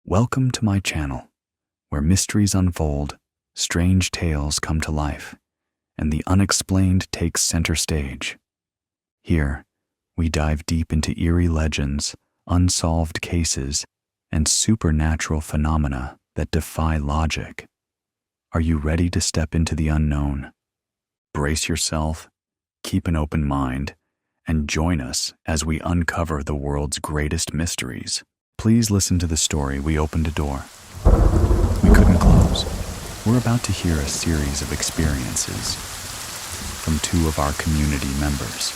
Welcome to my channel, where mysteries unfold, strange tales come to life, and the unexplained takes center stage. Here, we dive deep into eerie legends, unsolved cases, and supernatural phenomena that defy logic. Are you ready to step into the unknown? Brace yourself, keep an open mind, and join us as we uncover the world's greatest mysteries. Please listen to the story. We opened a door. We couldn't close. We're about to hear a series of experiences from two of our community members.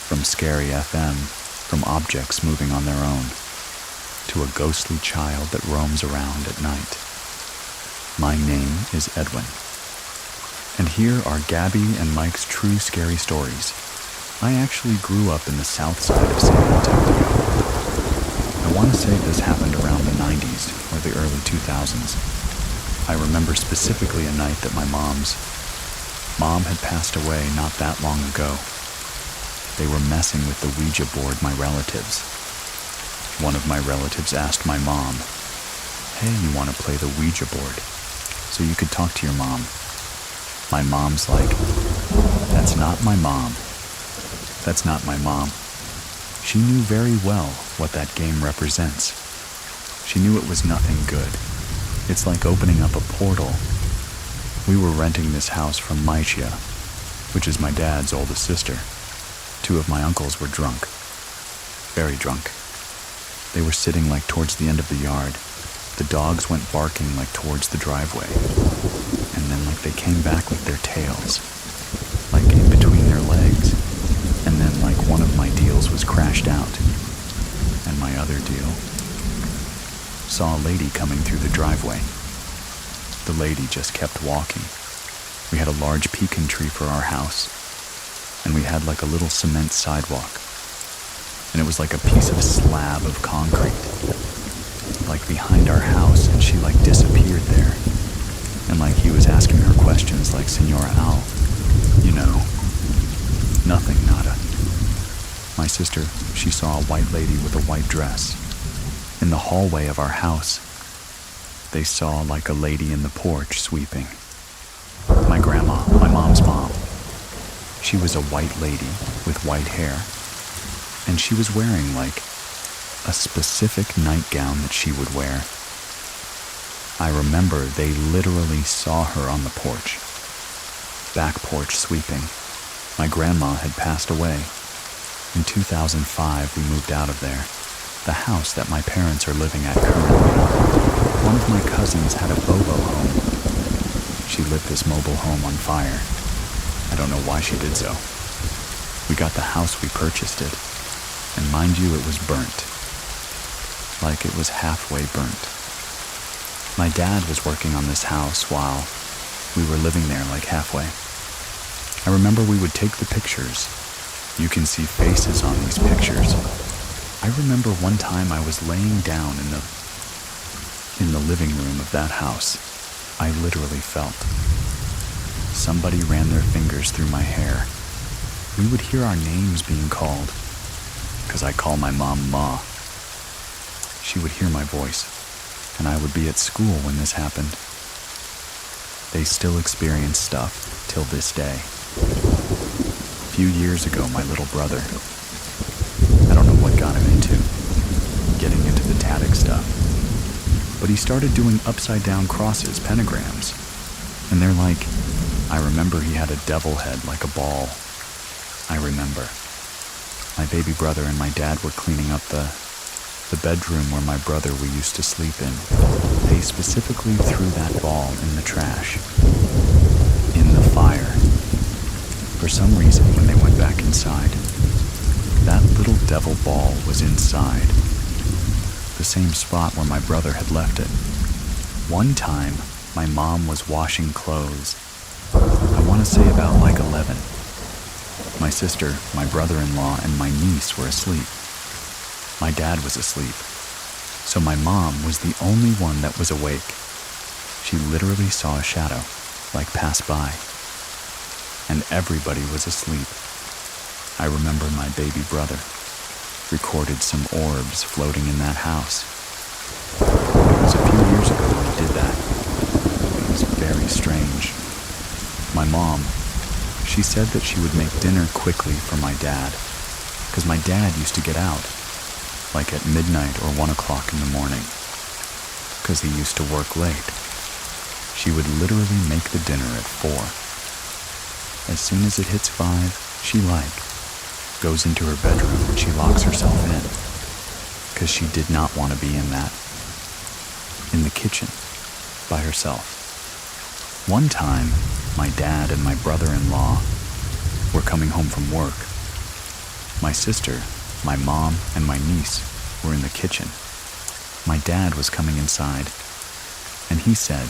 From Scary FM, from objects moving on their own, to a ghostly child that roams around at night. My name is Edwin, and here are Gabby and Mike's true scary stories. I actually grew up in the south side of San Antonio. I want to say this happened around the 90s or the early 2000s. I remember specifically a night that my mom had passed away not that long ago. They were messing with the Ouija board, my relatives. One of my relatives asked my mom, "Hey, you want to play the Ouija board so you could talk to your mom?" My mom's like, "That's not my mom. That's not my mom." She knew very well what that game represents. She knew it was nothing good. It's like opening up a portal. We were renting this house from mytia, which is my dad's oldest sister. Two of my uncles were drunk. Very drunk. They were sitting like towards the end of the yard. The dogs went barking like towards the driveway. And then like they came back with their tails, like in between their legs. And then like one of my deals was crashed out. And my other deal saw a lady coming through the driveway. The lady just kept walking. We had a large pecan tree for our house, and we had like a little cement sidewalk. And it was like a piece of slab of concrete, like behind our house, and she like disappeared there. And like he was asking her questions like, "Senora Al, you know, nothing, nada." My sister, she saw a white lady with a white dress. In the hallway of our house, they saw like a lady in the porch sweeping. My grandma, my mom's mom, she was a white lady with white hair, and she was wearing like a specific nightgown that she would wear. I remember they literally saw her on the porch, back porch sweeping. My grandma had passed away. In 2005, we moved out of there, the house that my parents are living at currently. One of my cousins had a Bobo home. She lit this mobile home on fire. I don't know why she did so. We got the house, we purchased it, and mind you, it was burnt. Like it was halfway burnt. My dad was working on this house while we were living there like halfway. I remember we would take the pictures. You can see faces on these pictures. I remember one time I was laying down in the living room of that house. I literally felt somebody ran their fingers through my hair. We would hear our names being called, because I call my mom Ma. She would hear my voice, and I would be at school when this happened. They still experience stuff till this day. A few years ago, my little brother, I don't know what got him into getting into the Tatic stuff, but he started doing upside down crosses, pentagrams, and they're like, I remember he had a devil head like a ball. I remember my baby brother and my dad were cleaning up the bedroom where my brother we used to sleep in. They specifically threw that ball in the trash, in the fire. For some reason, when they went back inside, that little devil ball was inside, the same spot where my brother had left it. One time, my mom was washing clothes. I want to say about like 11. My sister, my brother-in-law, and my niece were asleep. My dad was asleep, so my mom was the only one that was awake. She literally saw a shadow, like pass by, and everybody was asleep. I remember my baby brother recorded some orbs floating in that house. my mom, she said that she would make dinner quickly for my dad, because my dad used to get out, like at midnight or 1 o'clock in the morning, because he used to work late. She would literally make the dinner at 4. As soon as it hits 5, she goes into her bedroom and she locks herself in, because she did not want to be in the kitchen, by herself. One time, my dad and my brother-in-law were coming home from work. My sister, my mom, and my niece were in the kitchen. My dad was coming inside, and he said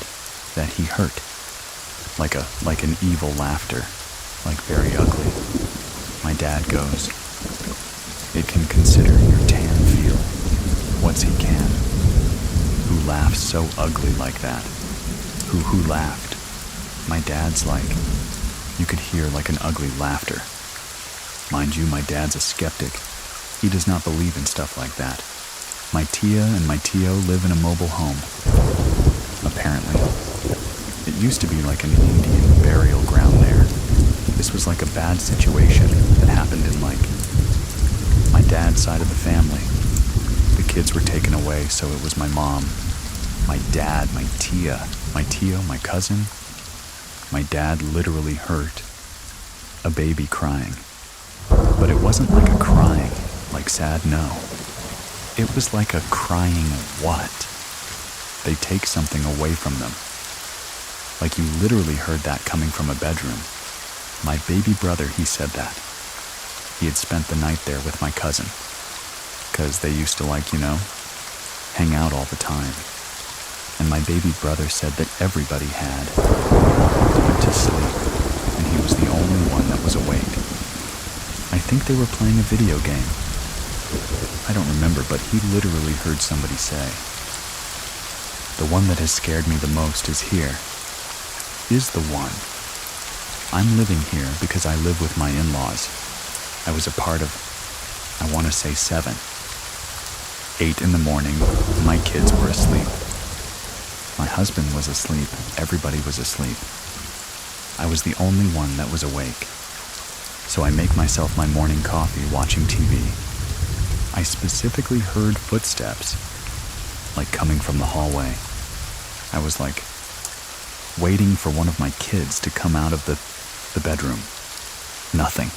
that he heard, like an evil laughter, like very ugly. My dad goes, "It can consider your tan feel. What's he can? Who laughs so ugly like that? Who laughed?" My dad's like, you could hear like an ugly laughter. Mind you, my dad's a skeptic. He does not believe in stuff like that. My tia and my tio live in a mobile home. Apparently. It used to be like an Indian burial ground there. This was like a bad situation that happened in my dad's side of the family. The kids were taken away, so it was my mom, my dad, my tia, my tio, my cousin. My dad literally heard a baby crying. But it wasn't like a crying, like sad, no. It was like a crying what? They take something away from them. Like you literally heard that coming from a bedroom. My baby brother, he said that. He had spent the night there with my cousin, because they used to hang out all the time. And my baby brother said that everybody went to sleep, and he was the only one that was awake. I think they were playing a video game. I don't remember, but he literally heard somebody say. The one that has scared me the most is here. Is the one. I'm living here because I live with my in-laws. I was a part of, I want to say 7. 8 in the morning, my kids were asleep. My husband was asleep. Everybody was asleep. I was the only one that was awake. So I make myself my morning coffee watching TV. I specifically heard footsteps, coming from the hallway. I was waiting for one of my kids to come out of the bedroom. Nothing.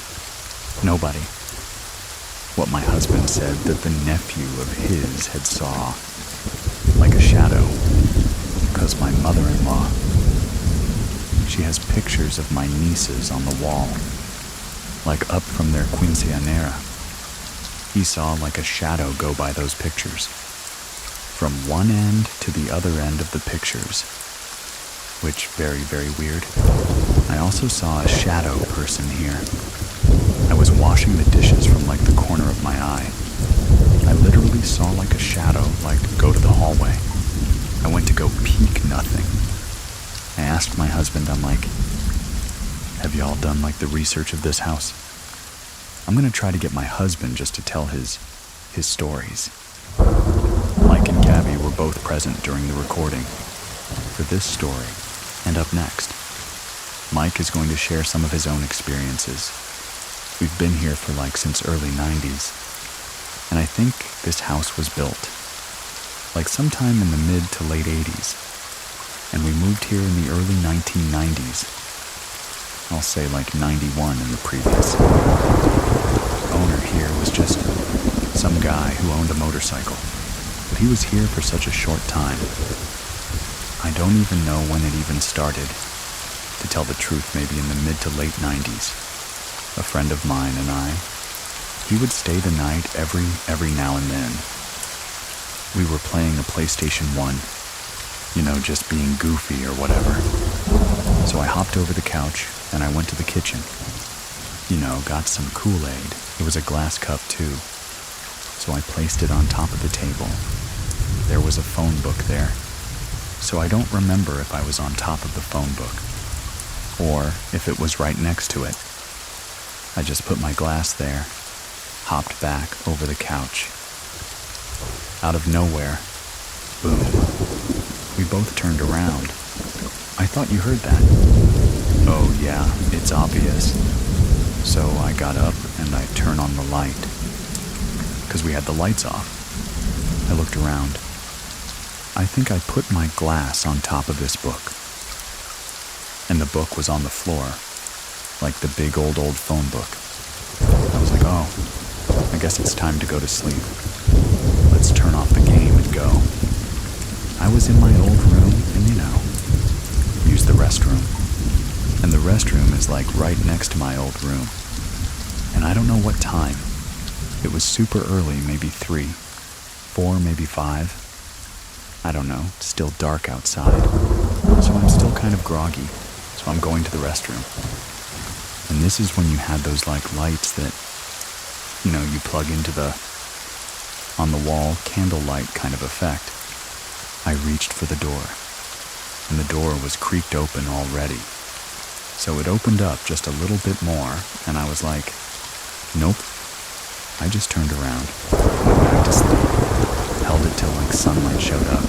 Nobody. What my husband said that the nephew of his had saw, like a shadow. Because my mother-in-law, she has pictures of my nieces on the wall, up from their quinceañera. He saw a shadow go by those pictures, from one end to the other end of the pictures, which very, very weird. I also saw a shadow person here. I was washing the dishes from the corner of my eye. I literally saw a shadow go to the hallway. I went to go peek, nothing. I asked my husband, I'm like, have y'all done the research of this house? I'm gonna try to get my husband just to tell his stories. Mike and Gabby were both present during the recording for this story, and up next, Mike is going to share some of his own experiences. We've been here for since early 90s, and I think this house was built sometime in the mid to late 80s, and we moved here in the early 1990s. I'll say 91 in the previous. Owner here was just some guy who owned a motorcycle, but he was here for such a short time. I don't even know when it even started. To tell the truth, maybe in the mid to late 90s. A friend of mine and I, he would stay the night every now and then. We were playing a PlayStation 1, just being goofy or whatever. So I hopped over the couch and I went to the kitchen. Got some Kool-Aid. It was a glass cup too. So I placed it on top of the table. There was a phone book there. So I don't remember if I was on top of the phone book or if it was right next to it. I just put my glass there, hopped back over the couch. Out of nowhere, boom. We both turned around. I thought you heard that. Oh yeah, it's obvious. So I got up and I turned on the light, because we had the lights off. I looked around. I think I put my glass on top of this book. And the book was on the floor, like the big old phone book. I was like, oh, I guess it's time to go to sleep. Let's turn off the game and go. I was in my old room and, used the restroom. And the restroom is like right next to my old room. And I don't know what time. It was super early, maybe 3, 4, maybe 5. I don't know, it's still dark outside. So I'm still kind of groggy. So I'm going to the restroom. And this is when you had those lights that, you plug into the on the wall candlelight kind of effect. I reached for the door, and the door was creaked open already. So it opened up just a little bit more, and I was like, nope. I just turned around, went back to sleep, held it till sunlight showed up.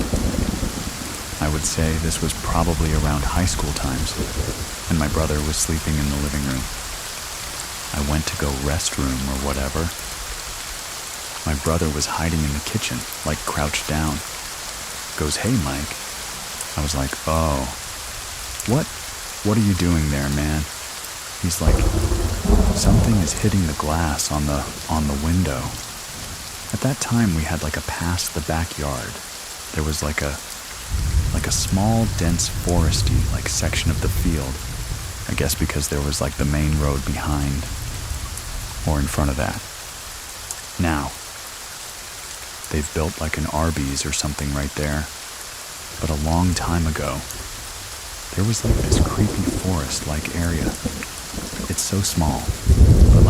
I would say this was probably around high school times, and my brother was sleeping in the living room. I went to go restroom or whatever. My brother was hiding in the kitchen, crouched down. Goes, "Hey, Mike." I was like, "Oh, what are you doing there, man?" He's like, "Something is hitting the glass on the window." At that time, we had a past the backyard. There was a small, dense, foresty section of the field. I guess because there was the main road behind or in front of that. Now, they've built an Arby's or something right there. But a long time ago, there was this creepy forest-like area. It's so small, but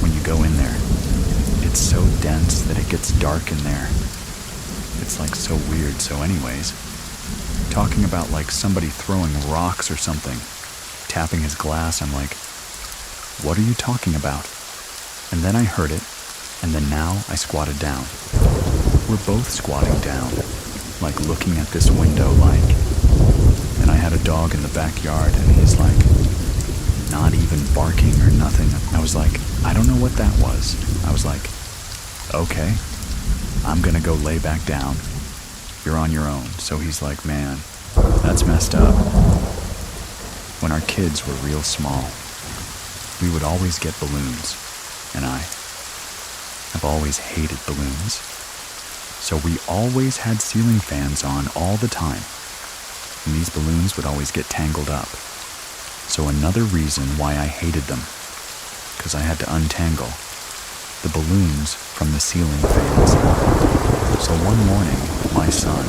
when you go in there, it's so dense that it gets dark in there. It's so weird. So anyways, talking about somebody throwing rocks or something, tapping his glass, I'm like, what are you talking about? And then I heard it, and then now I squatted down. We're both squatting down, looking at this window, and I had a dog in the backyard, and he's not even barking or nothing. I was like, I don't know what that was. I was like, okay, I'm gonna go lay back down. You're on your own. So he's like, man, that's messed up. When our kids were real small, we would always get balloons, and I've always hated balloons. So we always had ceiling fans on all the time, and these balloons would always get tangled up. So another reason why I hated them, because I had to untangle the balloons from the ceiling fans. So one morning, my son,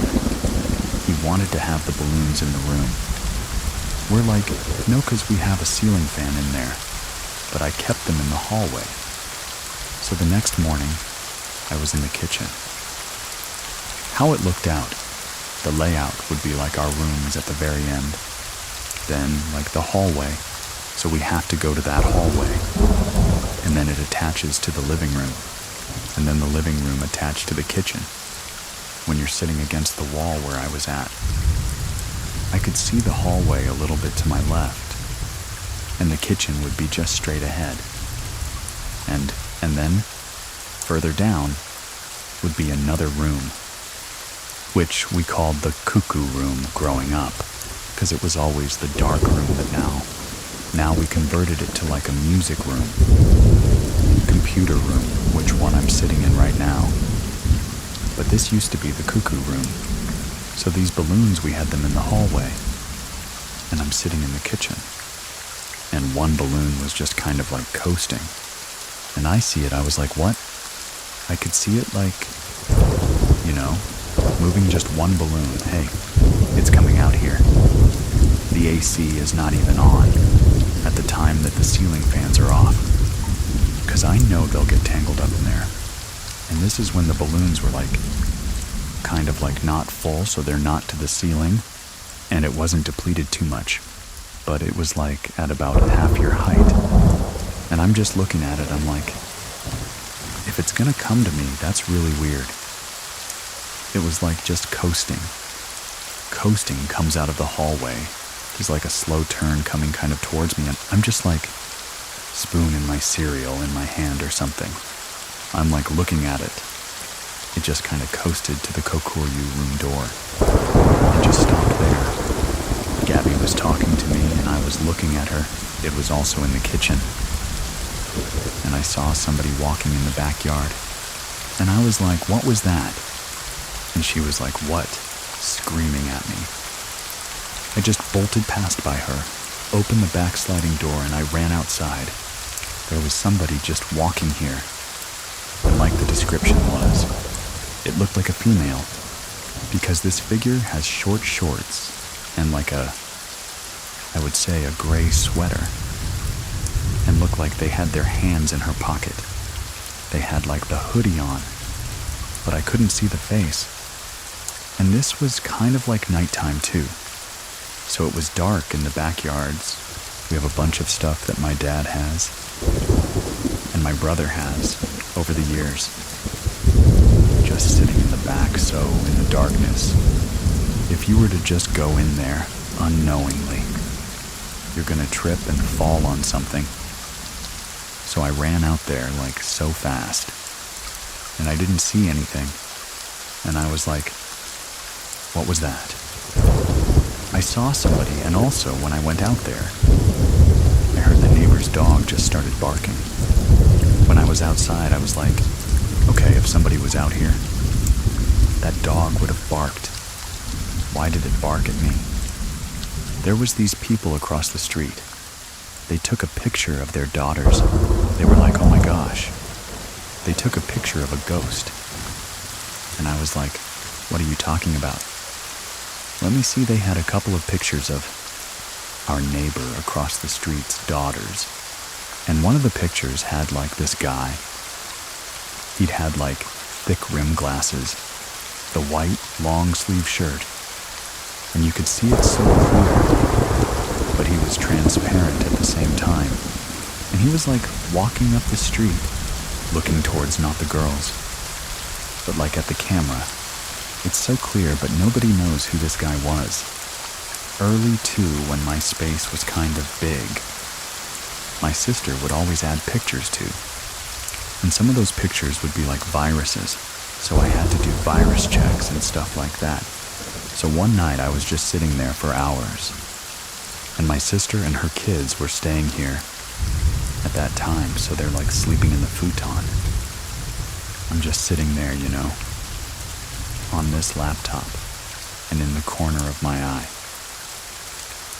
he wanted to have the balloons in the room. We're like, no, because we have a ceiling fan in there, but I kept them in the hallway. So the next morning, I was in the kitchen. How it looked out, the layout would be our rooms at the very end. Then, the hallway, so we have to go to that hallway. And then it attaches to the living room. And then the living room attached to the kitchen. When you're sitting against the wall where I was at, I could see the hallway a little bit to my left. And the kitchen would be just straight ahead. And then, further down, would be another room, which we called the cuckoo room growing up, because it was always the dark room, but now we converted it to a music room, computer room, which one I'm sitting in right now. But this used to be the cuckoo room. So these balloons, we had them in the hallway, and I'm sitting in the kitchen, and one balloon was just kind of coasting. And I see it, I was like, what? I could see it moving just one balloon. Hey, it's coming out here. The AC is not even on at the time that the ceiling fans are off, because I know they'll get tangled up in there. And this is when the balloons were kind of not full, so they're not to the ceiling, and it wasn't depleted too much, but it was at about half your height. And I'm just looking at it, I'm like, if it's gonna come to me, that's really weird. It was just coasting. Coasting comes out of the hallway. There's like a slow turn coming kind of towards me, and I'm just like spooning my cereal in my hand or something. I'm like looking at it. It just kind of coasted to the Kokuryu room door and just stopped there. Gabby was talking to me and I was looking at her. It was also in the kitchen. And I saw somebody walking in the backyard. And I was like, what was that? And she was like, what? Screaming at me. I just bolted past by her, opened the backsliding door, and I ran outside. There was somebody just walking here. And like the description was, it looked like a female, because this figure has short shorts and like I would say a gray sweater, and looked like they had their hands in her pocket. They had like the hoodie on, but I couldn't see the face. And this was kind of like nighttime too. So it was dark in the backyards. We have a bunch of stuff that my dad has and my brother has over the years. Just sitting in the back, so in the darkness, if you were to just go in there unknowingly, you're gonna trip and fall on something. So I ran out there like so fast, and I didn't see anything. And I was like, what was that? I saw somebody, and also when I went out there, I heard the neighbor's dog just started barking. When I was outside, I was like, okay, if somebody was out here, that dog would have barked. Why did it bark at me? There was these people across the street. They took a picture of their daughters. They were like, oh my gosh. They took a picture of a ghost. And I was like, what are you talking about? Let me see. They had a couple of pictures of our neighbor across the street's daughters. And one of the pictures had like this guy. He'd had like thick rim glasses, the white long sleeve shirt, and you could see it so clear, but he was transparent at the same time. And he was like walking up the street, looking towards not the girls, but like at the camera. It's so clear, but nobody knows who this guy was. Early too, when my space was kind of big, my sister would always add pictures to. And some of those pictures would be like viruses, so I had to do virus checks and stuff like that. So one night I was just sitting there for hours, and my sister and her kids were staying here at that time, so they're like sleeping in the futon. I'm just sitting there, you know, on this laptop, and in the corner of my eye.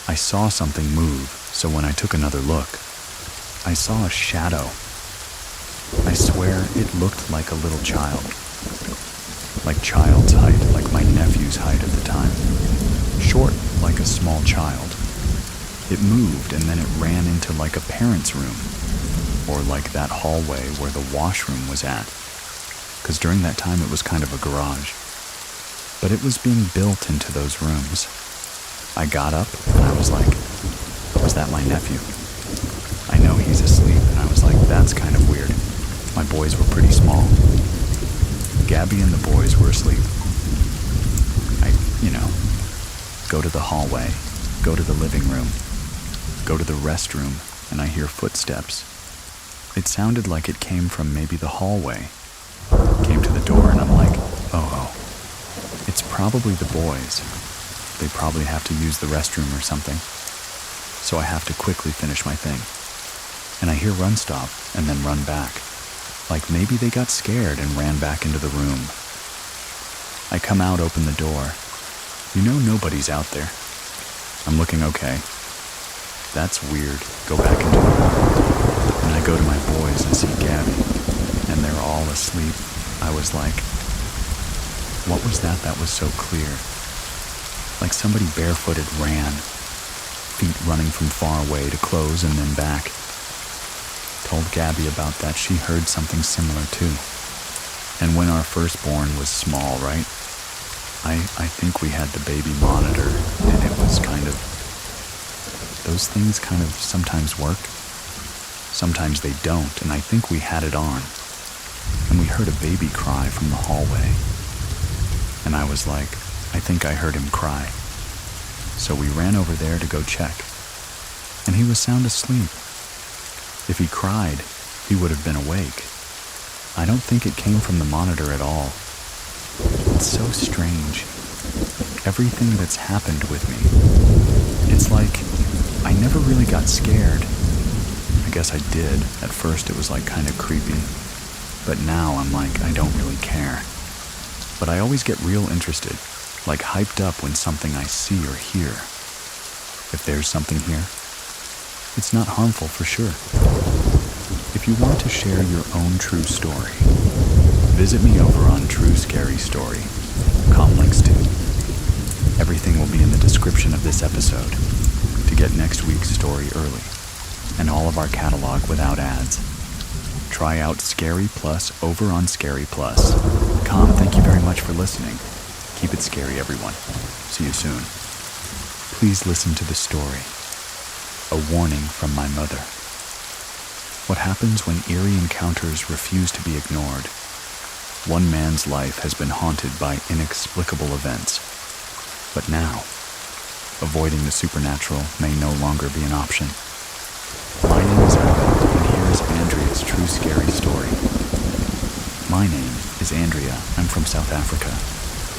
I saw something move, so when I took another look, I saw a shadow. I swear it looked like a little child. Like child's height, like my nephew's height at the time. Short, like a small child. It moved and then it ran into like a parent's room, or like that hallway where the washroom was at. Because during that time it was kind of a garage. But it was being built into those rooms. I got up and I was like, was that my nephew? I know he's asleep, and I was like, that's kind of weird. My boys were pretty small. Gabby and the boys were asleep. I, go to the hallway, go to the living room, go to the restroom, and I hear footsteps. It sounded like it came from maybe the hallway. Came to the door, and I'm like, oh, it's probably the boys. They probably have to use the restroom or something. So I have to quickly finish my thing. And I hear run stop and then run back. Like maybe they got scared and ran back into the room. I come out, open the door. Nobody's out there. I'm looking okay. That's weird. Go back into the room. And I go to my boys and see Gabby, and they're all asleep. I was like, what was that was so clear? Like somebody barefooted ran, feet running from far away to close and then back. Told Gabby about that. She heard something similar too. And when our firstborn was small, right? I think we had the baby monitor, and it was kind of, those things kind of sometimes work. Sometimes they don't, and I think we had it on. And we heard a baby cry from the hallway. And I was like, I think I heard him cry. so we ran over there to go check, and he was sound asleep. If he cried, he would have been awake. I don't think it came from the monitor at all. It's so strange. Everything that's happened with me. It's like I never really got scared. I guess I did. At first it was like kind of creepy. But now I'm like, I don't really care. But I always get real interested, like hyped up when something I see or hear. If there's something here, it's not harmful for sure. If you want to share your own true story, visit me over on True Scary Story. Links to. Everything will be in the description of this episode to get next week's story early and all of our catalog without ads. Try out Scary Plus over on Scary Plus. Thank you very much for listening. Keep it scary, everyone. See you soon. Please listen to the story. A warning from my mother. What happens when eerie encounters refuse to be ignored? One man's life has been haunted by inexplicable events. But now, avoiding the supernatural may no longer be an option. My name is Evan, and here is Andrea's true scary story. My name is Andrea. I'm from South Africa.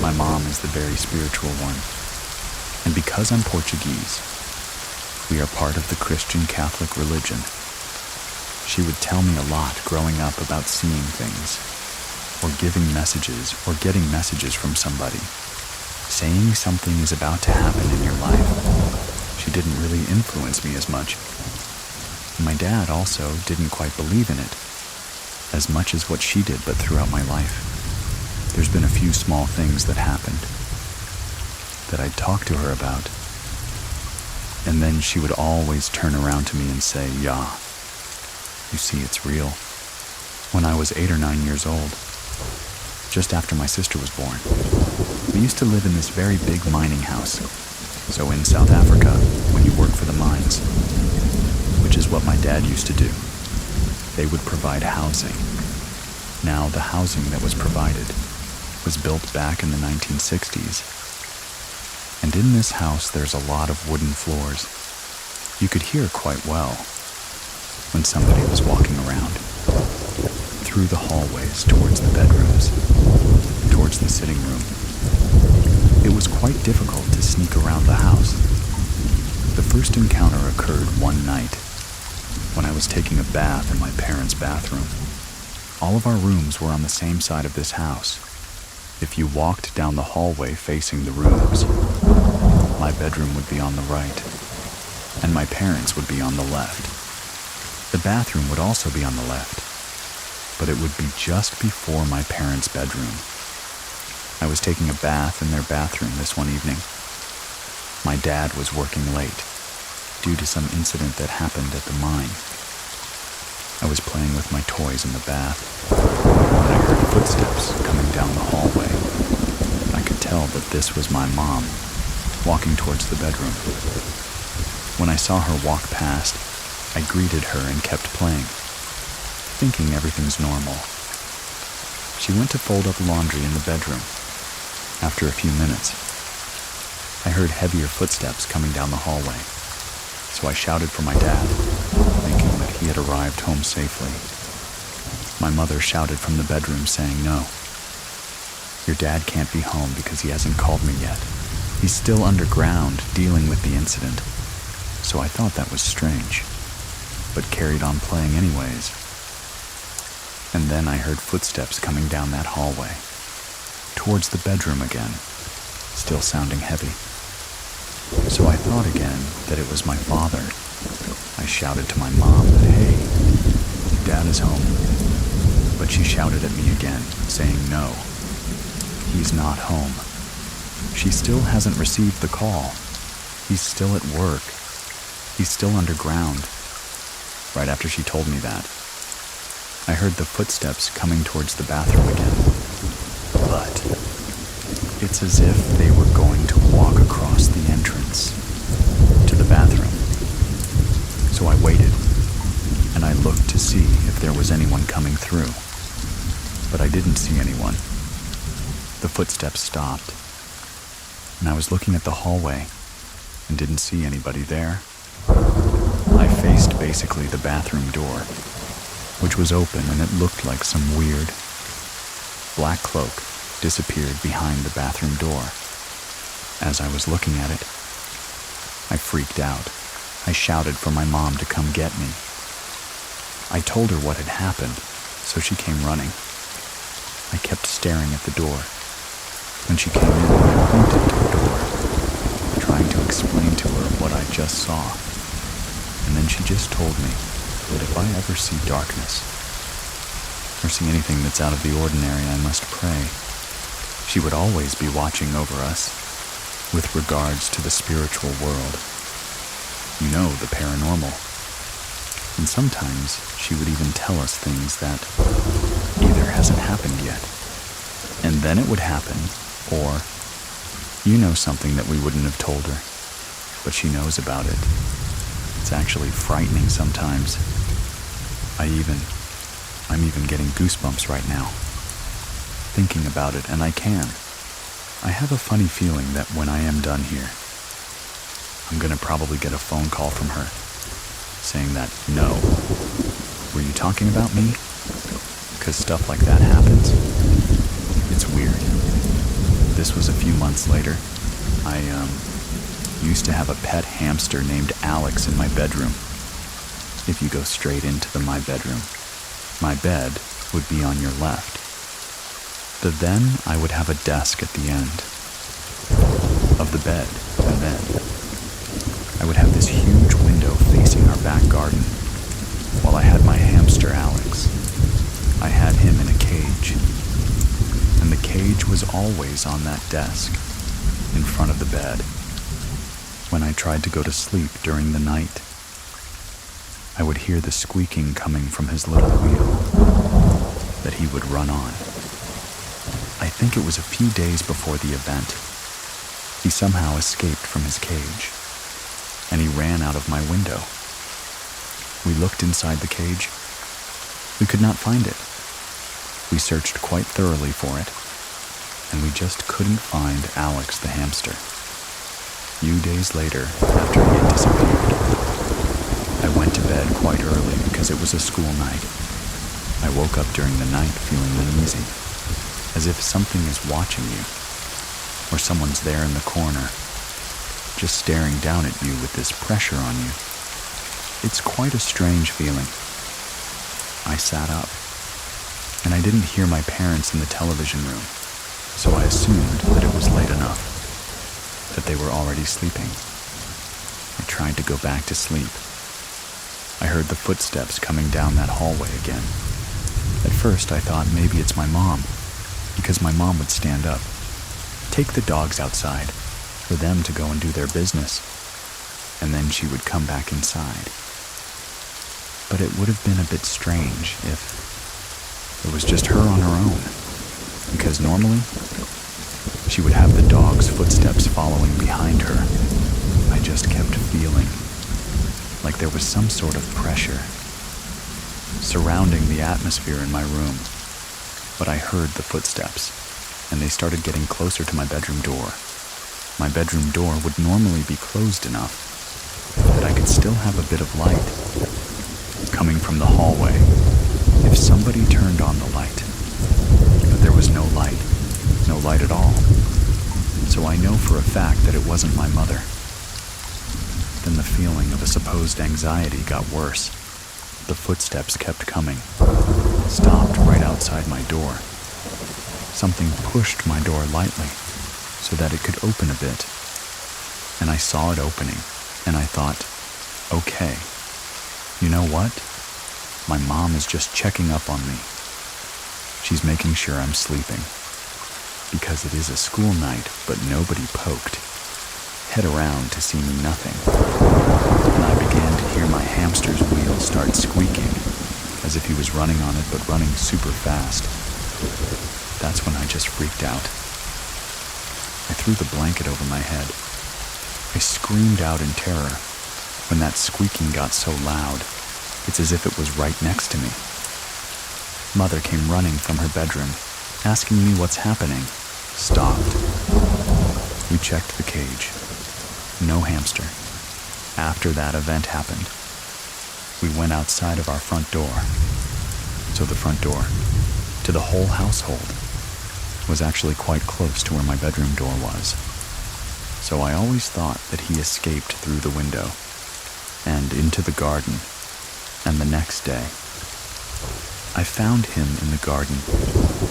My mom is the very spiritual one. And because I'm Portuguese, we are part of the Christian Catholic religion. She would tell me a lot growing up about seeing things, or giving messages, or getting messages from somebody, saying something is about to happen in your life. She didn't really influence me as much. My dad also didn't quite believe in it, as much as what she did, but throughout my life, there's been a few small things that happened that I'd talk to her about, and then she would always turn around to me and say, "Yeah, you see, it's real." When I was 8 or 9 years old, just after my sister was born, we used to live in this very big mining house. So in South Africa, when you work for the mines, which is what my dad used to do, they would provide housing. Now, the housing that was provided was built back in the 1960s. And in this house, there's a lot of wooden floors. You could hear quite well when somebody was walking around through the hallways towards the bedrooms, towards the sitting room. It was quite difficult to sneak around the house. The first encounter occurred one night when I was taking a bath in my parents' bathroom. All of our rooms were on the same side of this house. If you walked down the hallway facing the rooms, my bedroom would be on the right, and my parents' would be on the left. The bathroom would also be on the left, but it would be just before my parents' bedroom. I was taking a bath in their bathroom this one evening. My dad was working late due to some incident that happened at the mine. I was playing with my toys in the bath when I heard footsteps coming down the hallway. I could tell that this was my mom walking towards the bedroom. When I saw her walk past, I greeted her and kept playing, thinking everything's normal. She went to fold up laundry in the bedroom. After a few minutes, I heard heavier footsteps coming down the hallway, so I shouted for my dad, thinking that he had arrived home safely. My mother shouted from the bedroom saying, "No, your dad can't be home because he hasn't called me yet. He's still underground dealing with the incident." So I thought that was strange, but carried on playing anyways. And then I heard footsteps coming down that hallway, towards the bedroom again, still sounding heavy. So I thought again that it was my father. I shouted to my mom that, "Hey, Dad is home." But she shouted at me again, saying, "No, he's not home." She still hasn't received the call. He's still at work. He's still underground. Right after she told me that, I heard the footsteps coming towards the bathroom again. But it's as if they were going to walk across the entrance to the bathroom. So I waited, and I looked to see if there was anyone coming through. But I didn't see anyone. The footsteps stopped, and I was looking at the hallway, and didn't see anybody there. I faced basically the bathroom door, which was open, and it looked like some weird black cloak disappeared behind the bathroom door. As I was looking at it, I freaked out. I shouted for my mom to come get me. I told her what had happened, so she came running. I kept staring at the door. When she came in, I pointed to the door, trying to explain to her what I just saw. And then she just told me that if I ever see darkness, or see anything that's out of the ordinary, I must pray. She would always be watching over us with regards to the spiritual world. You know, the paranormal. And sometimes she would even tell us things that either hasn't happened yet, and then it would happen, or you know something that we wouldn't have told her, but she knows about it. It's actually frightening sometimes. I'm even getting goosebumps right now, thinking about it, and I have a funny feeling that when I am done here, I'm gonna probably get a phone call from her, saying that, no, were you talking about me? Because stuff like that happens. It's weird. This was a few months later. I used to have a pet hamster named Alex in my bedroom. If you go straight into my bedroom, my bed would be on your left. But then I would have a desk at the end of the bed, and then I would have this huge window facing our back garden. While I had my hamster Alex, I had him in a cage, and the cage was always on that desk in front of the bed. When I tried to go to sleep during the night, I would hear the squeaking coming from his little wheel that he would run on. I think it was a few days before the event. He somehow escaped from his cage, and he ran out of my window. We looked inside the cage. We could not find it. We searched quite thoroughly for it, and we just couldn't find Alex the hamster. Few days later, after he had disappeared, I went to bed quite early because it was a school night. I woke up during the night feeling uneasy, as if something is watching you, or someone's there in the corner, just staring down at you with this pressure on you. It's quite a strange feeling. I sat up, and I didn't hear my parents in the television room, so I assumed that it was late enough, that they were already sleeping. I tried to go back to sleep. I heard the footsteps coming down that hallway again. At first I thought maybe it's my mom, because my mom would stand up, take the dogs outside for them to go and do their business, and then she would come back inside. But it would have been a bit strange if it was just her on her own, because normally she would have the dog's footsteps following behind her. I just kept feeling like there was some sort of pressure surrounding the atmosphere in my room. But I heard the footsteps, and they started getting closer to my bedroom door. My bedroom door would normally be closed enough that I could still have a bit of light coming from the hallway if somebody turned on the light. But there was no light at all. So I know for a fact that it wasn't my mother. Then the feeling of a supposed anxiety got worse. The footsteps kept coming, stopped right outside my door. Something pushed my door lightly so that it could open a bit. And I saw it opening, and I thought, okay, you know what? My mom is just checking up on me. She's making sure I'm sleeping. Because it is a school night, but nobody poked. Head around to see me nothing. And I began to hear my hamster's wheel start squeaking, as if he was running on it, but running super fast. That's when I just freaked out. I threw the blanket over my head. I screamed out in terror. When that squeaking got so loud, it's as if it was right next to me. Mother came running from her bedroom, asking me what's happening. Stopped. We checked the cage. no hamster. After that event happened, we went outside of our front door. So the front door to the whole household was actually quite close to where my bedroom door was. So I always thought that he escaped through the window and into the garden. And the next day, I found him in the garden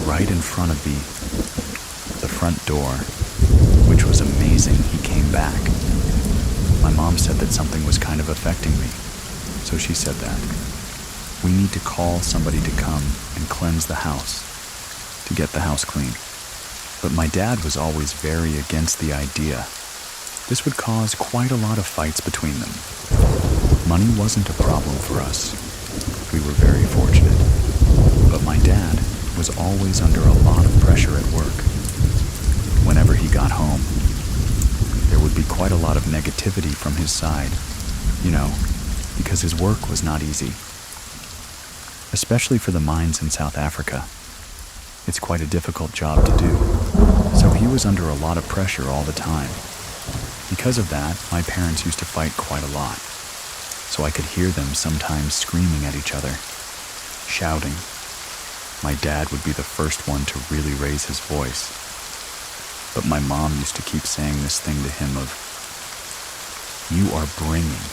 right in front of the front door, which was amazing. He came back. My mom said that something was kind of affecting me, so she said that we need to call somebody to come and cleanse the house, to get the house clean. But my dad was always very against the idea. This would cause quite a lot of fights between them. Money wasn't a problem for us. We were very fortunate. But my dad was always under a lot of pressure at work. Whenever he got home, there would be quite a lot of negativity from his side, because his work was not easy. Especially for the mines in South Africa. It's quite a difficult job to do, so he was under a lot of pressure all the time. Because of that, my parents used to fight quite a lot, so I could hear them sometimes screaming at each other, shouting. My dad would be the first one to really raise his voice, but my mom used to keep saying this thing to him of, "You are bringing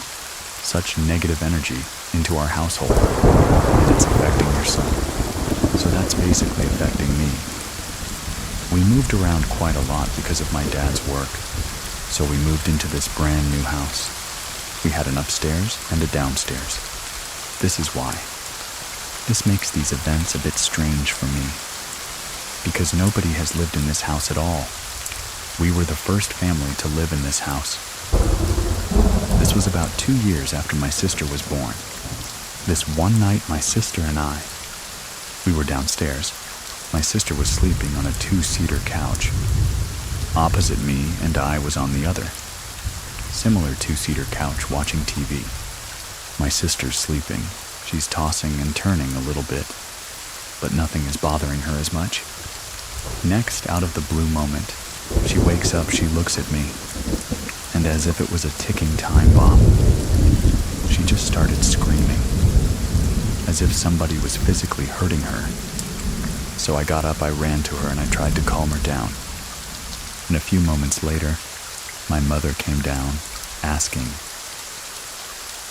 such negative energy into our household, and it's affecting your son." So that's basically affecting me. We moved around quite a lot because of my dad's work, so we moved into this brand new house. We had an upstairs and a downstairs. This is why. This makes these events a bit strange for me, because nobody has lived in this house at all. We were the first family to live in this house. This was about 2 years after my sister was born. This one night, my sister and we were downstairs. My sister was sleeping on a 2-seater couch. Opposite me and I was on the other. Similar 2-seater couch watching TV. My sister's sleeping. She's tossing and turning a little bit, but nothing is bothering her as much. Next, out of the blue moment, she wakes up, she looks at me, and as if it was a ticking time bomb, she just started screaming, as if somebody was physically hurting her. So I got up, I ran to her, and I tried to calm her down. And a few moments later, my mother came down, asking,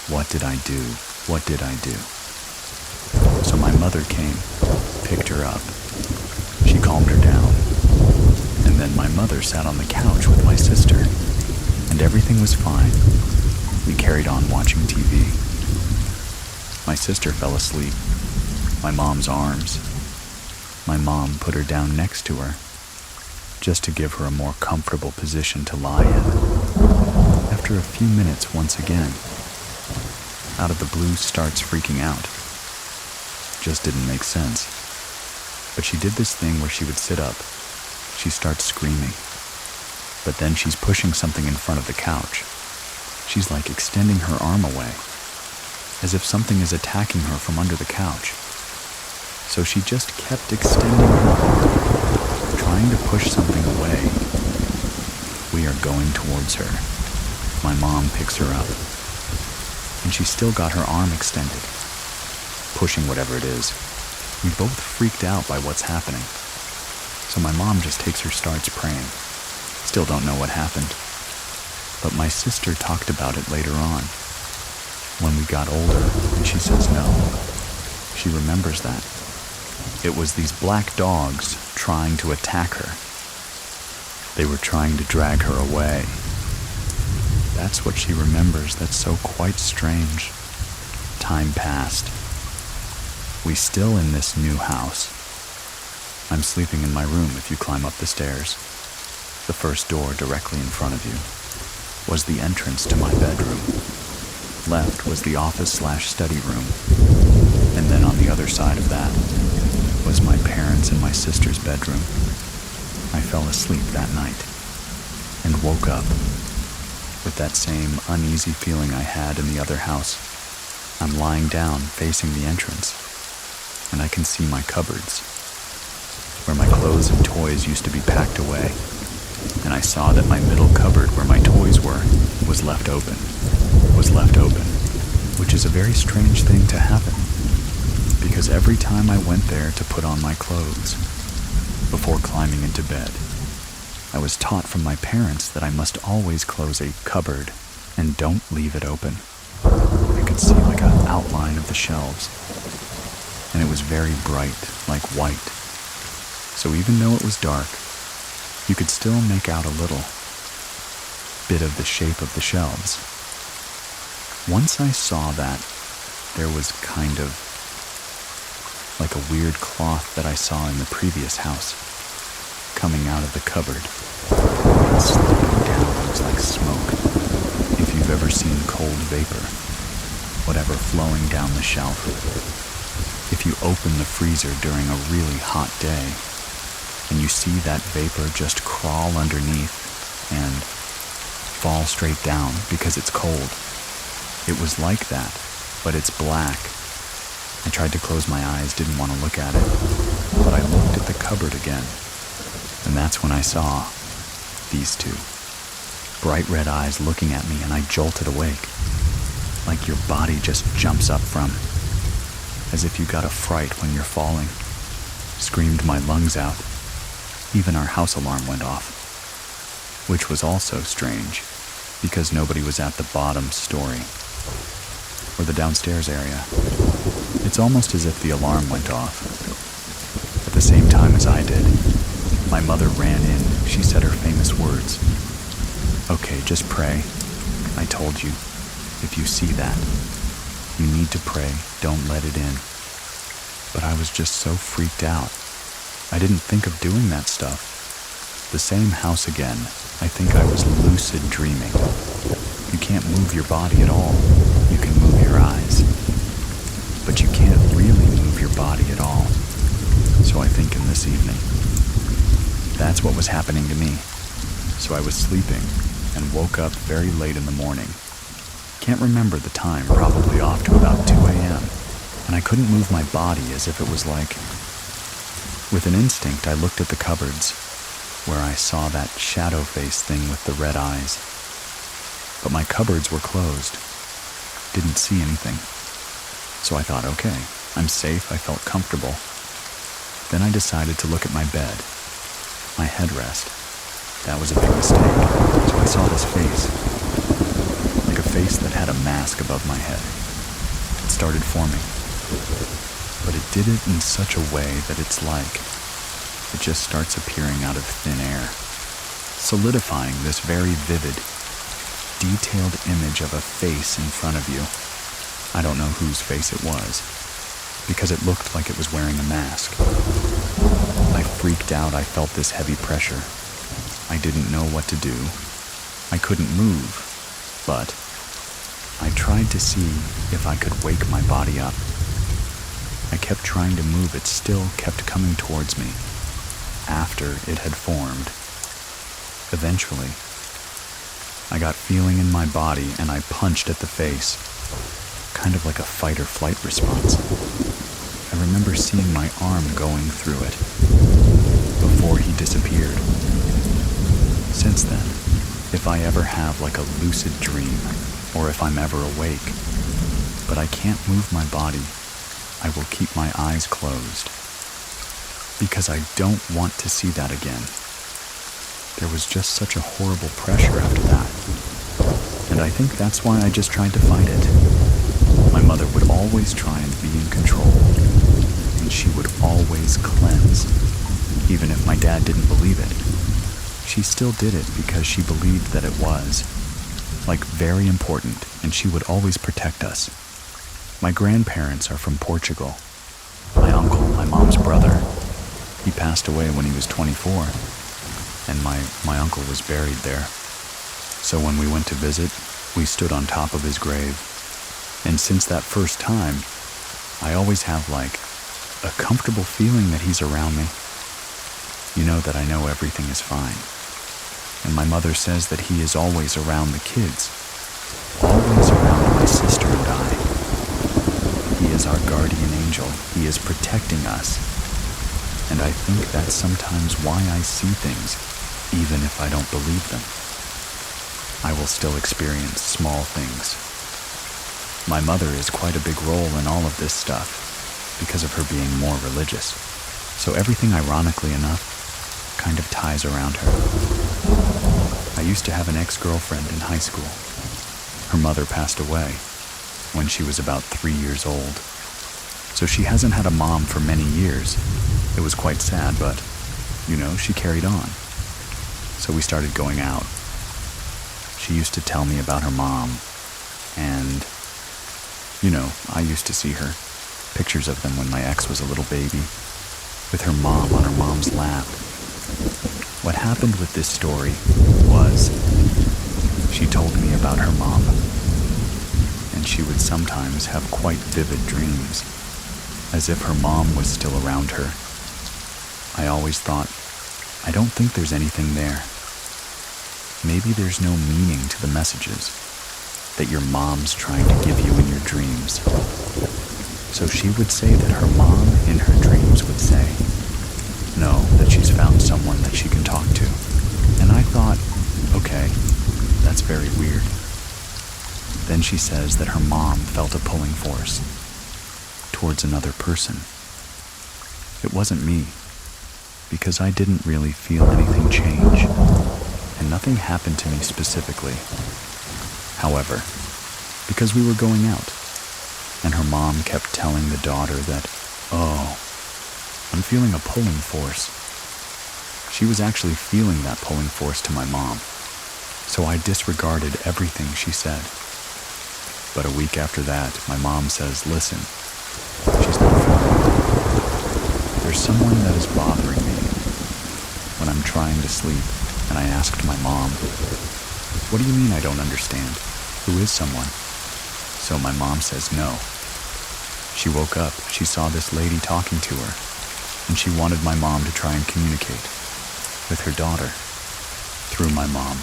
"What did I do? What did I do?" So my mother came, picked her up. She calmed her down. And then my mother sat on the couch with my sister, and everything was fine. We carried on watching TV. My sister fell asleep. My mom's arms. My mom put her down next to her, just to give her a more comfortable position to lie in. After a few minutes, once again, out of the blue, starts freaking out. Just didn't make sense. But she did this thing where she would sit up. She starts screaming. But then she's pushing something in front of the couch. She's like extending her arm away, as if something is attacking her from under the couch. So she just kept extending her arm, trying to push something away. We are going towards her. My mom picks her up, and she's still got her arm extended, pushing whatever it is. We both freaked out by what's happening. So my mom just takes her, starts praying. Still don't know what happened. But my sister talked about it later on, when we got older, and she says no. She remembers that. It was these black dogs trying to attack her. They were trying to drag her away. That's what she remembers. That's so quite strange. Time passed. We still in this new house. I'm sleeping in my room if you climb up the stairs. The first door directly in front of you was the entrance to my bedroom. Left was the office/study room. And then on the other side of that was my parents' and my sister's bedroom. I fell asleep that night and woke up with that same uneasy feeling I had in the other house. I'm lying down facing the entrance, and I can see my cupboards, where my clothes and toys used to be packed away. And I saw that my middle cupboard where my toys were was left open, which is a very strange thing to happen, because every time I went there to put on my clothes, before climbing into bed, I was taught from my parents that I must always close a cupboard and don't leave it open. I could see like an outline of the shelves, and it was very bright, like white. So even though it was dark, you could still make out a little bit of the shape of the shelves. Once I saw that, there was kind of like a weird cloth that I saw in the previous house coming out of the cupboard and sloping down. It was like smoke. If you've ever seen cold vapor, whatever flowing down the shelf. If you open the freezer during a really hot day and you see that vapor just crawl underneath and fall straight down because it's cold. It was like that, but it's black. I tried to close my eyes, didn't want to look at it, but I looked at the cupboard again, and that's when I saw these two. Bright red eyes looking at me, and I jolted awake, like your body just jumps up from, as if you got a fright when you're falling. Screamed my lungs out. Even our house alarm went off, which was also strange, because nobody was at the bottom story, or the downstairs area. It's almost as if the alarm went off at the same time as I did. My mother ran in. She said her famous words. "Okay, just pray. I told you, if you see that, you need to pray. Don't let it in." But I was just so freaked out. I didn't think of doing that stuff. The same house again. I think I was lucid dreaming. You can't move your body at all. You can move your eyes, but you can't really move your body at all. So I think in this evening, that's what was happening to me. So I was sleeping and woke up very late in the morning. Can't remember the time, probably off to about 2 a.m. And I couldn't move my body, as if it was like, with an instinct, I looked at the cupboards where I saw that shadow face thing with the red eyes. But my cupboards were closed. Didn't see anything. So I thought, okay, I'm safe. I felt comfortable. Then I decided to look at my bed, my headrest. That was a big mistake. So I saw this face, like a face that had a mask above my head. It started forming, but it did it in such a way that it's like it just starts appearing out of thin air, solidifying this very vivid, detailed image of a face in front of you. I don't know whose face it was, because it looked like it was wearing a mask. I freaked out. I felt this heavy pressure. I didn't know what to do. I couldn't move, but I tried to see if I could wake my body up. I kept trying to move. It still kept coming towards me after it had formed. Eventually, I got feeling in my body and I punched at the face, kind of like a fight or flight response. I remember seeing my arm going through it before he disappeared. Since then, if I ever have like a lucid dream, or if I'm ever awake, but I can't move my body, I will keep my eyes closed, because I don't want to see that again. There was just such a horrible pressure after that, and I think that's why I just tried to fight it. My mother would always try and be in control, and she would always cleanse, even if my dad didn't believe it. She still did it because she believed that it was, like, very important, and she would always protect us. My grandparents are from Portugal. My uncle, my mom's brother, he passed away when he was 24, and my uncle was buried there. So when we went to visit, we stood on top of his grave. And since that first time, I always have like a comfortable feeling that he's around me. You know that I know everything is fine. And my mother says that he is always around the kids, always around my sister and I. He is our guardian angel. He is protecting us. And I think that's sometimes why I see things, even if I don't believe them. I will people still experience small things. My mother is quite a big role in all of this stuff because of her being more religious. So everything, ironically enough, kind of ties around her. I used to have an ex-girlfriend in high school. Her mother passed away when she was about 3 years old. So she hasn't had a mom for many years. It was quite sad, but, she carried on. So we started going out. She used to tell me about her mom, and, I used to see her. Pictures of them when my ex was a little baby, with her mom on her mom's lap. What happened with this story was, she told me about her mom, and she would sometimes have quite vivid dreams, as if her mom was still around her. I always thought, I don't think there's anything there. Maybe there's no meaning to the messages that your mom's trying to give you in your dreams. So she would say that her mom in her dreams would say, no, that she's found someone that she can talk to. And I thought, okay, that's very weird. Then she says that her mom felt a pulling force towards another person. It wasn't me, because I didn't really feel anything change, and nothing happened to me specifically. However, because we were going out, and her mom kept telling the daughter that, oh, I'm feeling a pulling force. She was actually feeling that pulling force to my mom, so I disregarded everything she said. But a week after that, my mom says, listen, she's not feeling it. There's someone that is bothering me when I'm trying to sleep, and I asked my mom, what do you mean I don't understand? Who is someone? So my mom says no. She woke up, she saw this lady talking to her, and she wanted my mom to try and communicate with her daughter through my mom.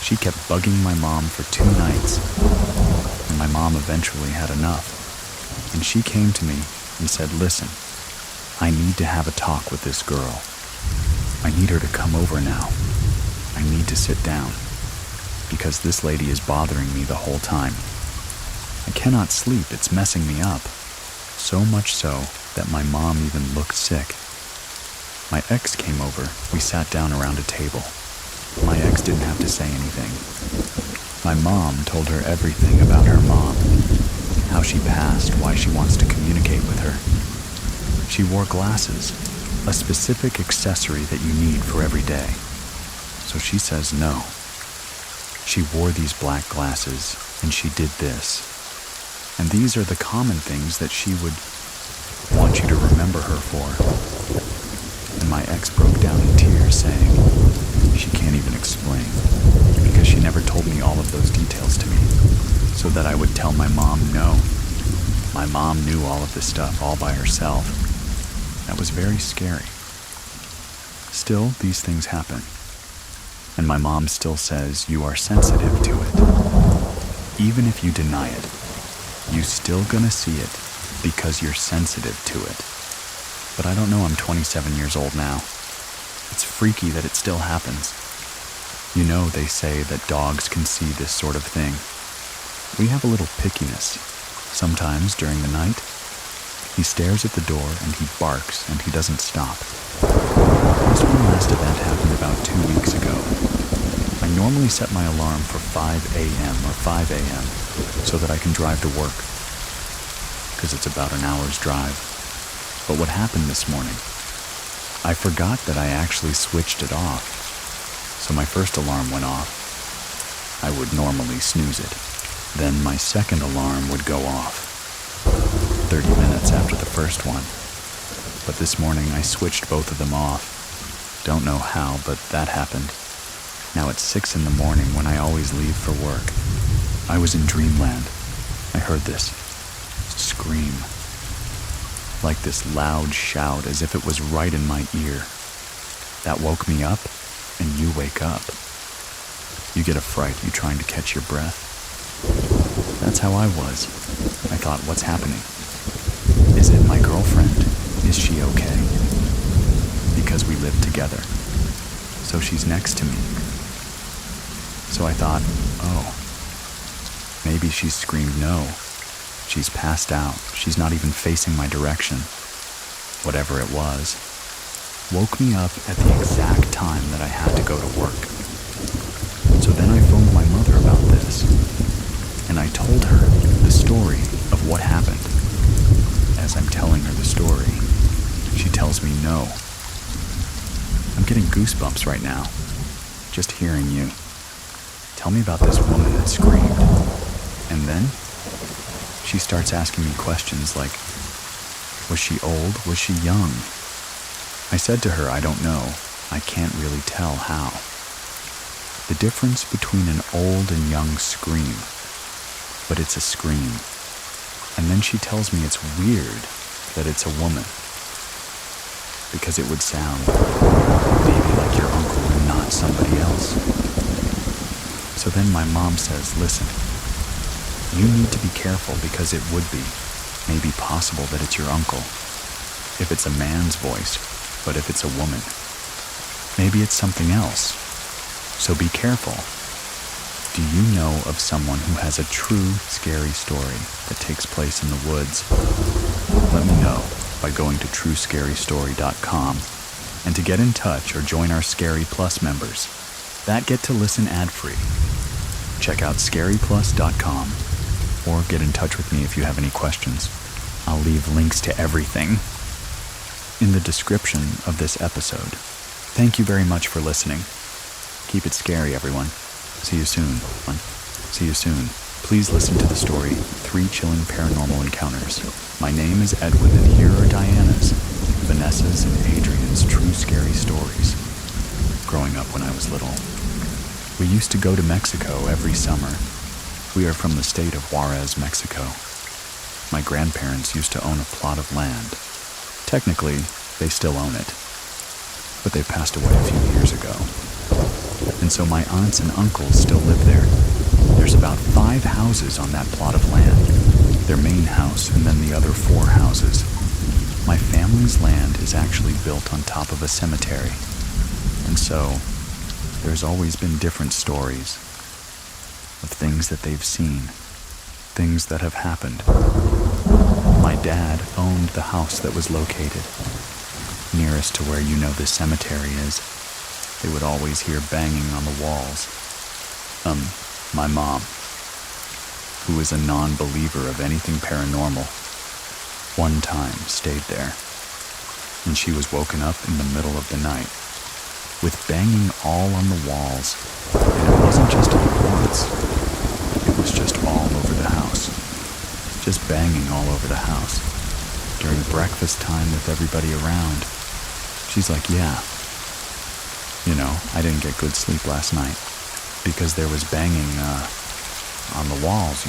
She kept bugging my mom for 2 nights, and my mom eventually had enough. And she came to me and said, listen, I need to have a talk with this girl. I need her to come over now. I need to sit down, because this lady is bothering me the whole time. I cannot sleep, it's messing me up. So much so that my mom even looked sick. My ex came over, we sat down around a table. My ex didn't have to say anything. My mom told her everything about her mom, how she passed, why she wants to communicate with her. She wore glasses, a specific accessory that you need for every day. So she says no. She wore these black glasses, and she did this. And these are the common things that she would want you to remember her for. And my ex broke down in tears, saying she can't even explain, because she never told me all of those details to me, so that I would tell my mom no. My mom knew all of this stuff all by herself. That was very scary. Still, these things happen. And my mom still says you are sensitive to it. Even if you deny it, you still gonna see it because you're sensitive to it. But I don't know, I'm 27 years old now. It's freaky that it still happens. They say that dogs can see this sort of thing. We have a little pickiness. Sometimes during the night, he stares at the door and he barks and he doesn't stop. This one last event happened about 2 weeks ago. I normally set my alarm for 5 a.m. or 5 a.m. so that I can drive to work, because it's about an hour's drive. But what happened this morning? I forgot that I actually switched it off. So my first alarm went off. I would normally snooze it. Then my second alarm would go off 30 minutes after the first one. But this morning I switched both of them off. Don't know how, but that happened. Now it's 6 in the morning when I always leave for work. I was in dreamland. I heard this scream, like this loud shout as if it was right in my ear. That woke me up, and you wake up. You get a fright, you trying to catch your breath. That's how I was. I thought, what's happening? Is it my girlfriend? Is she okay? Because we live together. So she's next to me. So I thought, oh, maybe she's screamed no. She's passed out. She's not even facing my direction. Whatever it was, woke me up at the exact time that I had to go to work. So then I phoned my mother about this, and I told her the story of what happened. As I'm telling her the story, she tells me no. I'm getting goosebumps right now, just hearing you. Tell me about this woman that screamed. And then she starts asking me questions like, was she old? Was she young? I said to her, I don't know. I can't really tell how. The difference between an old and young scream, but it's a scream. And then she tells me it's weird that it's a woman, because it would sound maybe like your uncle and not somebody else. So then my mom says, listen, you need to be careful because it would be maybe possible that it's your uncle. If it's a man's voice, but if it's a woman, maybe it's something else. So be careful. Do you know of someone who has a true scary story that takes place in the woods? Let me know by going to truescarystory.com and to get in touch or join our Scary Plus members that get to listen ad-free. Check out scaryplus.com or get in touch with me if you have any questions. I'll leave links to everything in the description of this episode. Thank you very much for listening. Keep it scary, everyone. See you soon. See you soon. Please listen to the story, 3 Chilling Paranormal Encounters. My name is Edwin, and here are Diana's, Vanessa's, and Adrian's true scary stories. Growing up when I was little, we used to go to Mexico every summer. We are from the state of Juarez, Mexico. My grandparents used to own a plot of land. Technically, they still own it, but they passed away a few years ago. And so my aunts and uncles still live there. There's about 5 houses on that plot of land. Their main house and then the other 4 houses. My family's land is actually built on top of a cemetery. And so there's always been different stories of things that they've seen, things that have happened. My dad owned the house that was located nearest to where you know the cemetery is. They would always hear banging on the walls. My mom, who is a non-believer of anything paranormal, one time stayed there, and she was woken up in the middle of the night with banging all on the walls, and it wasn't just once, it was just all over the house, just banging all over the house. During breakfast time with everybody around, she's like, yeah, I didn't get good sleep last night because there was banging on the walls,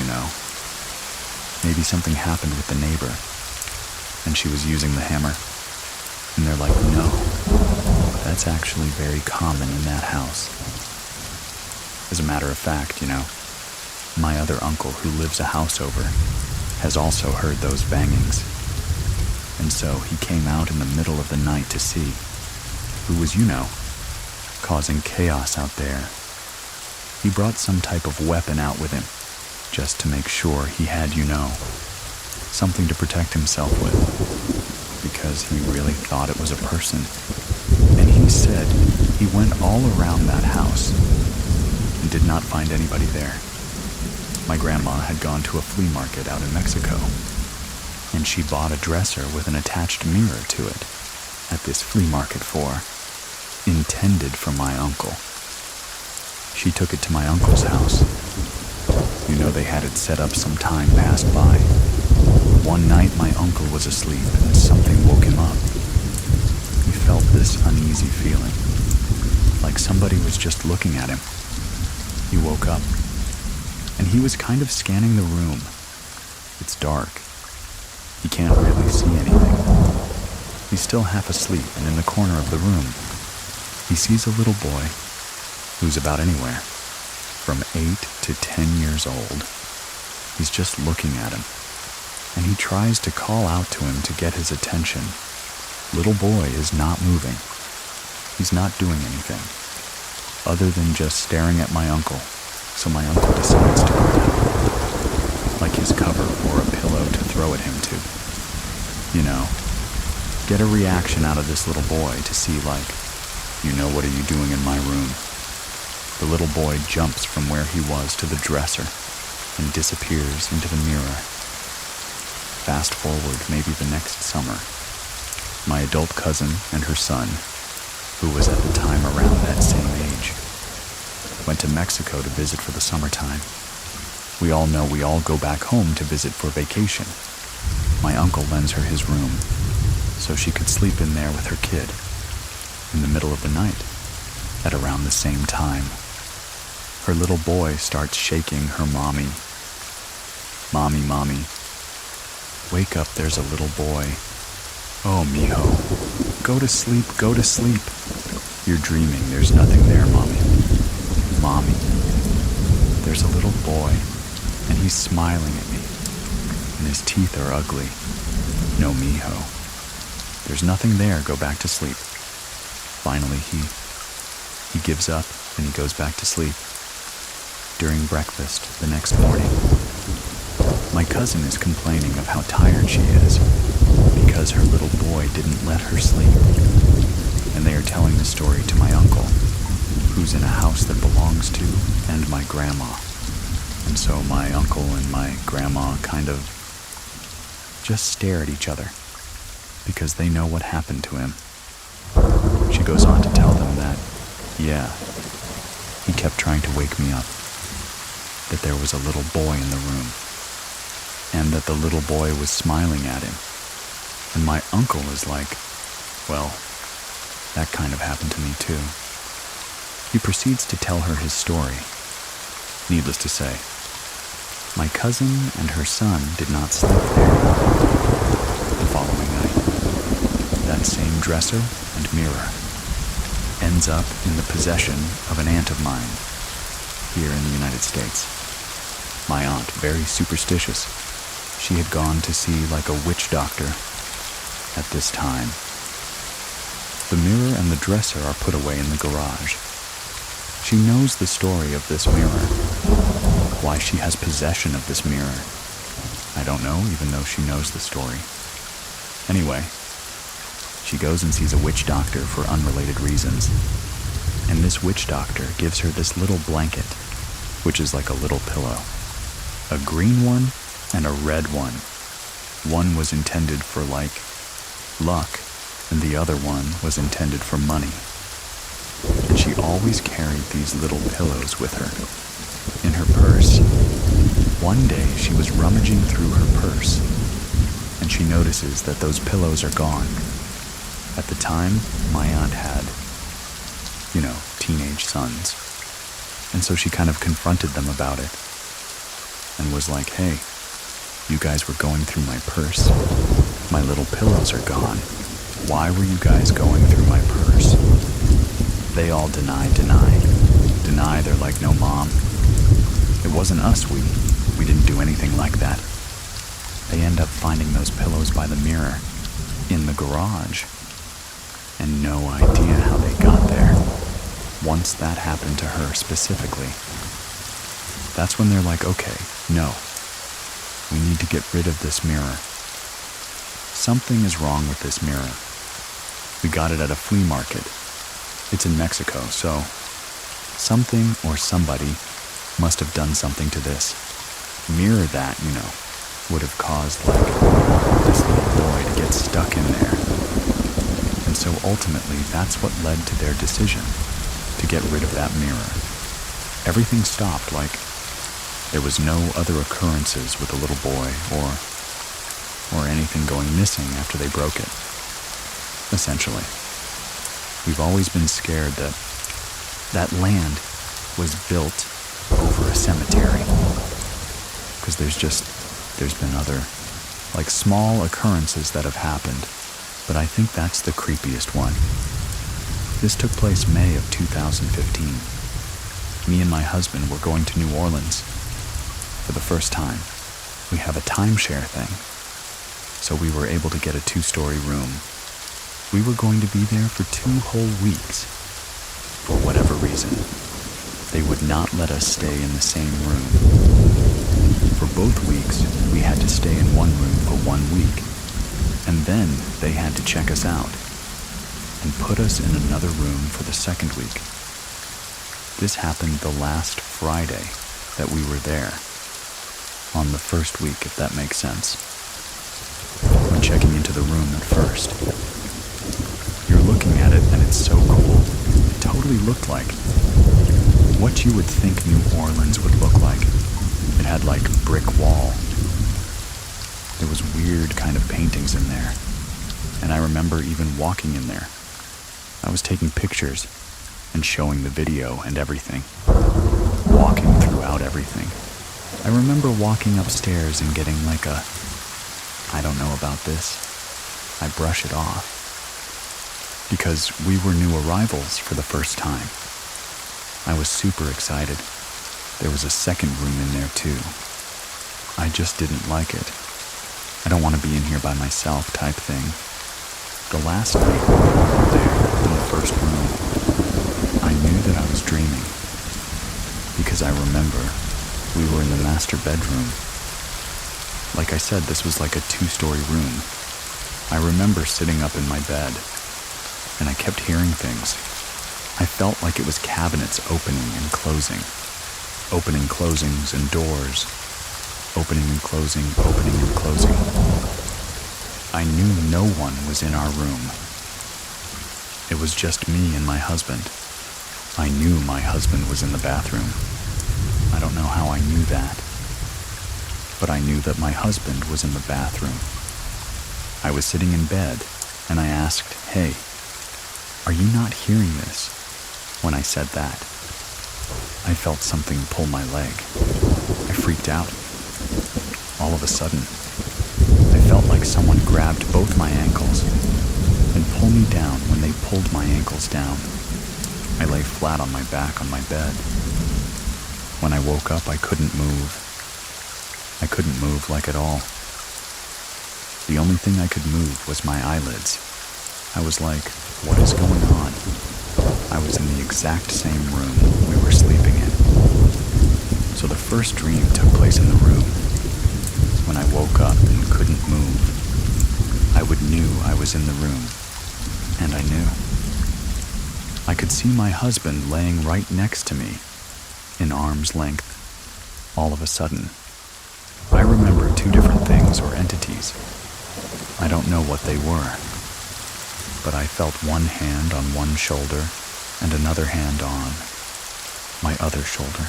Maybe something happened with the neighbor and she was using the hammer. And they're like, no, that's actually very common in that house. As a matter of fact, my other uncle who lives a house over has also heard those bangings. And so he came out in the middle of the night to see who was, causing chaos out there. He brought some type of weapon out with him just to make sure he had, something to protect himself with, because he really thought it was a person. And he said he went all around that house and did not find anybody there. My grandma had gone to a flea market out in Mexico, and she bought a dresser with an attached mirror to it at this flea market intended for my uncle. She took it to my uncle's house. They had it set up some time passed by. One night my uncle was asleep and something woke him up. He felt this uneasy feeling, like somebody was just looking at him. He woke up, and he was kind of scanning the room. It's dark. He can't really see anything. He's still half asleep, and in the corner of the room, he sees a little boy who's about anywhere from 8 to 10 years old. He's just looking at him, and he tries to call out to him to get his attention. Little boy is not moving. He's not doing anything. other than just staring at my uncle, so my uncle decides to grab, like his cover or a pillow to throw at him to, get a reaction out of this little boy to see like, what are you doing in my room? The little boy jumps from where he was to the dresser and disappears into the mirror. Fast forward maybe the next summer. My adult cousin and her son, who was at the time around that same age, went to Mexico to visit for the summertime. We all know we all go back home to visit for vacation. My uncle lends her his room so she could sleep in there with her kid in the middle of the night at around the same time. Her little boy starts shaking her mommy. Mommy, mommy. Wake up, there's a little boy. Oh, mijo. Go to sleep, go to sleep. You're dreaming, there's nothing there, mommy. Mommy. There's a little boy, and he's smiling at me, and his teeth are ugly. No, mijo. There's nothing there, go back to sleep. Finally, he gives up, and he goes back to sleep. During breakfast the next morning, my cousin is complaining of how tired she is because her little boy didn't let her sleep. And they are telling the story to my uncle, who's in a house that belongs to and my grandma. And so my uncle and my grandma kind of just stare at each other because they know what happened to him. She goes on to tell them that, yeah, he kept trying to wake me up, that there was a little boy in the room, and that the little boy was smiling at him. And my uncle is like, well, that kind of happened to me too. He proceeds to tell her his story. Needless to say, my cousin and her son did not sleep there. The following night, that same dresser and mirror ends up in the possession of an aunt of mine here in the United States. My aunt, very superstitious, she had gone to see like a witch doctor at this time. The mirror and the dresser are put away in the garage. She knows the story of this mirror, why she has possession of this mirror. I don't know, even though she knows the story. Anyway, she goes and sees a witch doctor for unrelated reasons. And this witch doctor gives her this little blanket, which is like a little pillow. A green one and a red one. One was intended for like luck, and the other one was intended for money. And she always carried these little pillows with her, in her purse. One day she was rummaging through her purse, and she notices that those pillows are gone. At the time, my aunt had, teenage sons. And so she kind of confronted them about it, and was like, hey, you guys were going through my purse. My little pillows are gone. Why were you guys going through my purse? They all deny. They're like, no, Mom. It wasn't us. We didn't do anything like that. They end up finding those pillows by the mirror in the garage, and no idea how they got there. Once that happened to her specifically, that's when they're like, okay, no, we need to get rid of this mirror. Something is wrong with this mirror. We got it at a flea market. It's in Mexico, so something or somebody must have done something to this mirror that, would have caused like this little boy to get stuck in there. And so ultimately that's what led to their decision to get rid of that mirror. Everything stopped, like there was no other occurrences with the little boy or anything going missing after they broke it. Essentially, we've always been scared that that land was built over a cemetery, because there's been other like small occurrences that have happened, but I think that's the creepiest one. This took place May of 2015. Me and my husband were going to New Orleans for the first time. We have a timeshare thing, so we were able to get a 2-story room. We were going to be there for 2 whole weeks. for whatever reason, they would not let us stay in the same room. For both weeks, we had to stay in one room for 1 week, and then they had to check us out and put us in another room for the second week. This happened the last Friday that we were there, on the first week, if that makes sense. When checking into the room at first, you're looking at it and it's so cool. It totally looked like what you would think New Orleans would look like. It had like brick wall. There was weird kind of paintings in there. And I remember even walking in there. I was taking pictures and showing the video and everything. Walking throughout everything. I remember walking upstairs and getting like a, I don't know about this. I brush it off. Because we were new arrivals for the first time. I was super excited. There was a second room in there too. I just didn't like it. I don't want to be in here by myself type thing. The last night we were there in the first room, I knew that I was dreaming. Because I remember we were in the master bedroom. Like I said, this was like a 2-story room. I remember sitting up in my bed, and I kept hearing things. I felt like it was cabinets opening and closing. Opening closings and doors. Opening and closing, opening and closing. I knew no one was in our room. It was just me and my husband. I knew my husband was in the bathroom. I don't know how I knew that. But I knew that my husband was in the bathroom. I was sitting in bed, and I asked, "Hey, are you not hearing this?" When I said that, I felt something pull my leg. I freaked out. All of a sudden, I felt like someone grabbed both my ankles and pulled me down. When they pulled my ankles down, I lay flat on my back on my bed. When I woke up, I couldn't move. I couldn't move like at all. The only thing I could move was my eyelids. I was like, what is going on? I was in the exact same room we were sleeping in. So the first dream took place in the room. When I woke up and couldn't move, I knew I was in the room, and I knew. I could see my husband laying right next to me, in arm's length. All of a sudden, I remember 2 different things or entities. I don't know what they were, but I felt one hand on one shoulder and another hand on my other shoulder.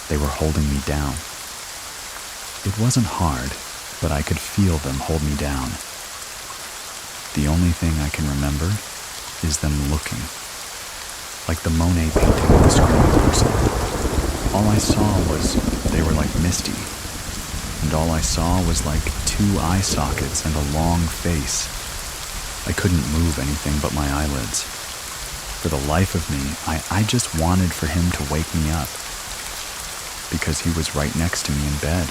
They were holding me down. It wasn't hard, but I could feel them hold me down. The only thing I can remember is them looking, like the Monet painting of the screaming person. All I saw was they were like misty, and all I saw was like 2 eye sockets and a long face. I couldn't move anything but my eyelids. For the life of me, I just wanted for him to wake me up, because he was right next to me in bed.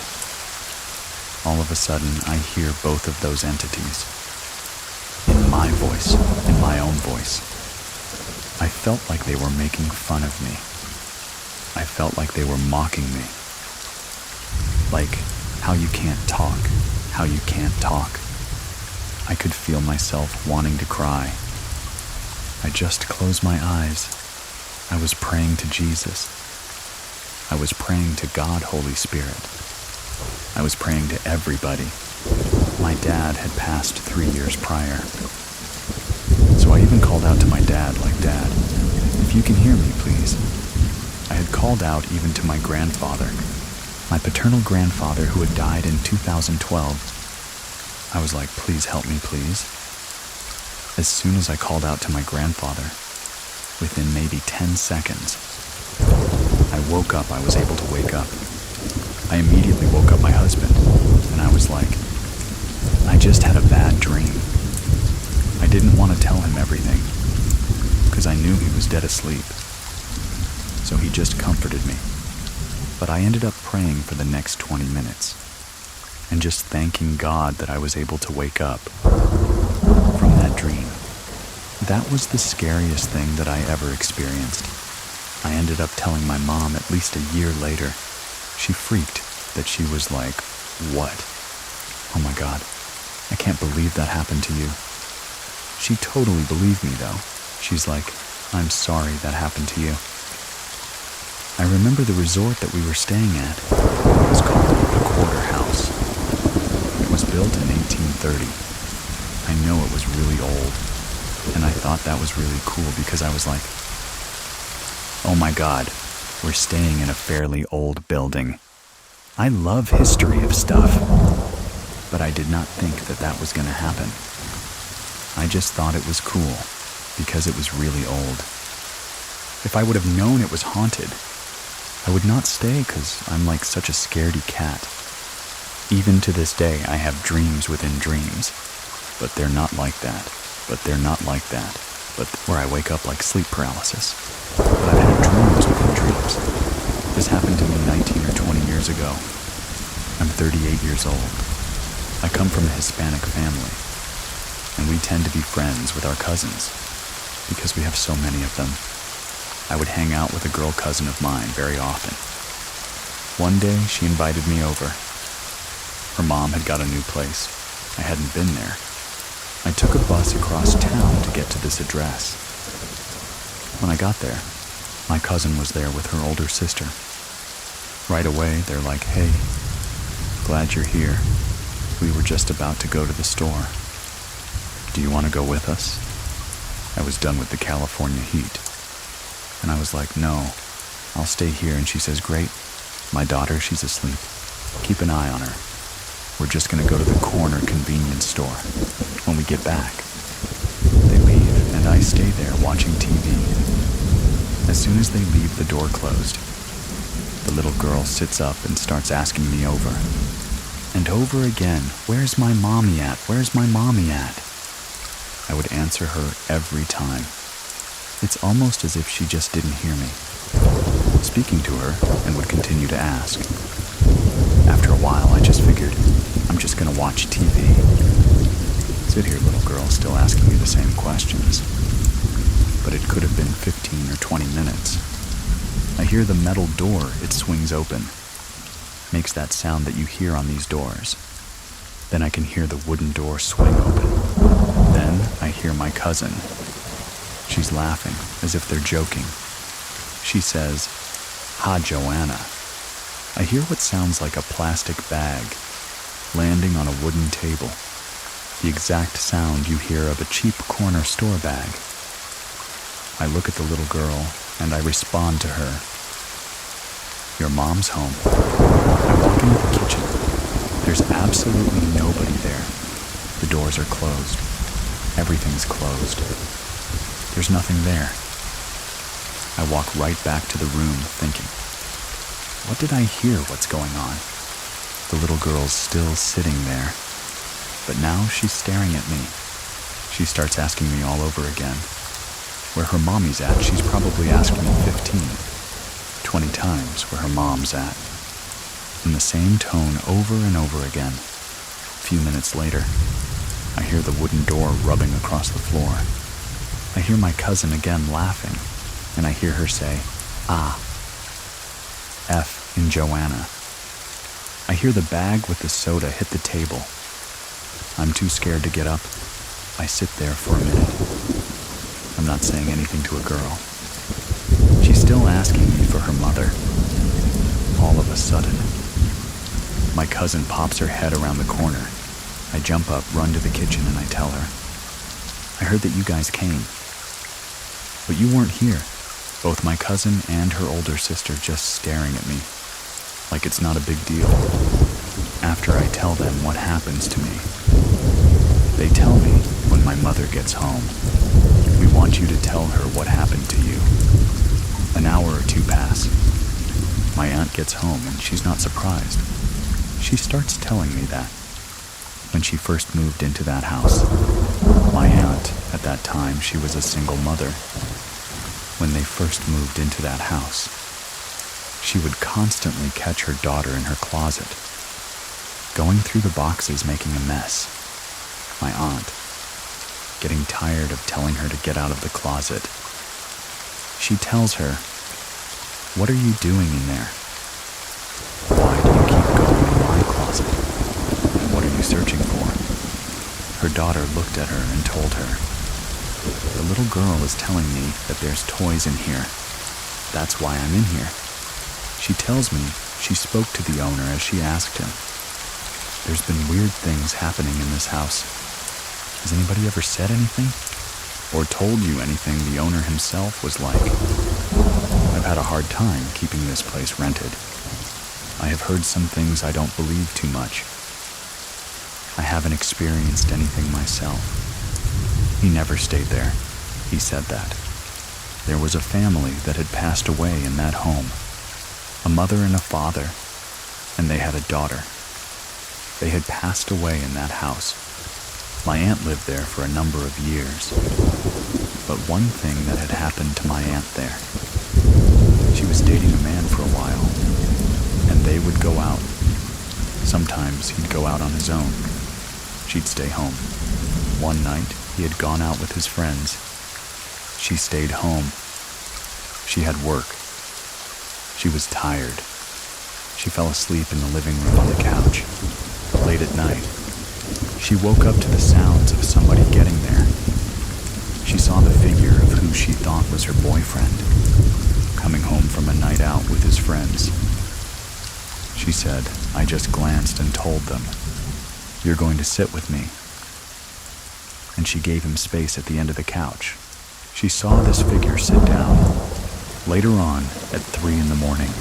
All of a sudden, I hear both of those entities. In my voice, in my own voice. I felt like they were making fun of me. I felt like they were mocking me. Like, how you can't talk, how you can't talk. I could feel myself wanting to cry. I just closed my eyes. I was praying to Jesus. I was praying to God, Holy Spirit. I was praying to everybody. My dad had passed 3 years prior. So I even called out to my dad like, "Dad, if you can hear me, please." I had called out even to my grandfather, my paternal grandfather who had died in 2012. I was like, "Please help me, please." As soon as I called out to my grandfather, within maybe 10 seconds, I woke up. I was able to wake up. I immediately woke up my husband, and I was like, I just had a bad dream. I didn't want to tell him everything, because I knew he was dead asleep. So he just comforted me. But I ended up praying for the next 20 minutes, and just thanking God that I was able to wake up from that dream. that was the scariest thing that I ever experienced. I ended up telling my mom at least a year later. She freaked that she was like, "What? Oh my God, I can't believe that happened to you." She totally believed me though. She's like, "I'm sorry that happened to you." I remember the resort that we were staying at. It was called the Quarter House. It was built in 1830. I know it was really old, and I thought that was really cool because I was like, oh my God, we're staying in a fairly old building. I love history of stuff, but I did not think that that was going to happen. I just thought it was cool because it was really old. If I would have known it was haunted, I would not stay because I'm like such a scaredy cat. Even to this day, I have dreams within dreams, but they're not like that, but they're not like that, but where I wake up like sleep paralysis. But I've had dreams within dreams. This happened to me 19 or 20 years ago. I'm 38 years old. I come from a Hispanic family, and we tend to be friends with our cousins because we have so many of them. I would hang out with a girl cousin of mine very often. One day, she invited me over. Her mom had got a new place. I hadn't been there. I took a bus across town to get to this address. When I got there, my cousin was there with her older sister. Right away, they're like, "Hey, glad you're here. We were just about to go to the store. Do you want to go with us?" I was done with the California heat. And I was like, "No, I'll stay here." And she says, "Great. My daughter, she's asleep. Keep an eye on her. We're just going to go to the corner convenience store. When we get back." They leave, and I stay there watching TV. As soon as they leave, the door closed. The little girl sits up and starts asking me over and over again, "Where's my mommy at? Where's my mommy at?" I would answer her every time. It's almost as if she just didn't hear me. Speaking to her, and would continue to ask. After a while, I just figured, I'm just gonna watch TV. Sit here, little girl, still asking me the same questions. But it could have been 15 or 20 minutes. I hear the metal door, it swings open. Makes that sound that you hear on these doors. Then I can hear the wooden door swing open. Then I hear my cousin. She's laughing, as if they're joking. She says, "Ha, Joanna." I hear what sounds like a plastic bag landing on a wooden table. The exact sound you hear of a cheap corner store bag. I look at the little girl, and I respond to her. "Your mom's home." I walk into the kitchen. There's absolutely nobody there. The doors are closed. Everything's closed. There's nothing there. I walk right back to the room thinking, what did I hear? What's going on? The little girl's still sitting there, but now she's staring at me. She starts asking me all over again. Where her mommy's at, she's probably asked me 15, 20 times where her mom's at. In the same tone over and over again. A few minutes later, I hear the wooden door rubbing across the floor. I hear my cousin again laughing, and I hear her say, "Ah." F in Joanna. I hear the bag with the soda hit the table. I'm too scared to get up. I sit there for a minute. I'm not saying anything to a girl. She's still asking me for her mother. All of a sudden, my cousin pops her head around the corner. I jump up, run to the kitchen, and I tell her, "I heard that you guys came. But you weren't here." Both my cousin and her older sister just staring at me, like it's not a big deal. After I tell them what happens to me, they tell me when my mother gets home, "We want you to tell her what happened to you." An hour or two pass. My aunt gets home and she's not surprised. She starts telling me that when she first moved into that house, my aunt, at that time, she was a single mother. When they first moved into that house, she would constantly catch her daughter in her closet, going through the boxes making a mess. My aunt. getting tired of telling her to get out of the closet. She tells her, "What are you doing in there? Why do you keep going in my closet? And what are you searching for?" Her daughter looked at her and told her, "The little girl is telling me that there's toys in here. That's why I'm in here." She tells me she spoke to the owner as she asked him, "There's been weird things happening in this house. Has anybody ever said anything? Or told you anything the owner himself was like? I've had a hard time keeping this place rented. I have heard some things I don't believe too much. I haven't experienced anything myself." He never stayed there. He said that. There was a family that had passed away in that home. A mother and a father, and they had a daughter. They had passed away in that house. My aunt lived there for a number of years. But one thing that had happened to my aunt there, she was dating a man for a while, and they would go out. Sometimes he'd go out on his own. She'd stay home. One night, he had gone out with his friends. She stayed home. She had work. She was tired. She fell asleep in the living room on the couch. Late at night, she woke up to the sounds of somebody getting there. She saw the figure of who she thought was her boyfriend, coming home from a night out with his friends. She said, "I just glanced and told them, 'You're going to sit with me.' And she gave him space at the end of the couch. She saw this figure sit down. Later on, at 3 in the morning,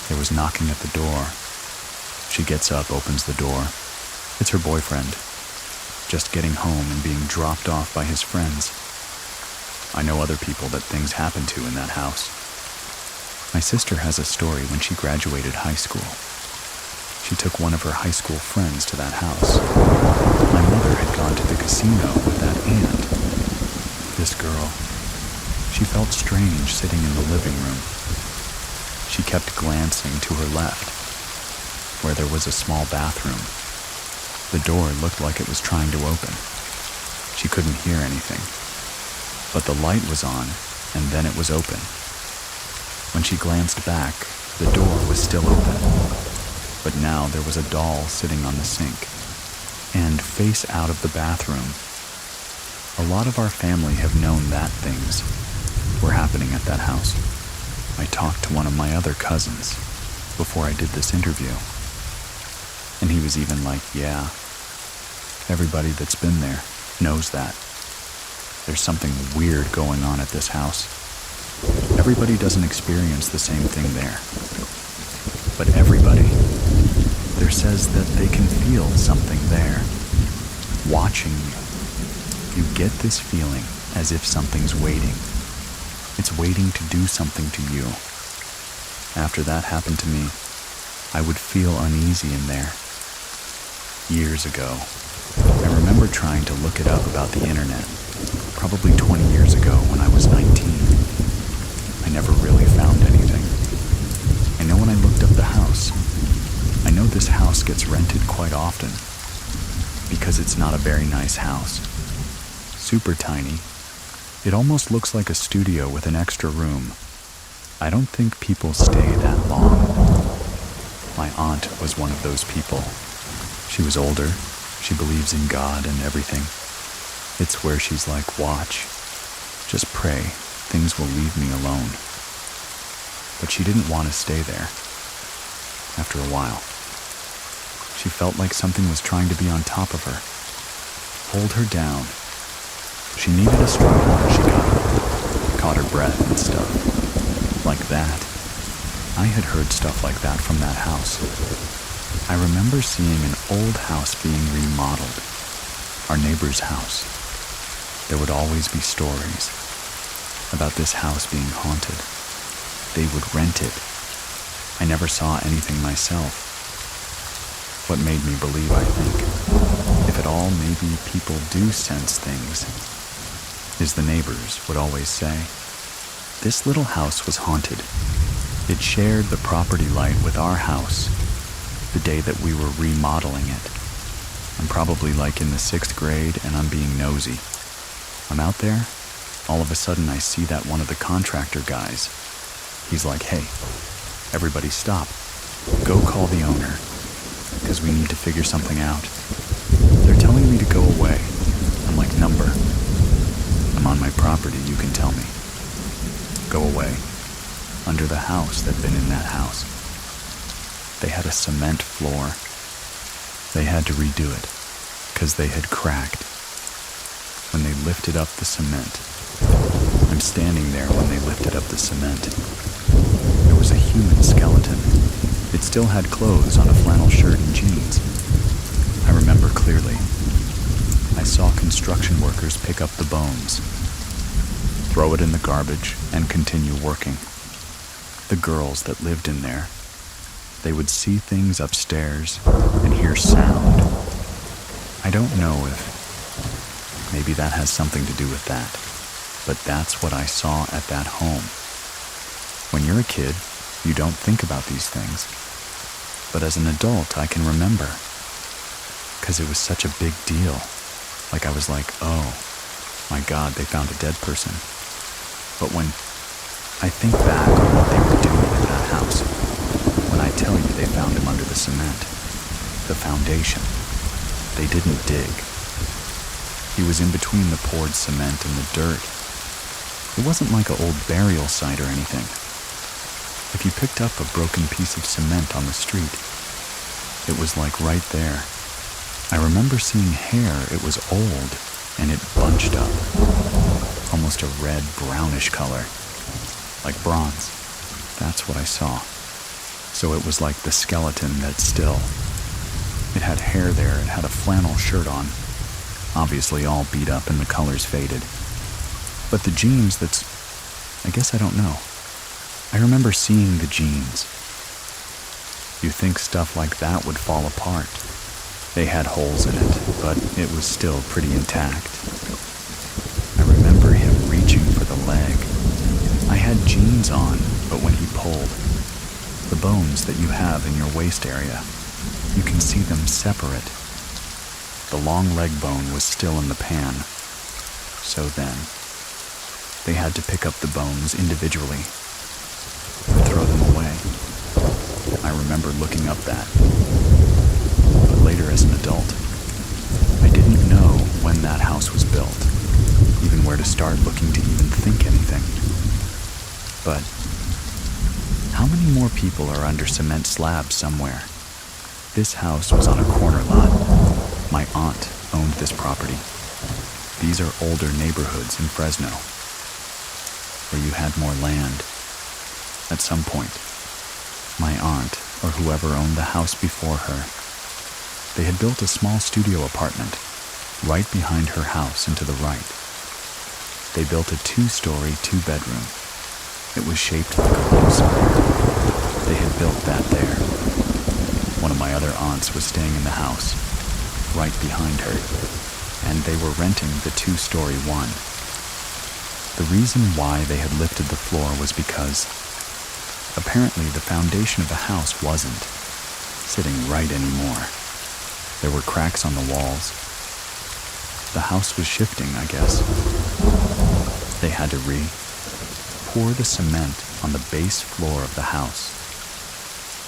there was knocking at the door. She gets up, opens the door. It's her boyfriend, just getting home and being dropped off by his friends. I know other people that things happen to in that house. My sister has a story when she graduated high school. She took one of her high school friends to that house. My mother had gone to the casino with that aunt. This girl, she felt strange sitting in the living room. She kept glancing to her left, where there was a small bathroom. The door looked like it was trying to open. She couldn't hear anything, but the light was on, and then it was open. When she glanced back, the door was still open, but now there was a doll sitting on the sink, and face out of the bathroom. A lot of our family have known that things were happening at that house. I talked to one of my other cousins before I did this interview, and he was even like, "Yeah, everybody that's been there knows that. There's something weird going on at this house. Everybody doesn't experience the same thing there, but everybody there says that they can feel something there, watching you. You get this feeling as if something's waiting. It's waiting to do something to you." After that happened to me, I would feel uneasy in there. Years ago, I remember trying to look it up about the internet, probably 20 years ago when I was 19. I never really found anything. I know when I looked up the house, I know this house gets rented quite often because it's not a very nice house. Super tiny. It almost looks like a studio with an extra room. I don't think people stay that long. My aunt was one of those people. She was older. She believes in God and everything. It's where she's like, "Watch. Just pray. Things will leave me alone." But she didn't want to stay there. After a while, she felt like something was trying to be on top of her, hold her down. She needed a struggle when she got up, caught her breath and stuff. Like that. I had heard stuff like that from that house. I remember seeing an old house being remodeled, our neighbor's house. There would always be stories about this house being haunted. They would rent it. I never saw anything myself. What made me believe, I think, if at all maybe people do sense things, is the neighbors would always say, "This little house was haunted. It shared the property light with our house the day that we were remodeling it. I'm probably like in the 6th grade and I'm being nosy. I'm out there. All of a sudden I see that one of the contractor guys. He's like, "Hey, everybody stop. Go call the owner, because we need to figure something out. They're telling me to go away." I'm like, "Number. I'm on my property, you can tell me. Go away." Under the house that'd been in that house. They had a cement floor. They had to redo it, because they had cracked. When they lifted up the cement, I'm standing there when they lifted up the cement. There was a human skeleton. It still had clothes on, a flannel shirt and jeans. I remember clearly. I saw construction workers pick up the bones, throw it in the garbage, and continue working. The girls that lived in there, they would see things upstairs and hear sound. I don't know if maybe that has something to do with that, but that's what I saw at that home. When you're a kid, you don't think about these things. But as an adult, I can remember, because it was such a big deal. Like I was like, "Oh my God, they found a dead person." But when I think back on what they were doing at that house, when I tell you they found him under the cement, the foundation, they didn't dig. He was in between the poured cement and the dirt. It wasn't like an old burial site or anything. If you picked up a broken piece of cement on the street, it was like right there. I remember seeing hair. It was old, and it bunched up. Almost a red, brownish color. Like bronze. That's what I saw. So it was like the skeleton that's still. It had hair there. It had a flannel shirt on. Obviously all beat up and the colors faded. But the jeans, I guess I don't know. I remember seeing the jeans. You think stuff like that would fall apart. They had holes in it, but it was still pretty intact. I remember him reaching for the leg. I had jeans on, but when he pulled, the bones that you have in your waist area, you can see them separate. The long leg bone was still in the pan. So then, they had to pick up the bones individually and throw them away. I remember looking up that. But later as an adult, I didn't know when that house was built, even where to start looking to even think anything. But how many more people are under cement slabs somewhere? This house was on a corner lot. My aunt owned this property. These are older neighborhoods in Fresno, where you had more land. At some point, my aunt, or whoever owned the house before her, they had built a small studio apartment right behind her house and to the right. They built a 2-story, 2-bedroom. It was shaped like a rose. They had built that there. One of my other aunts was staying in the house, right behind her, and they were renting the 2-story one. The reason why they had lifted the floor was because apparently the foundation of the house wasn't sitting right anymore. There were cracks on the walls. The house was shifting, I guess. They had to pour the cement on the base floor of the house,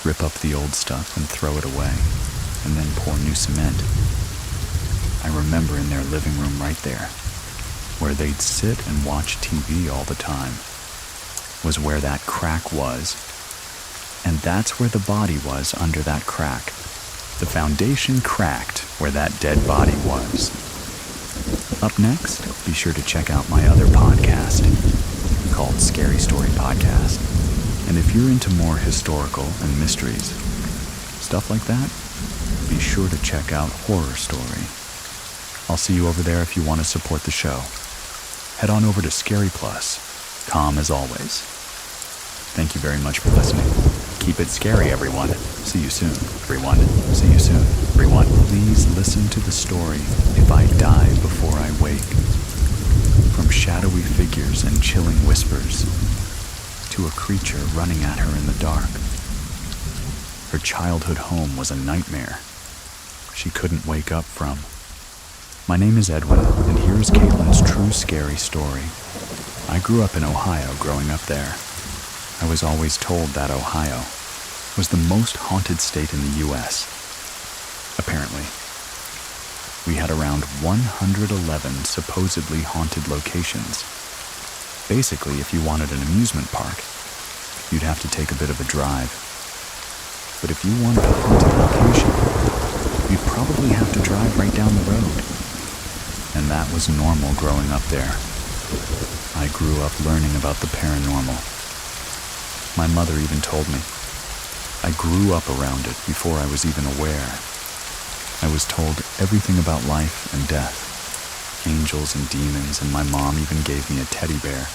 rip up the old stuff and throw it away, and then pour new cement. I remember in their living room right there, where they'd sit and watch TV all the time, was where that crack was. And that's where the body was under that crack. The foundation cracked where that dead body was. Up next, be sure to check out my other podcast called Scary Story Podcast. And if you're into more historical and mysteries, stuff like that, be sure to check out Horror Story. I'll see you over there if you want to support the show. Head on over to Scary Plus. Calm as always. Thank you very much for listening. Keep it scary, everyone. See you soon, everyone. See you soon, everyone. Please listen to the story If I Die Before I Wake. From shadowy figures and chilling whispers to a creature running at her in the dark. Her childhood home was a nightmare, she couldn't wake up from. My name is Edwin, and here's Caitlin's true scary story. I grew up in Ohio growing up there. I was always told that Ohio was the most haunted state in the U.S. Apparently, we had around 111 supposedly haunted locations. Basically, if you wanted an amusement park, you'd have to take a bit of a drive. But if you wanted a haunted location, you'd probably have to drive right down the road. And that was normal growing up there. I grew up learning about the paranormal. My mother even told me. I grew up around it before I was even aware. I was told everything about life and death, angels and demons, and my mom even gave me a teddy bear.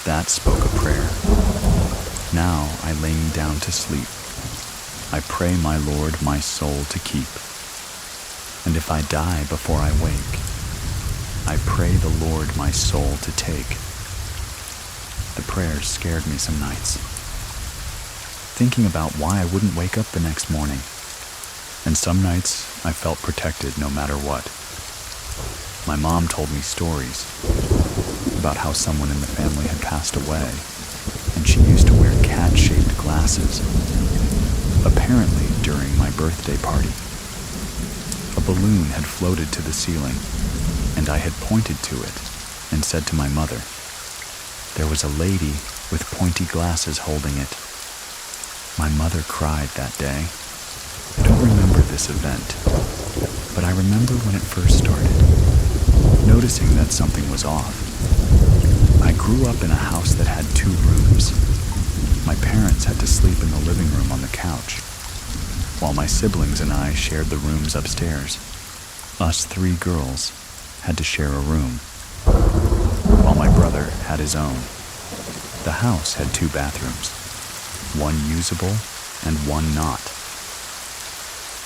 That spoke a prayer. Now I lay me down to sleep. I pray my Lord my soul to keep. And if I die before I wake, I pray the Lord my soul to take. The prayers scared me some nights, thinking about why I wouldn't wake up the next morning. And some nights I felt protected no matter what. My mom told me stories about how someone in the family had passed away, and she used to wear cat-shaped glasses. Apparently during my birthday party, a balloon had floated to the ceiling, and I had pointed to it and said to my mother, there was a lady with pointy glasses holding it. My mother cried that day. I don't remember this event, but I remember when it first started, noticing that something was off. I grew up in a house that had 2 rooms. My parents had to sleep in the living room on the couch, while my siblings and I shared the rooms upstairs. Us 3 girls had to share a room, while my brother had his own. The house had 2 bathrooms, one usable and one not.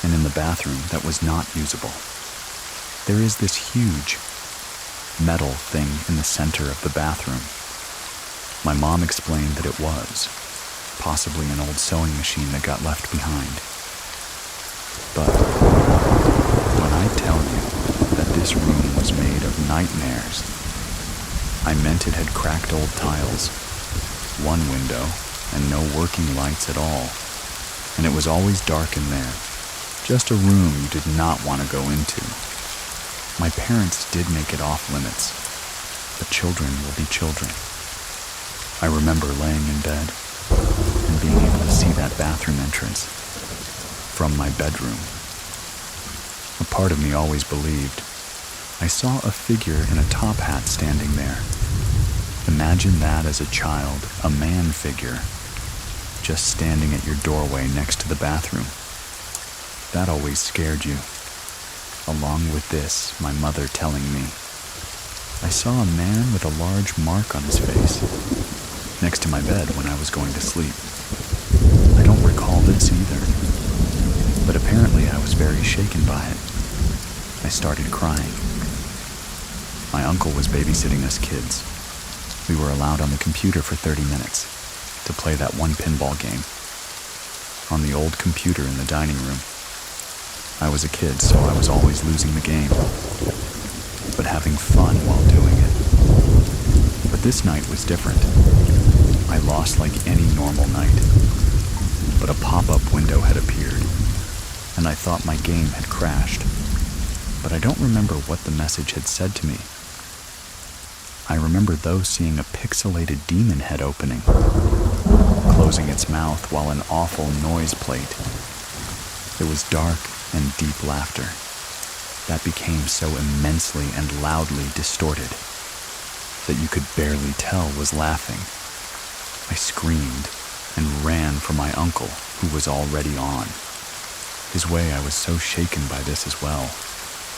And in the bathroom that was not usable, there is this huge metal thing in the center of the bathroom. My mom explained that it was possibly an old sewing machine that got left behind. But when I tell you that this room was made of nightmares, I meant it had cracked old tiles, one window, and no working lights at all. And it was always dark in there, just a room you did not want to go into. My parents did make it off limits, but children will be children. I remember laying in bed and being able to see that bathroom entrance from my bedroom. A part of me always believed I saw a figure in a top hat standing there. Imagine that as a child, a man figure, just standing at your doorway next to the bathroom. That always scared you. Along with this, my mother telling me, I saw a man with a large mark on his face next to my bed when I was going to sleep. I don't recall this either, but apparently I was very shaken by it. I started crying. My uncle was babysitting us kids. We were allowed on the computer for 30 minutes to play that one pinball game on the old computer in the dining room. I was a kid, so I was always losing the game, but having fun while doing it. But this night was different. I lost like any normal night, but a pop-up window had appeared, and I thought my game had crashed, but I don't remember what the message had said to me. I remember though seeing a pixelated demon head opening, closing its mouth while an awful noise played. It was dark and deep laughter that became so immensely and loudly distorted that you could barely tell was laughing. I screamed and ran for my uncle, who was already on his way. I was so shaken by this as well.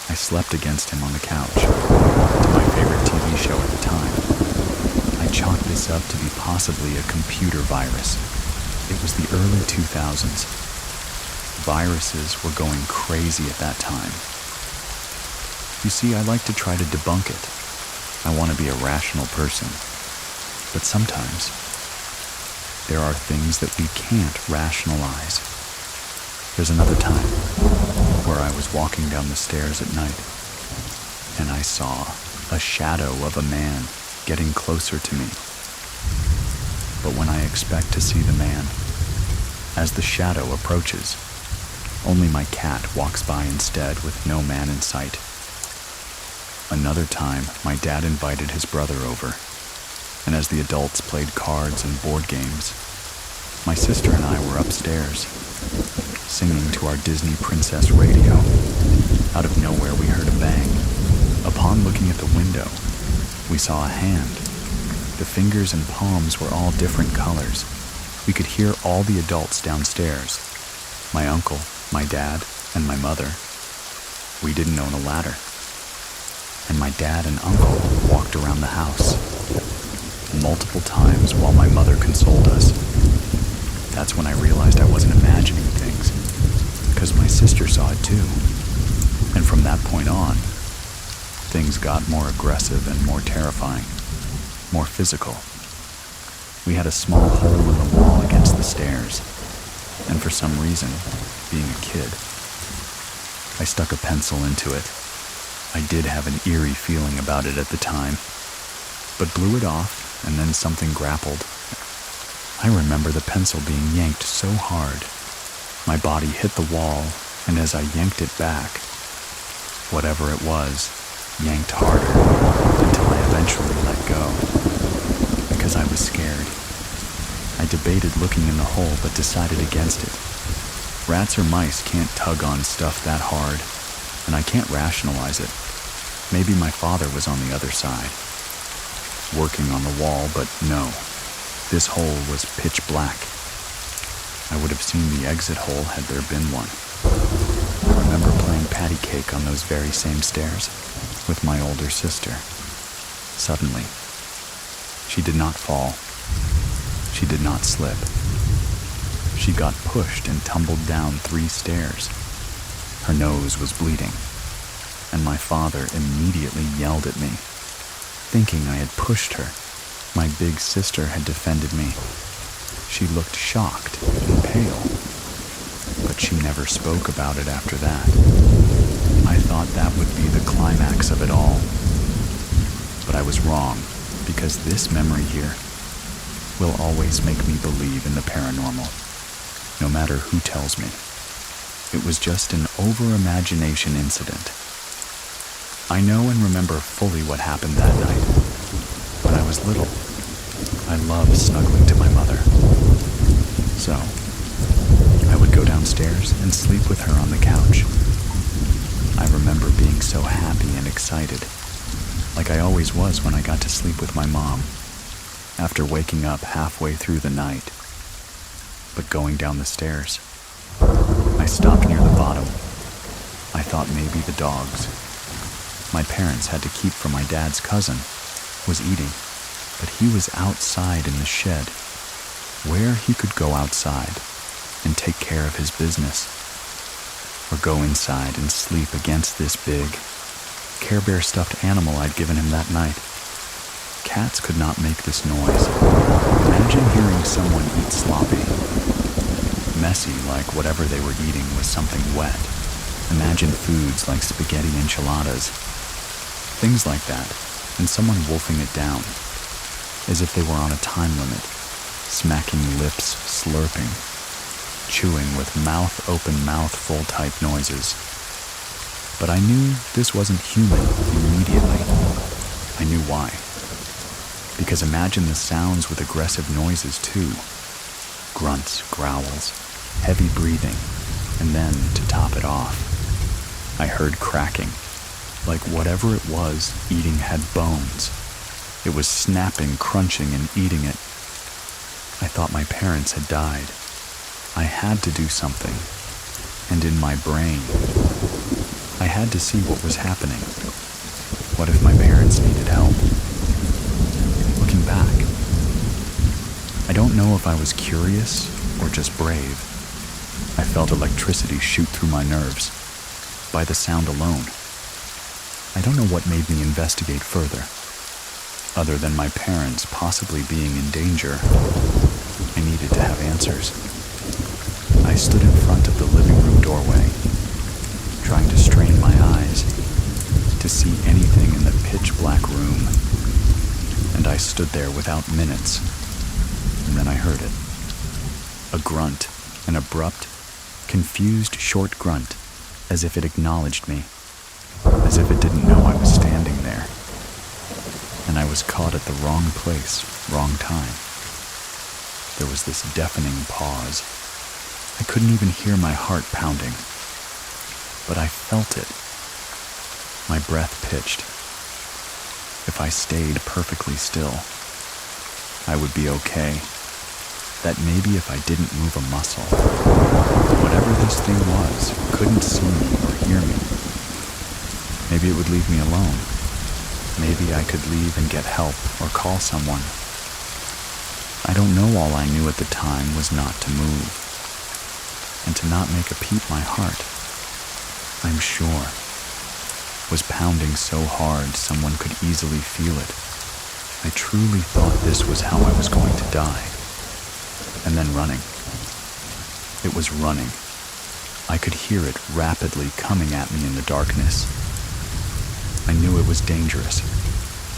I slept against him on the couch, to my favorite TV show at the time. I chalked this up to be possibly a computer virus. It was the early 2000s. Viruses were going crazy at that time. You see, I like to try to debunk it. I want to be a rational person. But sometimes, there are things that we can't rationalize. There's another time where I was walking down the stairs at night, and I saw a shadow of a man getting closer to me. But when I expect to see the man, as the shadow approaches, only my cat walks by instead with no man in sight. Another time, my dad invited his brother over, and as the adults played cards and board games, my sister and I were upstairs, singing to our Disney Princess radio. Out of nowhere, we heard a bang. Upon looking at the window, we saw a hand. The fingers and palms were all different colors. We could hear all the adults downstairs. My uncle, my dad, and my mother. We didn't own a ladder. And my dad and uncle walked around the house multiple times while my mother consoled us. That's when I realized I wasn't imagining things, because my sister saw it too. And from that point on, things got more aggressive and more terrifying, more physical. We had a small hole in the wall against the stairs, and for some reason, being a kid, I stuck a pencil into it. I did have an eerie feeling about it at the time, but blew it off, and then something grappled. I remember the pencil being yanked so hard. My body hit the wall, and as I yanked it back, whatever it was, yanked harder, until I eventually let go, because I was scared. I debated looking in the hole, but decided against it. Rats or mice can't tug on stuff that hard, and I can't rationalize it. Maybe my father was on the other side, working on the wall, but no. This hole was pitch black. I would have seen the exit hole had there been one. I remember playing patty cake on those very same stairs with my older sister. Suddenly, she did not fall. She did not slip. She got pushed and tumbled down 3 stairs. Her nose was bleeding, and my father immediately yelled at me, thinking I had pushed her. My big sister had defended me. She looked shocked and pale, but she never spoke about it after that. I thought that would be the climax of it all. But I was wrong, because this memory here will always make me believe in the paranormal, no matter who tells me. It was just an over-imagination incident. I know and remember fully what happened that night. When I was little, I loved snuggling to my mother. So, I would go downstairs and sleep with her on the couch. I remember being so happy and excited, like I always was when I got to sleep with my mom, after waking up halfway through the night. But going down the stairs, I stopped near the bottom. I thought maybe the dogs my parents had to keep from my dad's cousin was eating, but he was outside in the shed, where he could go outside and take care of his business, or go inside and sleep against this big Care Bear stuffed animal I'd given him that night. Cats could not make this noise. Imagine hearing someone eat sloppy. Messy, like whatever they were eating was something wet. Imagine foods like spaghetti enchiladas. Things like that, and someone wolfing it down, as if they were on a time limit, smacking lips, slurping, chewing with mouth-open, mouth-full type noises. But I knew this wasn't human immediately. I knew why. Because imagine the sounds with aggressive noises too. Grunts, growls, heavy breathing, and then, to top it off, I heard cracking, like whatever it was eating had bones. It was snapping, crunching, and eating it. I thought my parents had died. I had to do something. And in my brain, I had to see what was happening. What if my parents needed help? Looking back, I don't know if I was curious or just brave. I felt electricity shoot through my nerves, by the sound alone. I don't know what made me investigate further. Other than my parents possibly being in danger, I needed to have answers. I stood in front of the living room doorway, trying to strain my eyes to see anything in the pitch-black room. And I stood there without minutes, and then I heard it. A grunt, an abrupt, confused short grunt, as if it acknowledged me, as if it didn't know I was standing there. And I was caught at the wrong place, wrong time. There was this deafening pause. I couldn't even hear my heart pounding, but I felt it. My breath pitched. If I stayed perfectly still, I would be okay. That maybe if I didn't move a muscle, whatever this thing was couldn't see me or hear me. Maybe it would leave me alone. Maybe I could leave and get help or call someone. I don't know. All I knew at the time was not to move, and to not make a peep. My heart, I'm sure, was pounding so hard someone could easily feel it. I truly thought this was how I was going to die. And then running. It was running. I could hear it rapidly coming at me in the darkness. I knew it was dangerous.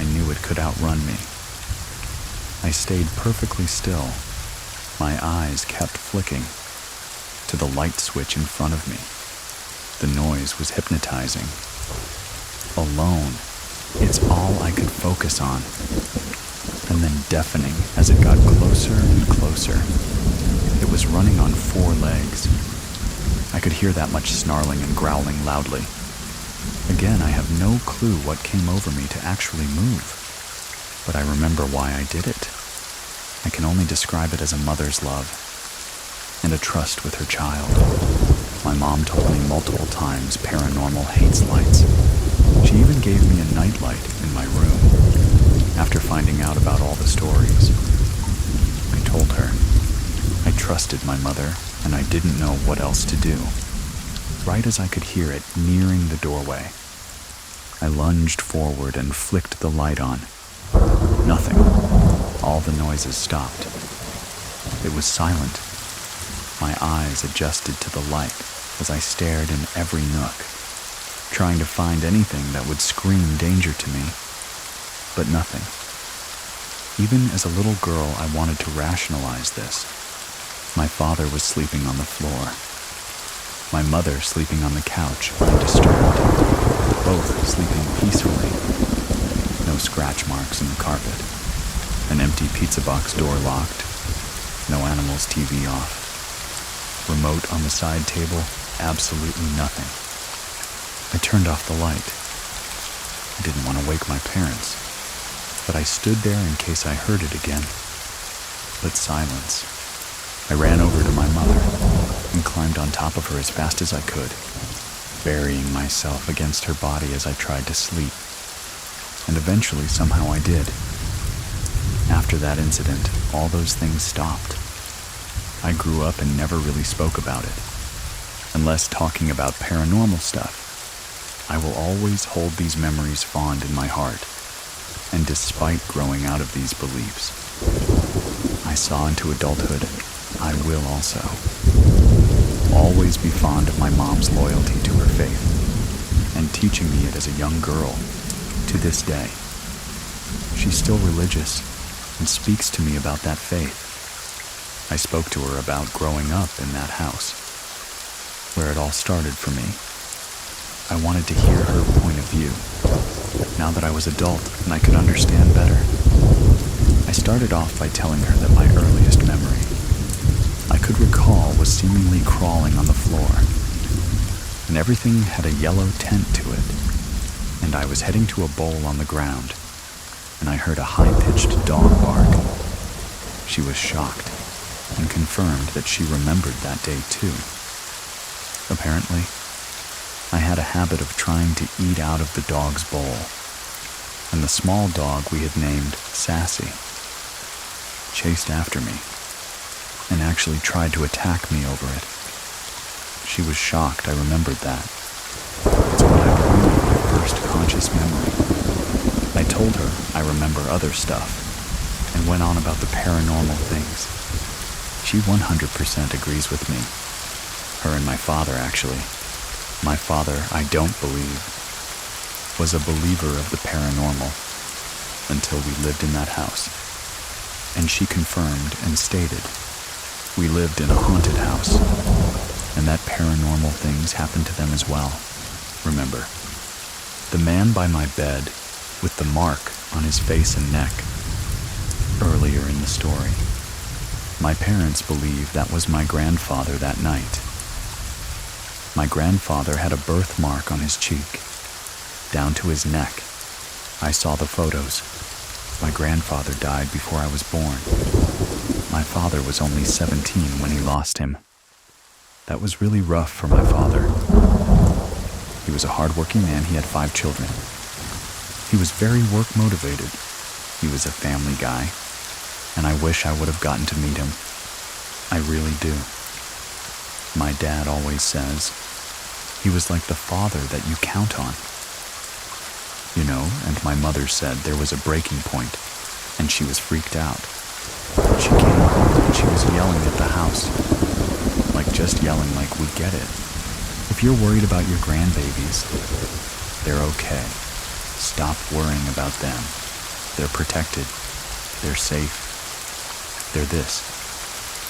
I knew it could outrun me. I stayed perfectly still. My eyes kept flicking to the light switch in front of me. The noise was hypnotizing. Alone, it's all I could focus on. And then deafening as it got closer and closer. It was running on 4 legs. I could hear that much snarling and growling loudly. Again, I have no clue what came over me to actually move, but I remember why I did it. I can only describe it as a mother's love and a trust with her child. My mom told me multiple times Paranormal hates lights. She even gave me a nightlight in my room after finding out about all the stories. I told her I trusted my mother and I didn't know what else to do. Right as I could hear it nearing the doorway, I lunged forward and flicked the light on. Nothing. All the noises stopped. It was silent. My eyes adjusted to the light as I stared in every nook, trying to find anything that would scream danger to me, but nothing. Even as a little girl, I wanted to rationalize this. My father was sleeping on the floor. My mother sleeping on the couch, undisturbed. Both sleeping peacefully. No scratch marks in the carpet. An empty pizza box door locked. No animal's TV off. Remote on the side table, absolutely nothing. I turned off the light. I didn't want to wake my parents, but I stood there in case I heard it again. But silence. I ran over to my mother and climbed on top of her as fast as I could, burying myself against her body as I tried to sleep. And eventually, somehow I did. After that incident, all those things stopped. I grew up and never really spoke about it. Unless talking about paranormal stuff, I will always hold these memories fond in my heart. And despite growing out of these beliefs, I saw into adulthood, I will also always be fond of my mom's loyalty to her faith and teaching me it as a young girl to this day. She's still religious and speaks to me about that faith. I spoke to her about growing up in that house, where it all started for me. I wanted to hear her point of view, now that I was adult and I could understand better. I started off by telling her that my earliest memory I could recall was seemingly crawling on the floor, and everything had a yellow tint to it, and I was heading to a bowl on the ground, and I heard a high-pitched dog bark. She was shocked and confirmed that she remembered that day too. Apparently, I had a habit of trying to eat out of the dog's bowl, and the small dog we had named Sassy chased after me and actually tried to attack me over it. She was shocked I remembered that. It's what I believe my first conscious memory. I told her I remember other stuff and went on about the paranormal things. She 100% agrees with me. Her and my father, actually. My father, I don't believe, was a believer of the paranormal until we lived in that house. And she confirmed and stated, we lived in a haunted house, and that paranormal things happened to them as well. Remember, the man by my bed with the mark on his face and neck, earlier in the story. My parents believe that was my grandfather that night. My grandfather had a birthmark on his cheek, down to his neck. I saw the photos. My grandfather died before I was born. My father was only 17 when he lost him. That was really rough for my father. He was a hard-working man. He had 5 children. He was very work-motivated. He was a family guy, and I wish I would have gotten to meet him. I really do. My dad always says he was like the father that you count on. You know, and my mother said there was a breaking point, and she was freaked out. She came home and she was yelling at the house. Like just yelling like, we get it. If you're worried about your grandbabies, they're okay. Stop worrying about them. They're protected. They're safe. They're this.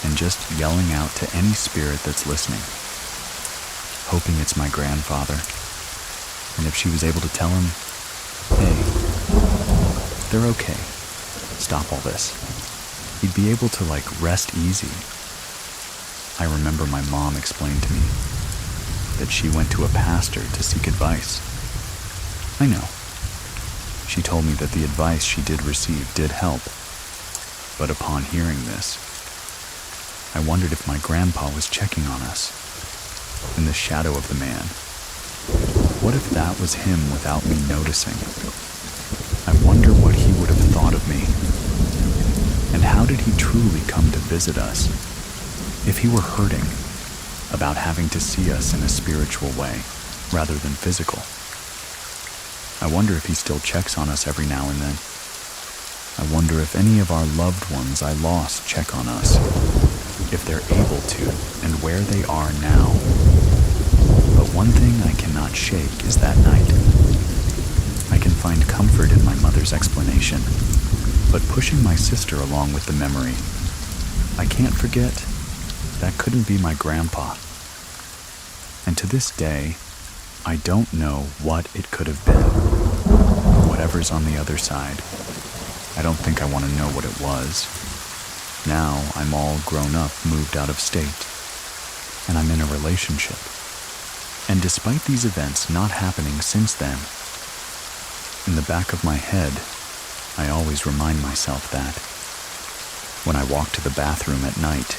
And just yelling out to any spirit that's listening. Hoping it's my grandfather. And if she was able to tell him, hey, they're okay. Stop all this. He'd be able to rest easy. I remember my mom explained to me that she went to a pastor to seek advice. I know. She told me that the advice she did receive did help. But upon hearing this, I wondered if my grandpa was checking on us. In the shadow of the man. What if that was him without me noticing? I wonder what he would have thought of me. And how did he truly come to visit us? If he were hurting about having to see us in a spiritual way rather than physical. I wonder if he still checks on us every now and then. I wonder if any of our loved ones I lost check on us, if they're able to, and where they are now. But one thing I cannot shake is that night. I can find comfort in my mother's explanation, but pushing my sister along with the memory, I can't forget that couldn't be my grandpa. And to this day, I don't know what it could have been. Whatever's on the other side, I don't think I want to know what it was. Now I'm all grown up, moved out of state, and I'm in a relationship. And despite these events not happening since then, in the back of my head, I always remind myself that when I walk to the bathroom at night,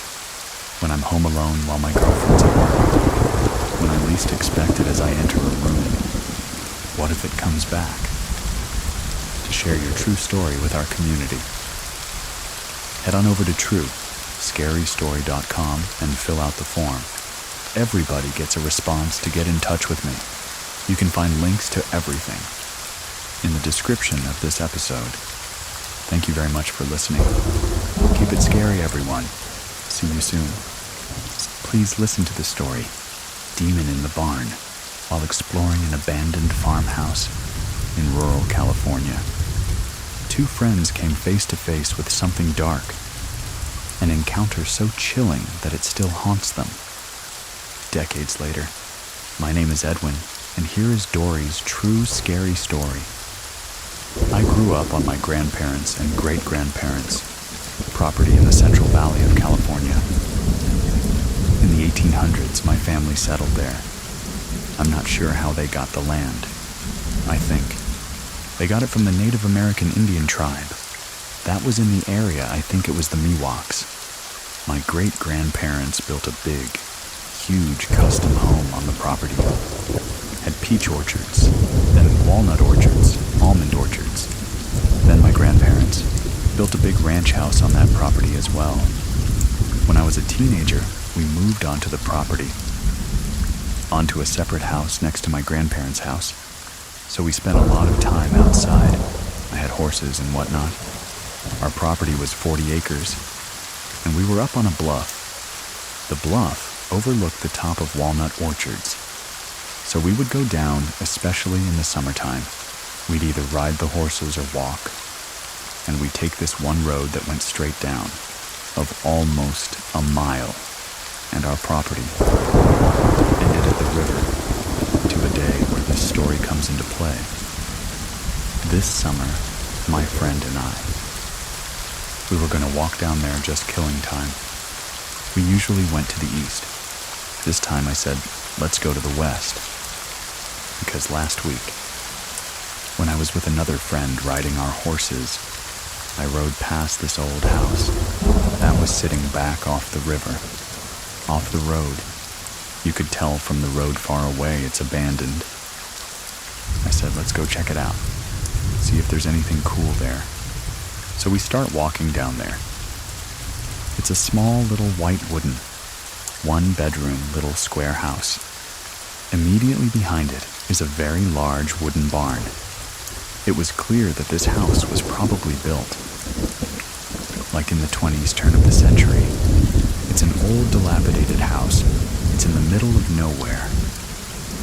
when I'm home alone while my girlfriend's at work, when I least expect it as I enter a room, what if it comes back? To share your true story with our community, head on over to truescarystory.com and fill out the form. Everybody gets a response to get in touch with me. You can find links to everything in the description of this episode. Thank you very much for listening. Keep it scary, everyone. See you soon. Please listen to the story, Demon in the Barn, while exploring an abandoned farmhouse in rural California. 2 friends came face to face with something dark, an encounter so chilling that it still haunts them. Decades later, my name is Edwin, and here is Dory's true scary story. I grew up on my grandparents' and great-grandparents' property in the Central Valley of California. In the 1800s, my family settled there. I'm not sure how they got the land. I think they got it from the Native American Indian tribe. That was in the area. I think it was the Miwoks. My great-grandparents built a big, huge custom home on the property. Had peach orchards, then walnut orchards, almond orchards. Then my grandparents built a big ranch house on that property as well. When I was a teenager, we moved onto the property, onto a separate house next to my grandparents' house. So we spent a lot of time outside. I had horses and whatnot. Our property was 40 acres, and we were up on a bluff. The bluff overlooked the top of walnut orchards. So we would go down, especially in the summertime. We'd either ride the horses or walk, and we'd take this one road that went straight down, of almost a mile, and our property ended at the river, to a day where this story comes into play. This summer, my friend and I, we were going to walk down there just killing time. We usually went to the east. This time I said, let's go to the west. Because last week, when I was with another friend riding our horses, I rode past this old house that was sitting back off the river, off the road. You could tell from the road far away it's abandoned. I said, let's go check it out, see if there's anything cool there. So we start walking down there. It's a small little white wooden, one-bedroom little square house. Immediately behind it is a very large wooden barn. It was clear that this house was probably built, like in the 20s turn of the century. It's an old dilapidated house. It's in the middle of nowhere.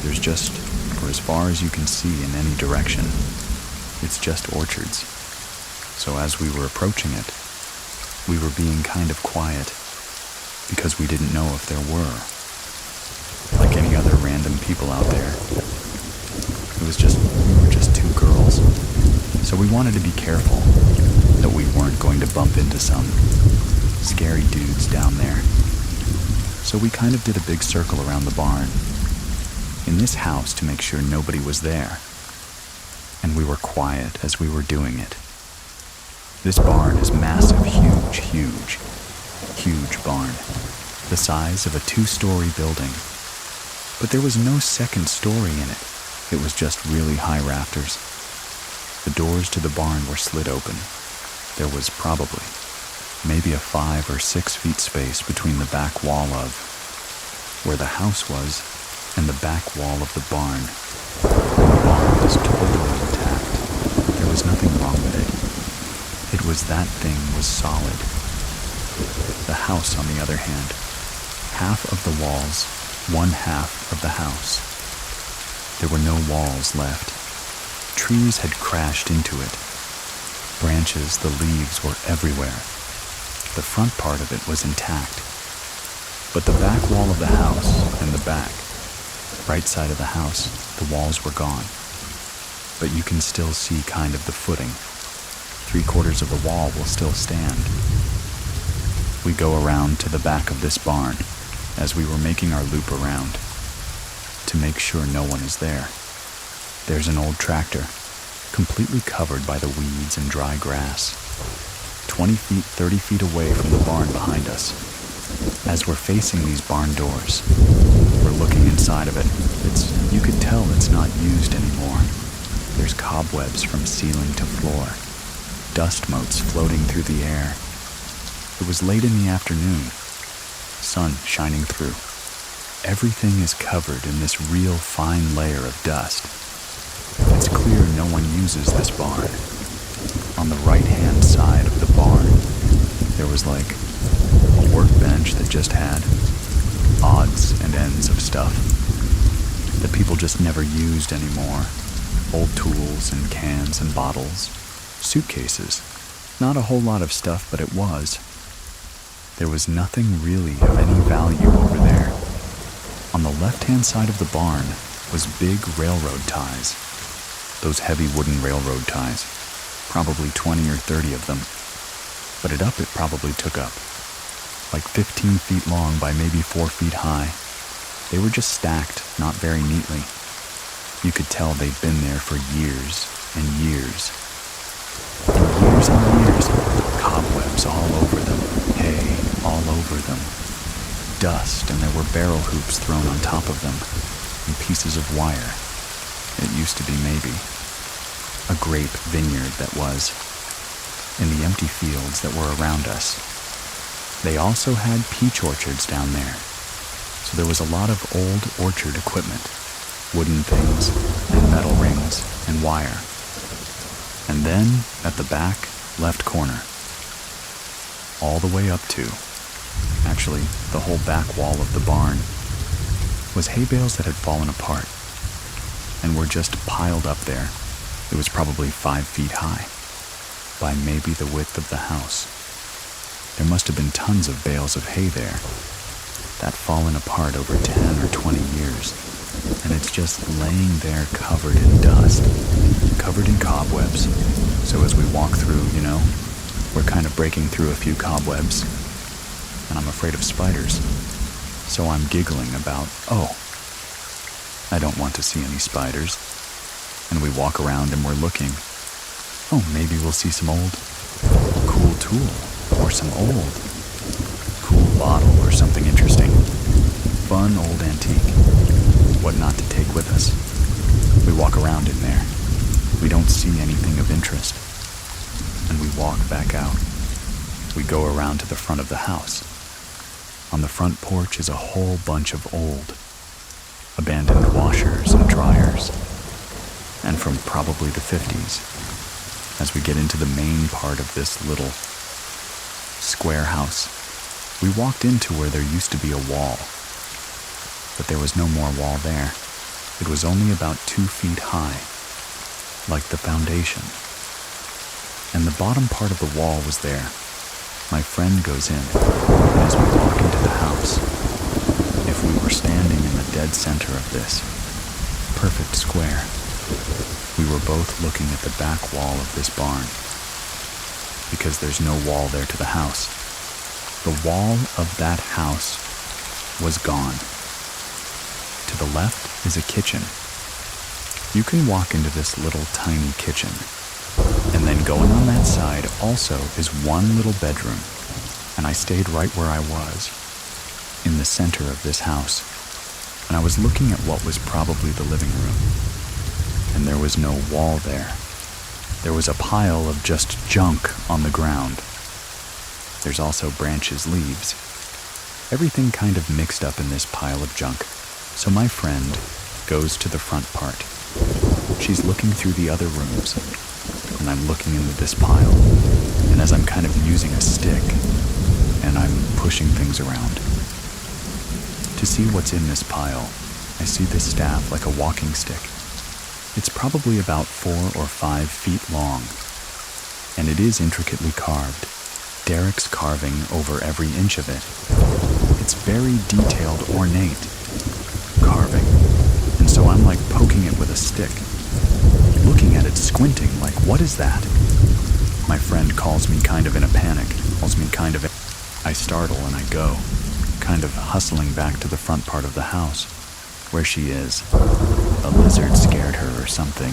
There's just, for as far as you can see in any direction, it's just orchards. So as we were approaching it, we were being kind of quiet because we didn't know if there were. Like any other random people out there. We were just two girls. So we wanted to be careful that we weren't going to bump into some scary dudes down there. So we kind of did a big circle around the barn in this house to make sure nobody was there. And we were quiet as we were doing it. This barn is massive, huge barn, the size of a 2-story building. But there was no second story in it. It was just really high rafters. The doors to the barn were slid open. There was probably maybe a 5 or 6 feet space between the back wall of where the house was and the back wall of the barn. The barn was totally intact. There was nothing wrong with it. It was that thing was solid. The house, on the other hand, half of the walls, one half of the house. There were no walls left. Trees had crashed into it. Branches, the leaves were everywhere. The front part of it was intact. But the back wall of the house and the back, right side of the house, the walls were gone. But you can still see kind of the footing. 3/4 of the wall will still stand. We go around to the back of this barn as we were making our loop around to make sure no one is there. There's an old tractor, completely covered by the weeds and dry grass, 20 feet, 30 feet away from the barn behind us. As we're facing these barn doors, we're looking inside of it. You could tell it's not used anymore. There's cobwebs from ceiling to floor, dust motes floating through the air. It was late in the afternoon, sun shining through. Everything is covered in this real fine layer of dust. It's clear no one uses this barn. On the right-hand side of the barn, there was like a workbench that just had odds and ends of stuff that people just never used anymore. Old tools and cans and bottles, suitcases. Not a whole lot of stuff, but it was. There was nothing really of any value over there. On the left-hand side of the barn was big railroad ties. Those heavy wooden railroad ties. Probably 20 or 30 of them. But it probably took up. Like 15 feet long by maybe 4 feet high. They were just stacked, not very neatly. You could tell they'd been there for years and years. And years, cobwebs all over them, hay all over them, dust, and there were barrel hoops thrown on top of them, and pieces of wire. It used to be maybe a grape vineyard that was, in the empty fields that were around us. They also had peach orchards down there, so there was a lot of old orchard equipment, wooden things, and metal rings, and wire. And then, at the back, left corner, all the way up to, actually, the whole back wall of the barn, was hay bales that had fallen apart, and were just piled up there. It was probably 5 feet high, by maybe the width of the house. There must have been tons of bales of hay there, that fallen apart over 10 or 20 years, and it's just laying there covered in dust, covered in cobwebs. So as we walk through, we're kind of breaking through a few cobwebs, and I'm afraid of spiders. So I'm giggling about, I don't want to see any spiders. And we walk around and we're looking. Maybe we'll see some old cool tool, or some old cool bottle, or something interesting. Fun old antique. What not to take with us. We walk around in there. We don't see anything of interest. And we walk back out. We go around to the front of the house. On the front porch is a whole bunch of old, abandoned washers and dryers, and from probably the 50s. As we get into the main part of this little square house, we walked into where there used to be a wall, but there was no more wall there. It was only about 2 feet high, like the foundation. And the bottom part of the wall was there. My friend goes in, and as we walk into the house, if we were standing in the dead center of this perfect square, we were both looking at the back wall of this barn, because there's no wall there to the house. The wall of that house was gone. To the left is a kitchen. You can walk into this little tiny kitchen, and then going on that side also is one little bedroom, and I stayed right where I was, in the center of this house, and I was looking at what was probably the living room, and there was no wall there. There was a pile of just junk on the ground. There's also branches, leaves, everything kind of mixed up in this pile of junk. So my friend goes to the front part. She's looking through the other rooms, and I'm looking into this pile, and as I'm kind of using a stick, and I'm pushing things around to see what's in this pile, I see this staff like a walking stick. It's probably about 4 or 5 feet long, and it is intricately carved. Derek's carving over every inch of it. It's very detailed, ornate carving, and so I'm like poking it with a stick, looking at it, squinting, like, what is that? My friend calls me kind of in a panic, I startle and I go, kind of hustling back to the front part of the house, where she is. A lizard scared her or something.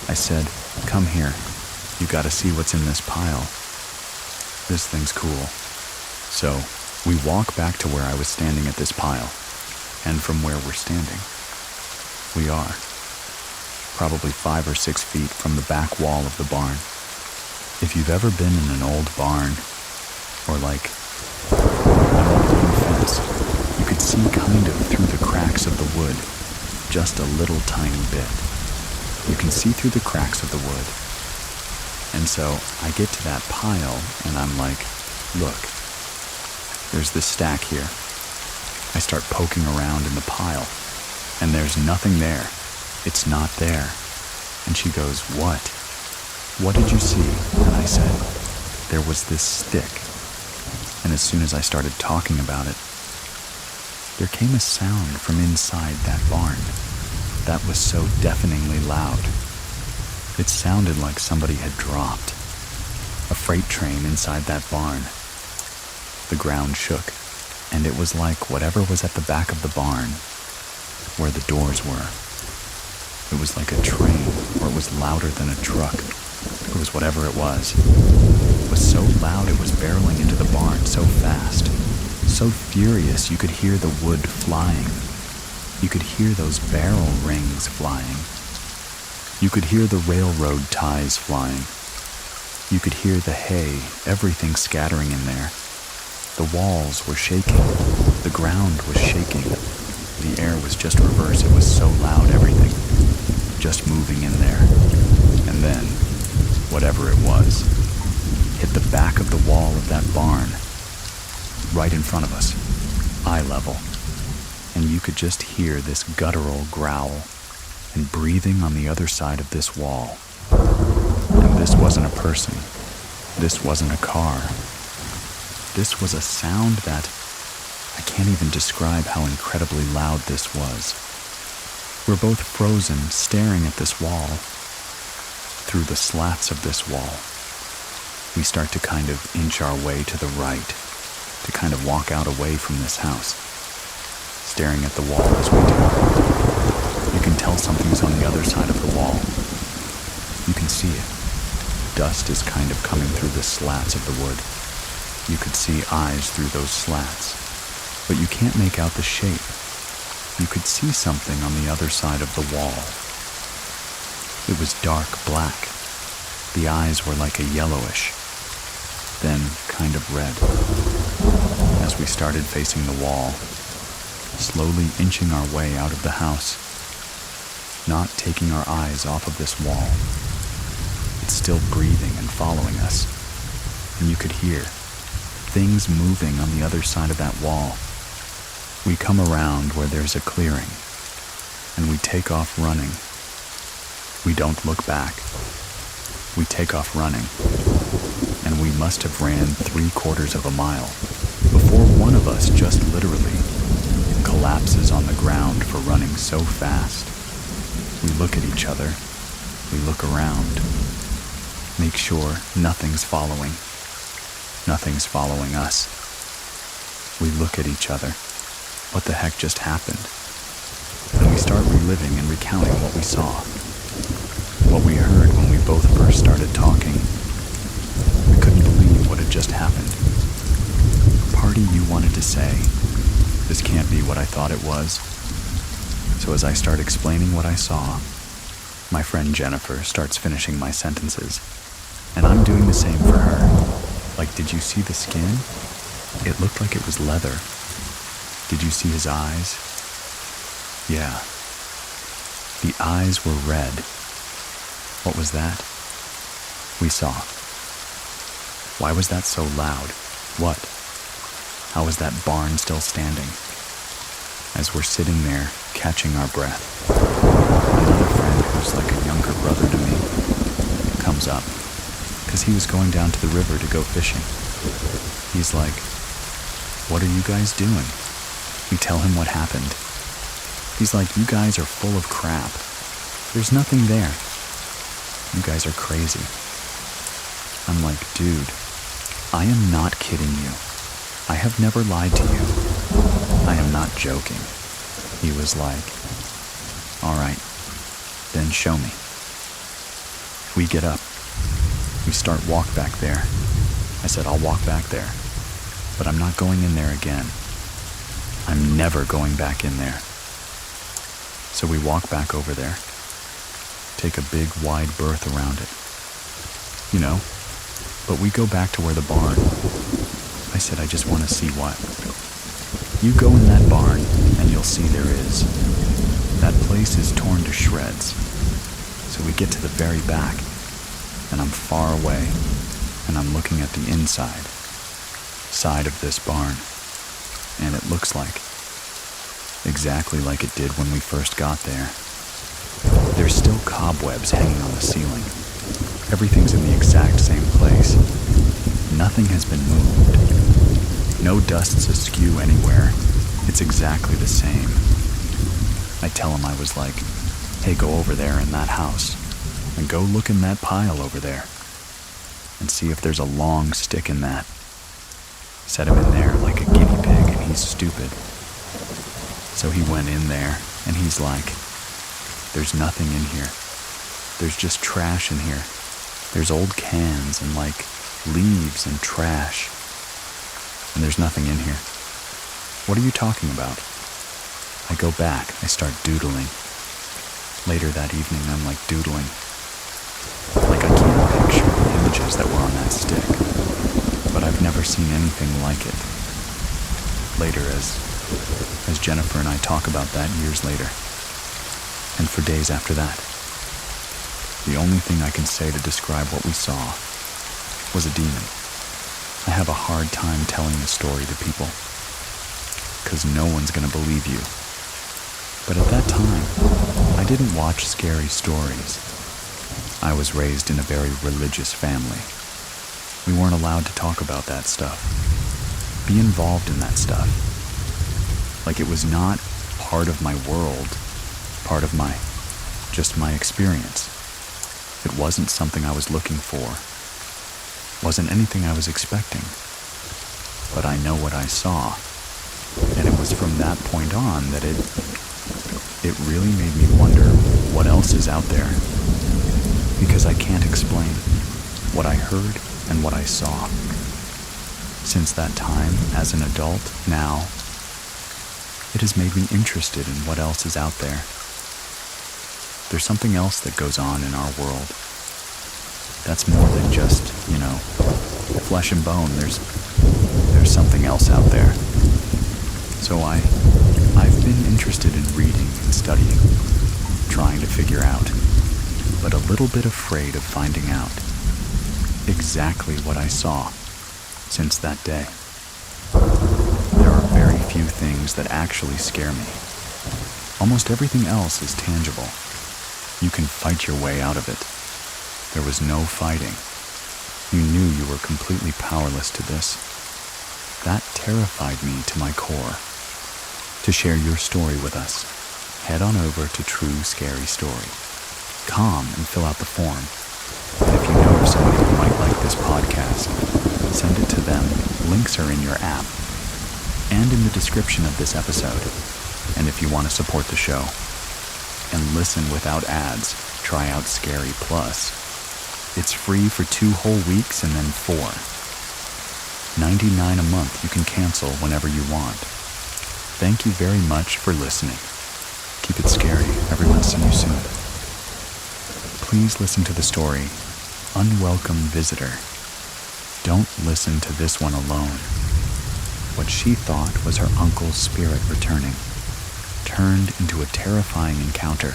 I said, come here, you gotta see what's in this pile. This thing's cool. So, we walk back to where I was standing at this pile, and from where we're standing, we are probably 5 or 6 feet from the back wall of the barn. If you've ever been in an old barn, or like an old wooden fence, you could see kind of through the cracks of the wood, just a little tiny bit. You can see through the cracks of the wood. And so I get to that pile, and I'm like, look, there's this stack here. I start poking around in the pile, and there's nothing there. It's not there. And she goes, what? What did you see? And I said, there was this stick. And as soon as I started talking about it, there came a sound from inside that barn that was so deafeningly loud. It sounded like somebody had dropped a freight train inside that barn. The ground shook, and it was like whatever was at the back of the barn, where the doors were. It was like a train, or it was louder than a truck. It was whatever it was. It was so loud it was barreling into the barn so fast, so furious you could hear the wood flying. You could hear those barrel rings flying. You could hear the railroad ties flying. You could hear the hay, everything scattering in there. The walls were shaking. The ground was shaking. The air was just reverse. It was so loud, everything just moving in there. And then, whatever it was, hit the back of the wall of that barn, right in front of us, eye level. And you could just hear this guttural growl. and breathing on the other side of this wall. And this wasn't a person. This wasn't a car. This was a sound that I can't even describe how incredibly loud this was. We're both frozen, staring at this wall. Through the slats of this wall, we start to kind of inch our way to the right, to kind of walk out away from this house, staring at the wall as we do. You can tell something's on the other side of the wall. You can see it. Dust is kind of coming through the slats of the wood. You could see eyes through those slats, but you can't make out the shape. You could see something on the other side of the wall. It was dark black. The eyes were like a yellowish, then kind of red. As we started facing the wall, slowly inching our way out of the house, not taking our eyes off of this wall. It's still breathing and following us, and you could hear things moving on the other side of that wall. We come around where there's a clearing, and we take off running. We don't look back. We take off running, and we must have ran 3/4 of a mile before one of us just literally collapses on the ground for running so fast. We look at each other. We look around. Make sure nothing's following. Nothing's following us. We look at each other. What the heck just happened? And we start reliving and recounting what we saw. What we heard when we both first started talking. We couldn't believe what had just happened. Part of you wanted to say, this can't be what I thought it was. So as I start explaining what I saw, my friend Jennifer starts finishing my sentences, and I'm doing the same for her. Like, did you see the skin? It looked like it was leather. Did you see his eyes? Yeah. The eyes were red. What was that? We saw. Why was that so loud? What? How was that barn still standing? As we're sitting there, catching our breath, another friend who's like a younger brother to me comes up, because he was going down to the river to go fishing. He's like, "What are you guys doing?" We tell him what happened. He's like, "You guys are full of crap. There's nothing there. You guys are crazy." I'm like, "Dude, I am not kidding you. I have never lied to you. I am not joking." He was like, "All right, then show me." We get up. We start walk back there. I said, "I'll walk back there, but I'm not going in there again. I'm never going back in there." So we walk back over there, take a big wide berth around it, but we go back to where the barn. I said, "I just want to see what." "You go in that barn and you'll see there is. That place is torn to shreds." So we get to the very back, and I'm far away, and I'm looking at the inside side of this barn, and it looks like exactly like it did when we first got there. There's still cobwebs hanging on the ceiling. Everything's in the exact same place. Nothing has been moved. No dust's askew anywhere. It's exactly the same. I tell him, I was like, "Hey, go over there in that house and go look in that pile over there and see if there's a long stick in that." Set him in there like a guinea pig, and he's stupid. So he went in there, and he's like, "There's nothing in here. There's just trash in here. There's old cans and like leaves and trash. And there's nothing in here." "What are you talking about?" I go back, I start doodling. Later that evening, I'm like doodling. Like, I can't picture the images that were on that stick, but I've never seen anything like it. Later, as Jennifer and I talk about that years later, and for days after that, the only thing I can say to describe what we saw was a demon. I have a hard time telling the story to people, because no one's going to believe you. But at that time, I didn't watch scary stories. I was raised in a very religious family. We weren't allowed to talk about that stuff, be involved in that stuff. Like it was not part of my world, part of just my experience. It wasn't something I was looking for, wasn't anything I was expecting. But I know what I saw, and it was from that point on that it really made me wonder what else is out there, because I can't explain what I heard and what I saw. Since that time, as an adult, now, it has made me interested in what else is out there. There's something else that goes on in our world. That's more than just, flesh and bone. There's something else out there. So I've been interested in reading and studying, trying to figure out, but a little bit afraid of finding out exactly what I saw since that day. There are very few things that actually scare me. Almost everything else is tangible. You can fight your way out of it. There was no fighting. You knew you were completely powerless to this. That terrified me to my core. To share your story with us, head on over to True Scary Story. And fill out the form. And if you know of somebody who might like this podcast, send it to them. Links are in your app and in the description of this episode. And if you want to support the show and listen without ads, try out Scary Plus. It's free for 2 whole weeks and then 4. $99 a month. You can cancel whenever you want. Thank you very much for listening. Keep it scary. Everyone, see you soon. Please listen to the story, Unwelcome Visitor. Don't listen to this one alone. What she thought was her uncle's spirit returning turned into a terrifying encounter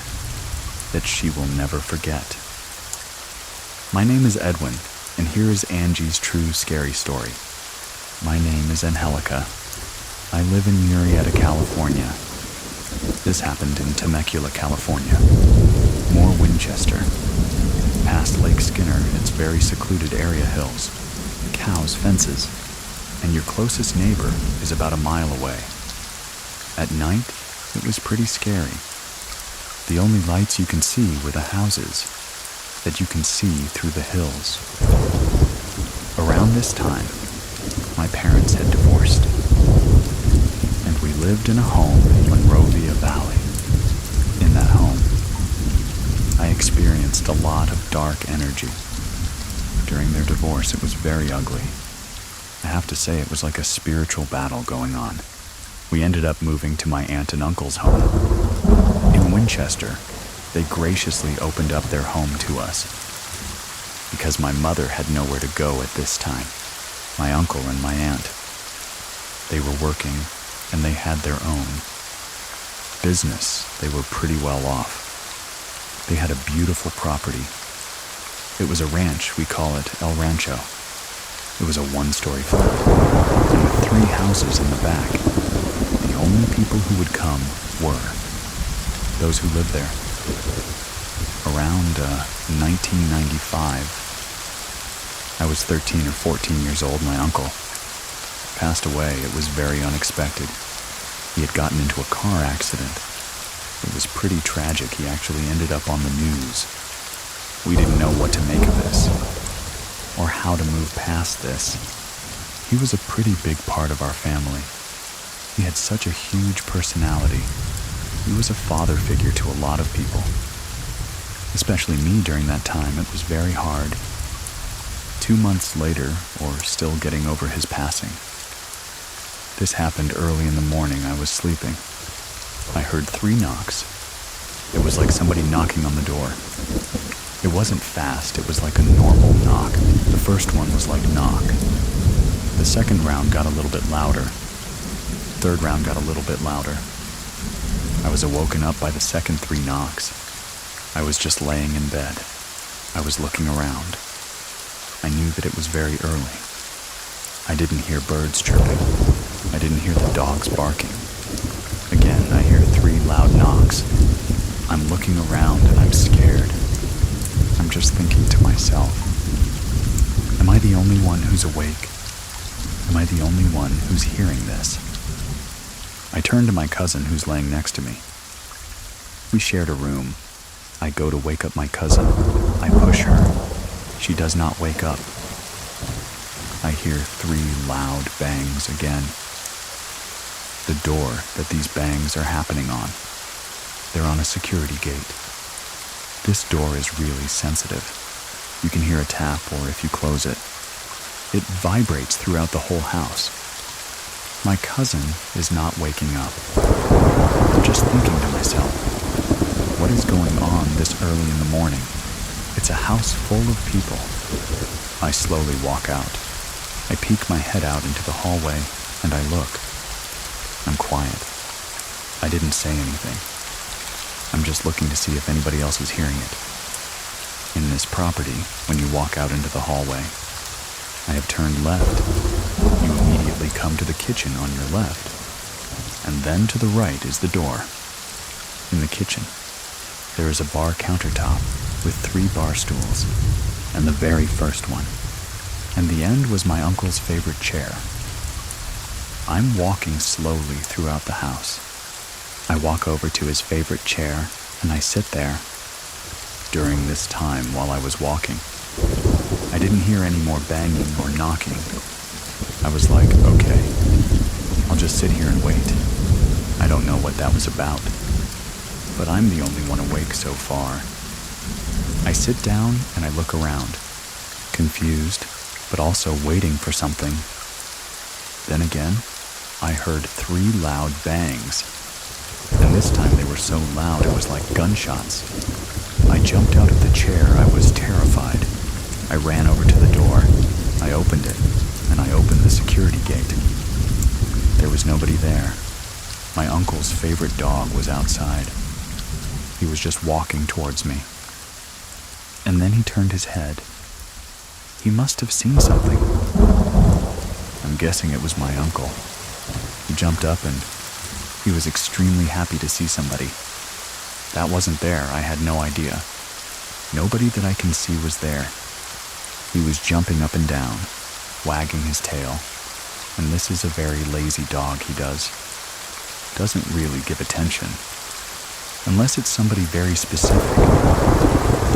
that she will never forget. My name is Edwin, and here is Angie's true scary story. My name is Angelica. I live in Murrieta, California. This happened in Temecula, California. More Winchester. Past Lake Skinner, its very secluded area hills, cows, fences, and your closest neighbor is about a mile away. At night, it was pretty scary. The only lights you can see were the houses that you can see through the hills. Around this time, my parents had divorced, and we lived in a home in Monrovia Valley. In that home, I experienced a lot of dark energy. During their divorce, it was very ugly. I have to say it was like a spiritual battle going on. We ended up moving to my aunt and uncle's home. In Winchester, they graciously opened up their home to us because my mother had nowhere to go at this time. My uncle and my aunt, they were working and they had their own business. They were pretty well off. They had a beautiful property. It was a ranch, we call it El Rancho. It was a 1-story flat, and with 3 houses in the back. The only people who would come were those who lived there. Around 1995, I was 13 or 14 years old. My uncle passed away. It was very unexpected. He had gotten into a car accident. It was pretty tragic. He actually ended up on the news. We didn't know what to make of this, or how to move past this. He was a pretty big part of our family. He had such a huge personality. He was a father figure to a lot of people. Especially me during that time, it was very hard. 2 months later, or still getting over his passing. This happened early in the morning. I was sleeping. I heard 3 knocks. It was like somebody knocking on the door. It wasn't fast, it was like a normal knock. The first one was like knock. The second round got a little bit louder. Third round got a little bit louder. I was awoken up by the second 3 knocks. I was just laying in bed. I was looking around. I knew that it was very early. I didn't hear birds chirping. I didn't hear the dogs barking. Again, I hear 3 loud knocks. I'm looking looking around and I'm scared. I'm just thinking to myself, am I the only one who's awake? Am I the only one who's hearing this? I turn to my cousin who's laying next to me. We shared a room. I go to wake up my cousin. I push her. She does not wake up. I hear 3 loud bangs again. The door that these bangs are happening on. They're on a security gate. This door is really sensitive. You can hear a tap, or if you close it, it vibrates throughout the whole house. My cousin is not waking up. I'm just thinking to myself, what is going on this early in the morning? It's a house full of people. I slowly walk out. I peek my head out into the hallway, and I look. I'm quiet. I didn't say anything. I'm just looking to see if anybody else is hearing it. In this property, when you walk out into the hallway, I have turned left. You immediately come to the kitchen on your left, and then to the right is the door. In the kitchen, there is a bar countertop with 3 bar stools, and the very first one, and the end was my uncle's favorite chair. I'm walking slowly throughout the house. I walk over to his favorite chair, and I sit there. During this time while I was walking, I didn't hear any more banging or knocking. I was like, okay, I'll just sit here and wait. I don't know what that was about, but I'm the only one awake so far. I sit down and I look around, confused, but also waiting for something. Then again, I heard 3 loud bangs, and this time they were so loud it was like gunshots. I jumped out of the chair. I was terrified. I ran over to the door. I opened it, and I opened the security gate. There was nobody there. My uncle's favorite dog was outside. He was just walking towards me. And then he turned his head. He must have seen something. I'm guessing it was my uncle. He jumped up and he was extremely happy to see somebody. That wasn't there. I had no idea. Nobody that I can see was there. He was jumping up and down, wagging his tail, and this is a very lazy dog he does. Doesn't really give attention, unless it's somebody very specific.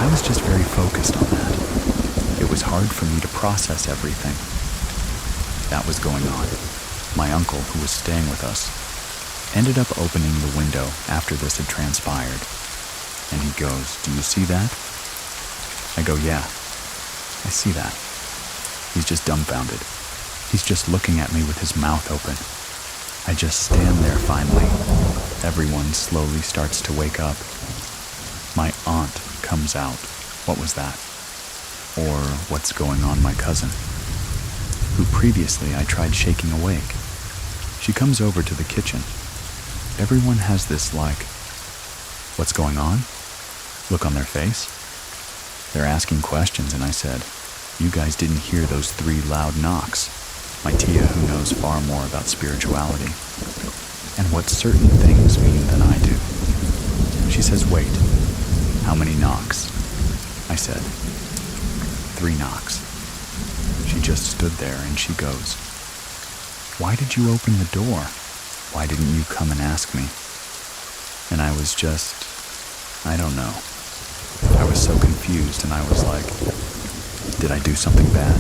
I was just very focused on that. It was hard for me to process everything that was going on. My uncle, who was staying with us, ended up opening the window after this had transpired, and he goes, "Do you see that?" I go, "Yeah, I see that." He's just dumbfounded. He's just looking at me with his mouth open. I just stand there finally. Everyone slowly starts to wake up. My aunt comes out. What was that? Or what's going on, my cousin, who previously I tried shaking awake. She comes over to the kitchen. Everyone has this like, what's going on? Look on their face. They're asking questions, and I said, "You guys didn't hear those 3 loud knocks." My tia, who knows far more about spirituality and what certain things mean than I do. She says, "Wait, how many knocks?" I said, 3 knocks. She just stood there and she goes, "Why did you open the door? Why didn't you come and ask me?" And I was just, I don't know. I was so confused, and I was like, did I do something bad?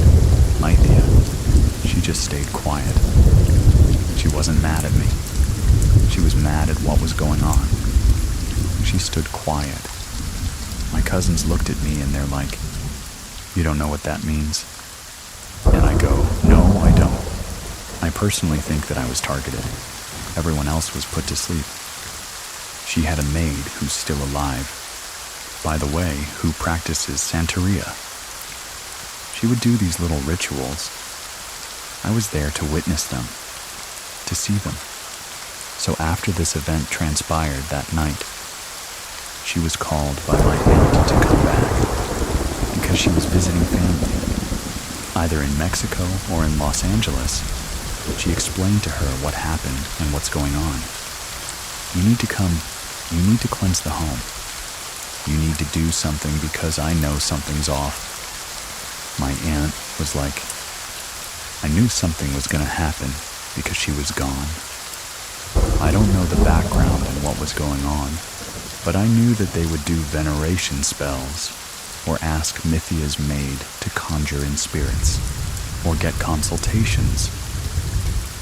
Mytia. She just stayed quiet. She wasn't mad at me. She was mad at what was going on. She stood quiet. My cousins looked at me and they're like, "You don't know what that means?" And I go, "No, I don't." I personally think that I was targeted. Everyone else was put to sleep. She had a maid who's still alive. By the way, who practices Santeria. She would do these little rituals. I was there to witness them, to see them. So after this event transpired that night, she was called by my aunt to come back because she was visiting family, either in Mexico or in Los Angeles. She explained to her what happened and what's going on. You need to come, you need to cleanse the home. You need to do something because I know something's off. My aunt was like, I knew something was going to happen because she was gone. I don't know the background and what was going on, but I knew that they would do veneration spells or ask Mythia's maid to conjure in spirits or get consultations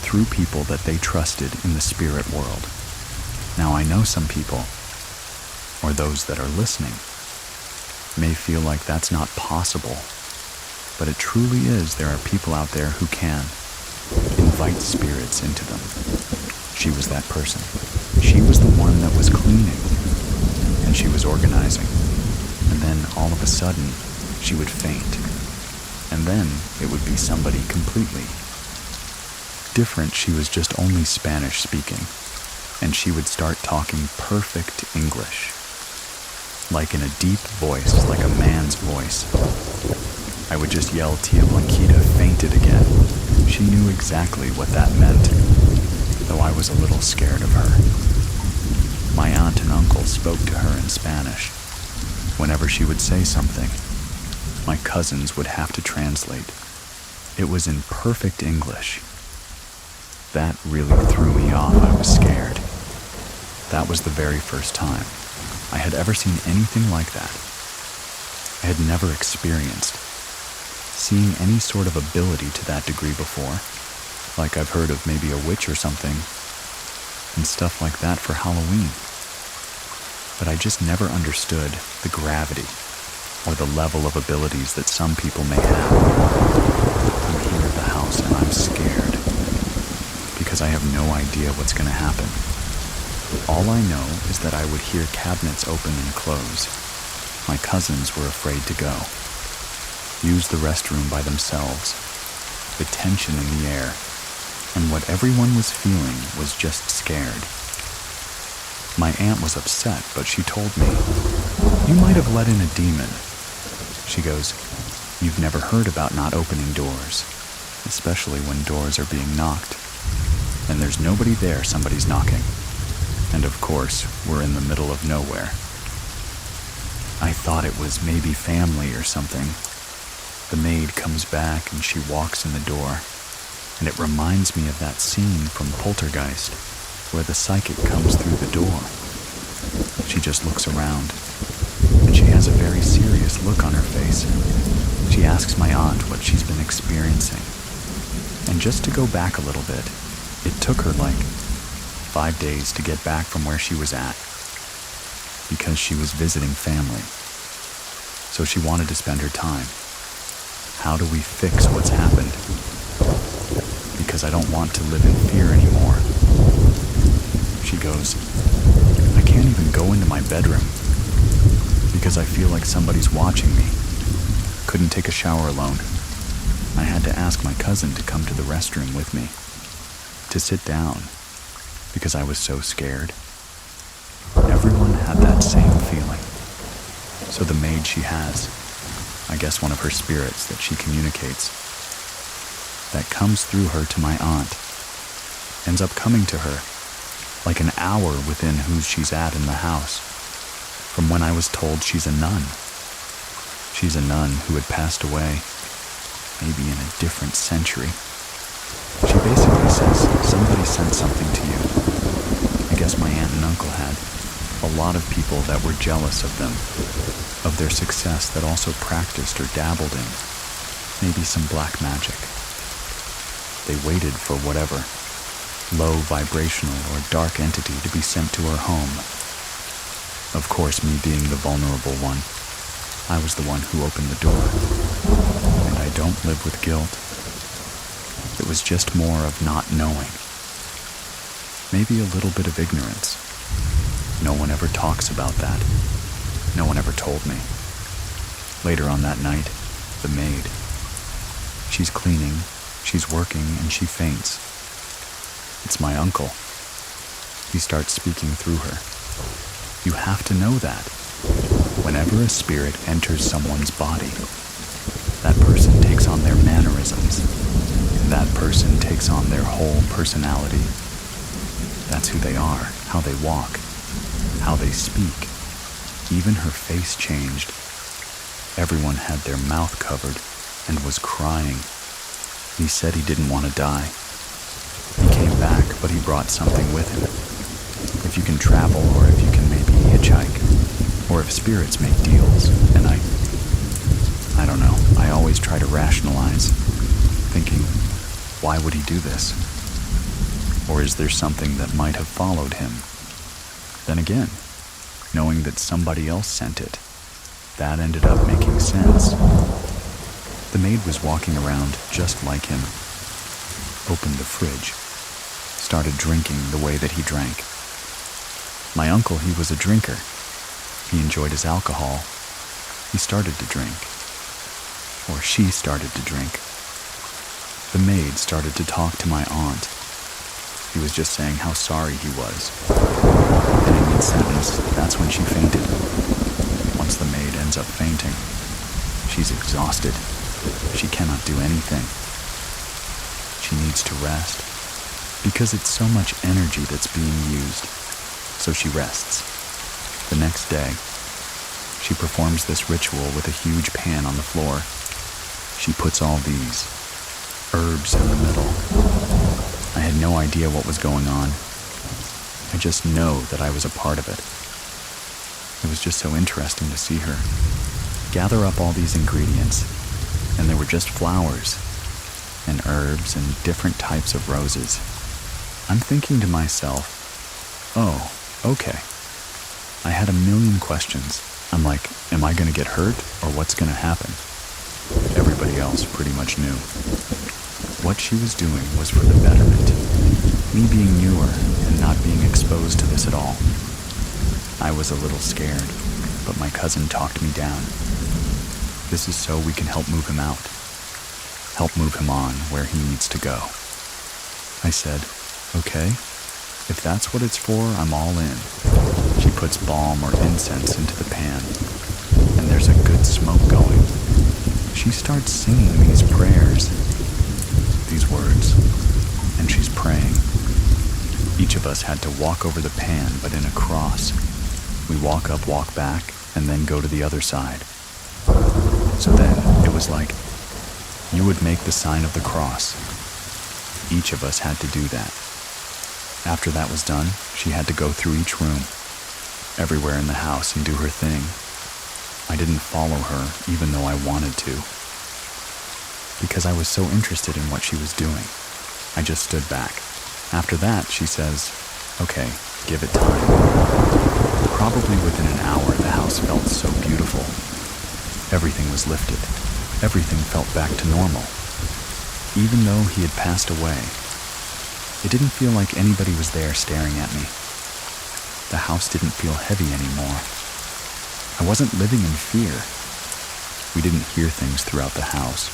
through people that they trusted in the spirit world. Now I know some people, or those that are listening, may feel like that's not possible, but it truly is. There are people out there who can invite spirits into them. She was that person. She was the one that was cleaning, and she was organizing. And then all of a sudden, she would faint. And then it would be somebody completely different. She was just only Spanish speaking, and she would start talking perfect English, like in a deep voice, like a man's voice. I would just yell, Tia Blanquita fainted again. She knew exactly what that meant, though I was a little scared of her. My aunt and uncle spoke to her in Spanish. Whenever she would say something, my cousins would have to translate. It was in perfect English. That really threw me off. I was scared. That was the very first time I had ever seen anything like that. I had never experienced seeing any sort of ability to that degree before. Like I've heard of maybe a witch or something and stuff like that for Halloween. But I just never understood the gravity or the level of abilities that some people may have. I'm here at the house and I'm scared because I have no idea what's going to happen. All I know is that I would hear cabinets open and close. My cousins were afraid to go. Use the restroom by themselves. The tension in the air, and what everyone was feeling was just scared. My aunt was upset, but she told me, "You might have let in a demon." She goes, "You've never heard about not opening doors, especially when doors are being knocked. And there's nobody there, somebody's knocking. And of course, we're in the middle of nowhere." I thought it was maybe family or something. The maid comes back and she walks in the door, and it reminds me of that scene from Poltergeist where the psychic comes through the door. She just looks around, and she has a very serious look on her face. She asks my aunt what she's been experiencing. And just to go back a little bit, it took her like 5 days to get back from where she was at because she was visiting family. So she wanted to spend her time. How do we fix what's happened? Because I don't want to live in fear anymore. She goes, "I can't even go into my bedroom because I feel like somebody's watching me. Couldn't take a shower alone. I had to ask my cousin to come to the restroom with me, to sit down, because I was so scared." Everyone had that same feeling. So the maid she has, I guess one of her spirits that she communicates, that comes through her to my aunt, ends up coming to her like an hour within who she's at in the house, from when I was told she's a nun. She's a nun who had passed away, maybe in a different century. She basically says, somebody sent something to you. I guess my aunt and uncle had a lot of people that were jealous of them, of their success, that also practiced or dabbled in maybe some black magic. They waited for whatever low vibrational or dark entity to be sent to her home. Of course, me being the vulnerable one, I was the one who opened the door, and I don't live with guilt. It was just more of not knowing. Maybe a little bit of ignorance. No one ever talks about that. No one ever told me. Later on that night, the maid, she's cleaning, she's working, and she faints. It's my uncle. He starts speaking through her. You have to know that. Whenever a spirit enters someone's body, that person takes on their mannerisms. That person takes on their whole personality. That's who they are, how they walk, how they speak. Even her face changed. Everyone had their mouth covered and was crying. He said he didn't want to die. He came back, but he brought something with him. If you can travel, or if you can maybe hitchhike, or if spirits make deals, and I don't know, I always try to rationalize, thinking, why would he do this? Or is there something that might have followed him? Then again, knowing that somebody else sent it, that ended up making sense. The maid was walking around just like him, opened the fridge, started drinking the way that he drank. My uncle, he was a drinker. He enjoyed his alcohol. He started to drink. Or she started to drink. The maid started to talk to my aunt. He was just saying how sorry he was. And in mid-sentence, that's when she fainted. Once the maid ends up fainting, she's exhausted. She cannot do anything. She needs to rest because it's so much energy that's being used. So she rests. The next day, she performs this ritual with a huge pan on the floor. She puts all these herbs in the middle. I had no idea what was going on. I just know that I was a part of it. It was just so interesting to see her gather up all these ingredients, and there were just flowers and herbs and different types of roses. I'm thinking to myself, oh, okay. I had a million questions. I'm like, am I going to get hurt or what's going to happen? Everybody else pretty much knew. What she was doing was for the betterment. Me being newer and not being exposed to this at all. I was a little scared, but my cousin talked me down. This is so we can help move him out. Help move him on where he needs to go. I said, okay, if that's what it's for, I'm all in. She puts balm or incense into the pan, and there's a good smoke going. She starts singing these prayers, these words, and she's praying. Each of us had to walk over the pan, but in a cross. We walk up, walk back, and then go to the other side. So then it was like, you would make the sign of the cross. Each of us had to do that. After that was done, she had to go through each room, everywhere in the house, and do her thing. I didn't follow her, even though I wanted to, because I was so interested in what she was doing. I just stood back. After that, she says, okay, give it time. Probably within an hour, the house felt so beautiful. Everything was lifted. Everything felt back to normal. Even though he had passed away, it didn't feel like anybody was there staring at me. The house didn't feel heavy anymore. I wasn't living in fear. We didn't hear things throughout the house.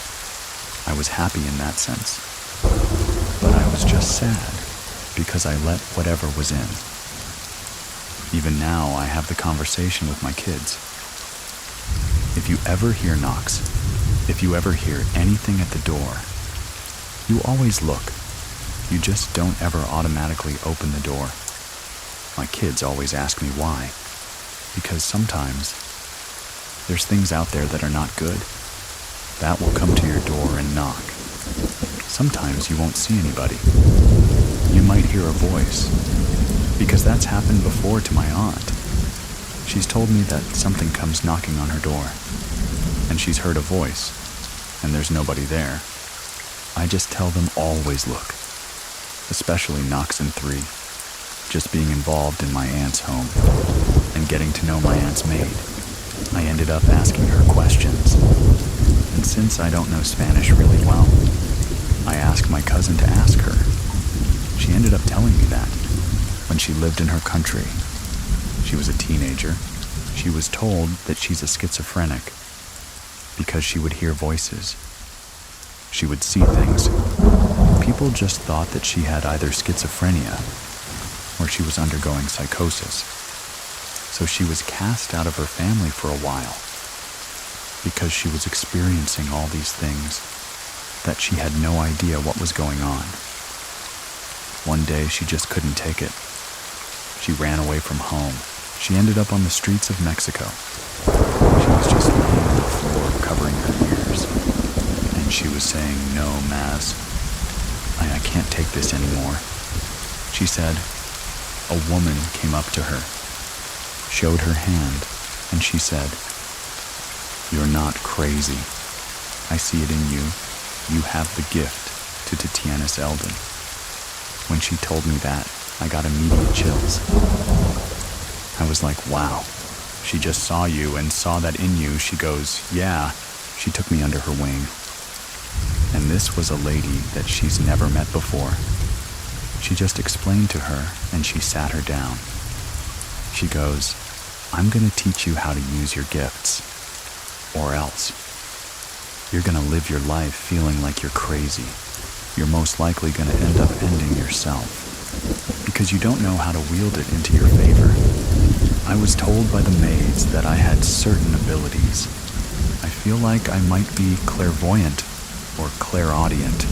I was happy in that sense. But I was just sad because I let whatever was in. Even now, I have the conversation with my kids. If you ever hear knocks, if you ever hear anything at the door, you always look. You just don't ever automatically open the door. My kids always ask me why. Because sometimes there's things out there that are not good. That will come to your door and knock. Sometimes you won't see anybody. You might hear a voice. Because that's happened before to my aunt. She's told me that something comes knocking on her door. And she's heard a voice. And there's nobody there. I just tell them always look. Especially knocks in 3. Just being involved in my aunt's home and getting to know my aunt's maid, I ended up asking her questions. And since I don't know Spanish really well, I asked my cousin to ask her. She ended up telling me that when she lived in her country, she was a teenager, she was told that she's a schizophrenic because she would hear voices. She would see things. People just thought that she had either schizophrenia or she was undergoing psychosis. So she was cast out of her family for a while because she was experiencing all these things that she had no idea what was going on. One day she just couldn't take it. She ran away from home. She ended up on the streets of Mexico. She was just laying on the floor, covering her ears, and she was saying, "No, Maz, I can't take this anymore." She said a woman came up to her, showed her hand, and she said, "You're not crazy. I see it in you. You have the gift to Tatianis Eldon." When she told me that, I got immediate chills. I was like, wow, she just saw you and saw that in you. She goes, yeah, she took me under her wing. And this was a lady that she's never met before. She just explained to her, and she sat her down. She goes, "I'm going to teach you how to use your gifts, or else you're going to live your life feeling like you're crazy. You're most likely going to end up ending yourself because you don't know how to wield it into your favor." I was told by the maids that I had certain abilities. I feel like I might be clairvoyant or clairaudient.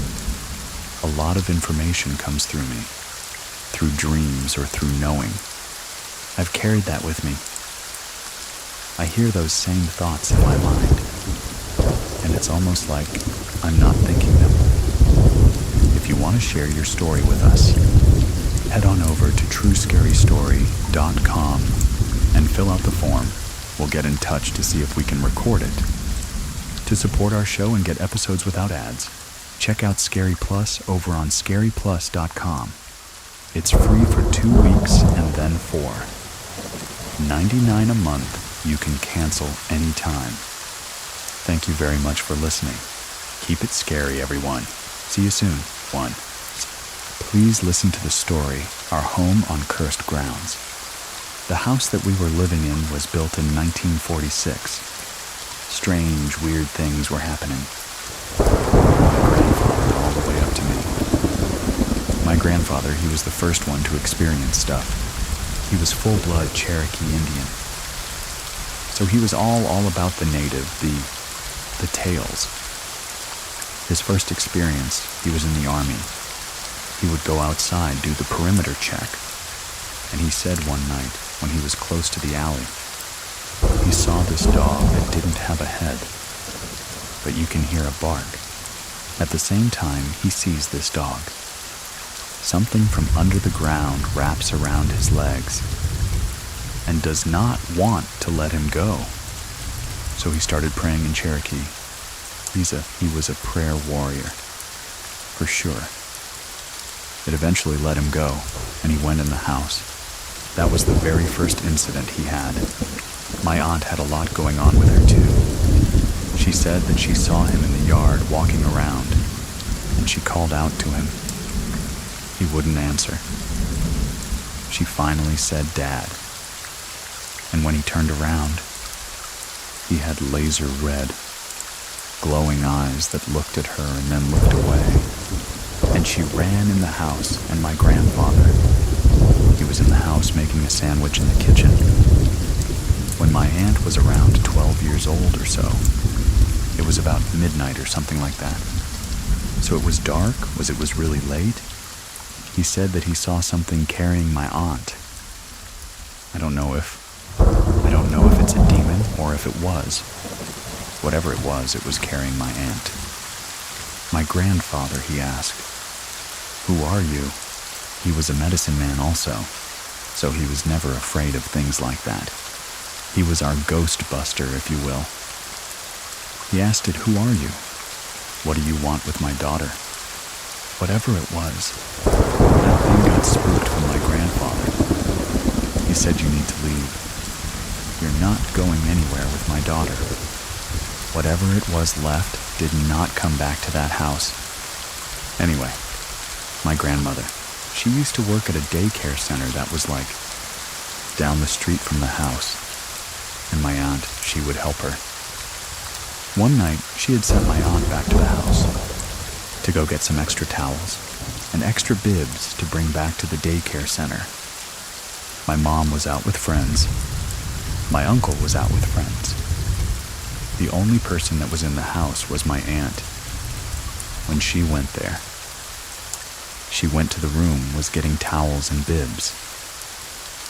A lot of information comes through me, through dreams or through knowing. I've carried that with me. I hear those same thoughts in my mind, and it's almost like I'm not thinking them. If you want to share your story with us, head on over to truescarystory.com and fill out the form. We'll get in touch to see if we can record it. To support our show and get episodes without ads, check out Scary Plus over on scaryplus.com. It's free for 2 weeks and then for $99 a month. You can cancel anytime. Thank you very much for listening. Keep it scary, everyone. See you soon. 1. Please listen to the story, Our Home on Cursed Grounds. The house that we were living in was built in 1946. Strange, weird things were happening. My grandfather all the way up to me. My grandfather, he was the first one to experience stuff. He was full-blood Cherokee Indian. So he was all about the native, the tales. His first experience, he was in the army. He would go outside, do the perimeter check. And he said one night, when he was close to the alley, he saw this dog that didn't have a head, but you can hear a bark. At the same time, he sees this dog. Something from under the ground wraps around his legs and does not want to let him go. So he started praying in Cherokee. He was a prayer warrior, for sure. It eventually let him go, and he went in the house. That was the very first incident he had. My aunt had a lot going on with her too. She said that she saw him in the yard walking around, and she called out to him. He wouldn't answer. She finally said, "Dad." And when he turned around, he had laser red, glowing eyes that looked at her and then looked away. And she ran in the house, and my grandfather, he was in the house making a sandwich in the kitchen. When my aunt was around 12 years old or so, it was about midnight or something like that. So it was dark, it was really late. He said that he saw something carrying my aunt. I don't know if it's a demon or if it was. Whatever it was carrying my aunt. My grandfather, he asked, "Who are you?" He was a medicine man also, so he was never afraid of things like that. He was our ghost buster, if you will. He asked it, "Who are you? What do you want with my daughter?" Whatever it was, that thing got spooked from my grandfather. He said, "You need to leave. You're not going anywhere with my daughter." Whatever it was left did not come back to that house. Anyway, my grandmother, she used to work at a daycare center that was like down the street from the house, and my aunt, she would help her. One night, she had sent my aunt back to the house to go get some extra towels and extra bibs to bring back to the daycare center. My mom was out with friends. My uncle was out with friends. The only person that was in the house was my aunt. When she went there, she went to the room, was getting towels and bibs.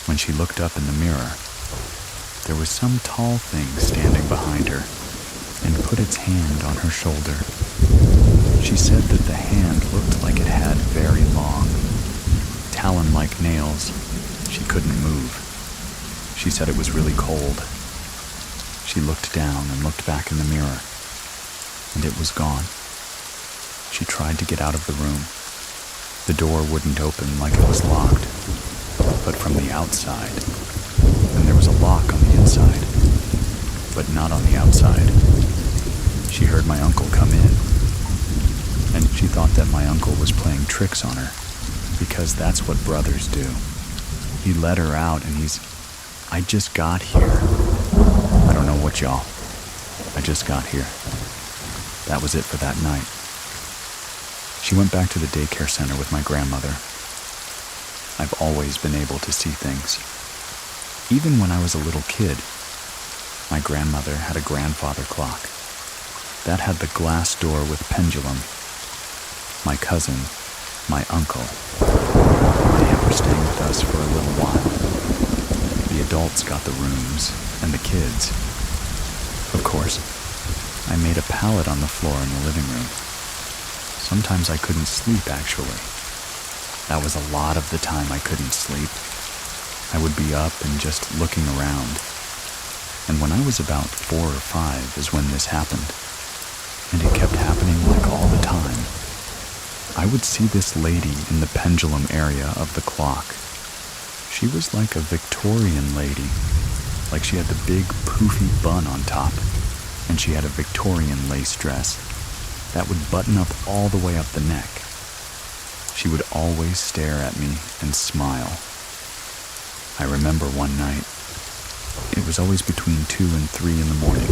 When she looked up in the mirror, There was some tall thing standing behind her and put its hand on her shoulder. She said that the hand looked like it had very long, talon-like nails. She couldn't move. She said it was really cold. She looked down and looked back in the mirror, and it was gone. She tried to get out of the room. The door wouldn't open like it was locked, but from the outside, and there was a lock on the inside, but not on the outside. She heard my uncle come in, and she thought that my uncle was playing tricks on her, because that's what brothers do. He let her out and I just got here. I don't know what, y'all. I just got here. That was it for that night. She went back to the daycare center with my grandmother. I've always been able to see things. Even when I was a little kid, my grandmother had a grandfather clock that had the glass door with pendulum. My cousin, my uncle, they were staying with us for a little while. The adults got the rooms, and the kids. Of course, I made a pallet on the floor in the living room. Sometimes I couldn't sleep, actually. That was a lot of the time I couldn't sleep. I would be up and just looking around. And when I was about 4 or 5 is when this happened. And it kept happening like all the time. I would see this lady in the pendulum area of the clock. She was like a Victorian lady, like she had the big poofy bun on top, and she had a Victorian lace dress that would button up all the way up the neck. She would always stare at me and smile. I remember one night, it was always between 2 and 3 in the morning,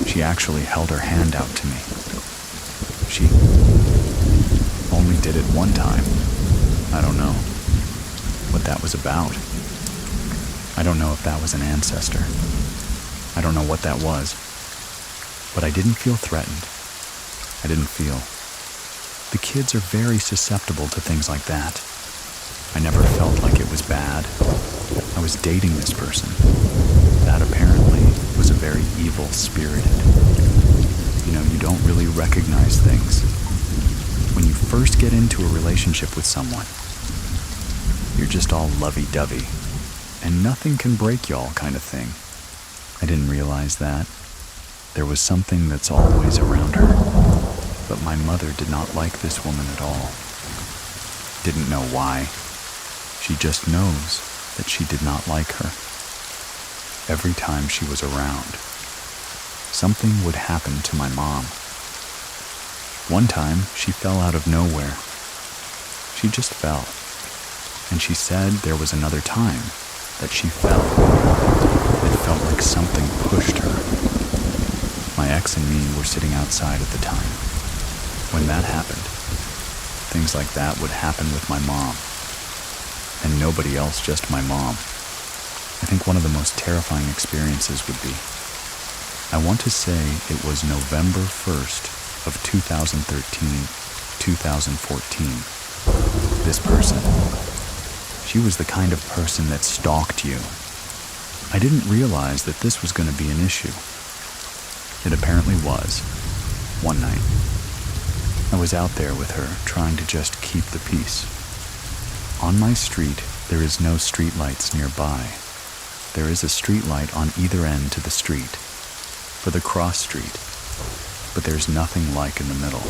she actually held her hand out to me. She only did it one time. I don't know what that was about. I don't know if that was an ancestor. I don't know what that was. But I didn't feel threatened. I didn't feel. The kids are very susceptible to things like that. I never felt like it was bad. I was dating this person. That apparently was a very evil-spirited. You know, you don't really recognize things. When you first get into a relationship with someone, you're just all lovey-dovey, and nothing can break y'all kind of thing. I didn't realize that. There was something that's always around her, but my mother did not like this woman at all. Didn't know why. She just knows that she did not like her. Every time she was around, something would happen to my mom. One time, she fell out of nowhere. She just fell. And she said there was another time that she fell. It felt like something pushed her. My ex and me were sitting outside at the time. When that happened, things like that would happen with my mom. And nobody else, just my mom. I think one of the most terrifying experiences would be, I want to say it was November 1st of 2013, 2014. This person, she was the kind of person that stalked you. I didn't realize that this was going to be an issue. It apparently was. One night, I was out there with her trying to just keep the peace. On my street, there is no streetlights nearby. There is a streetlight on either end to the street, for the cross street, but there's nothing like in the middle.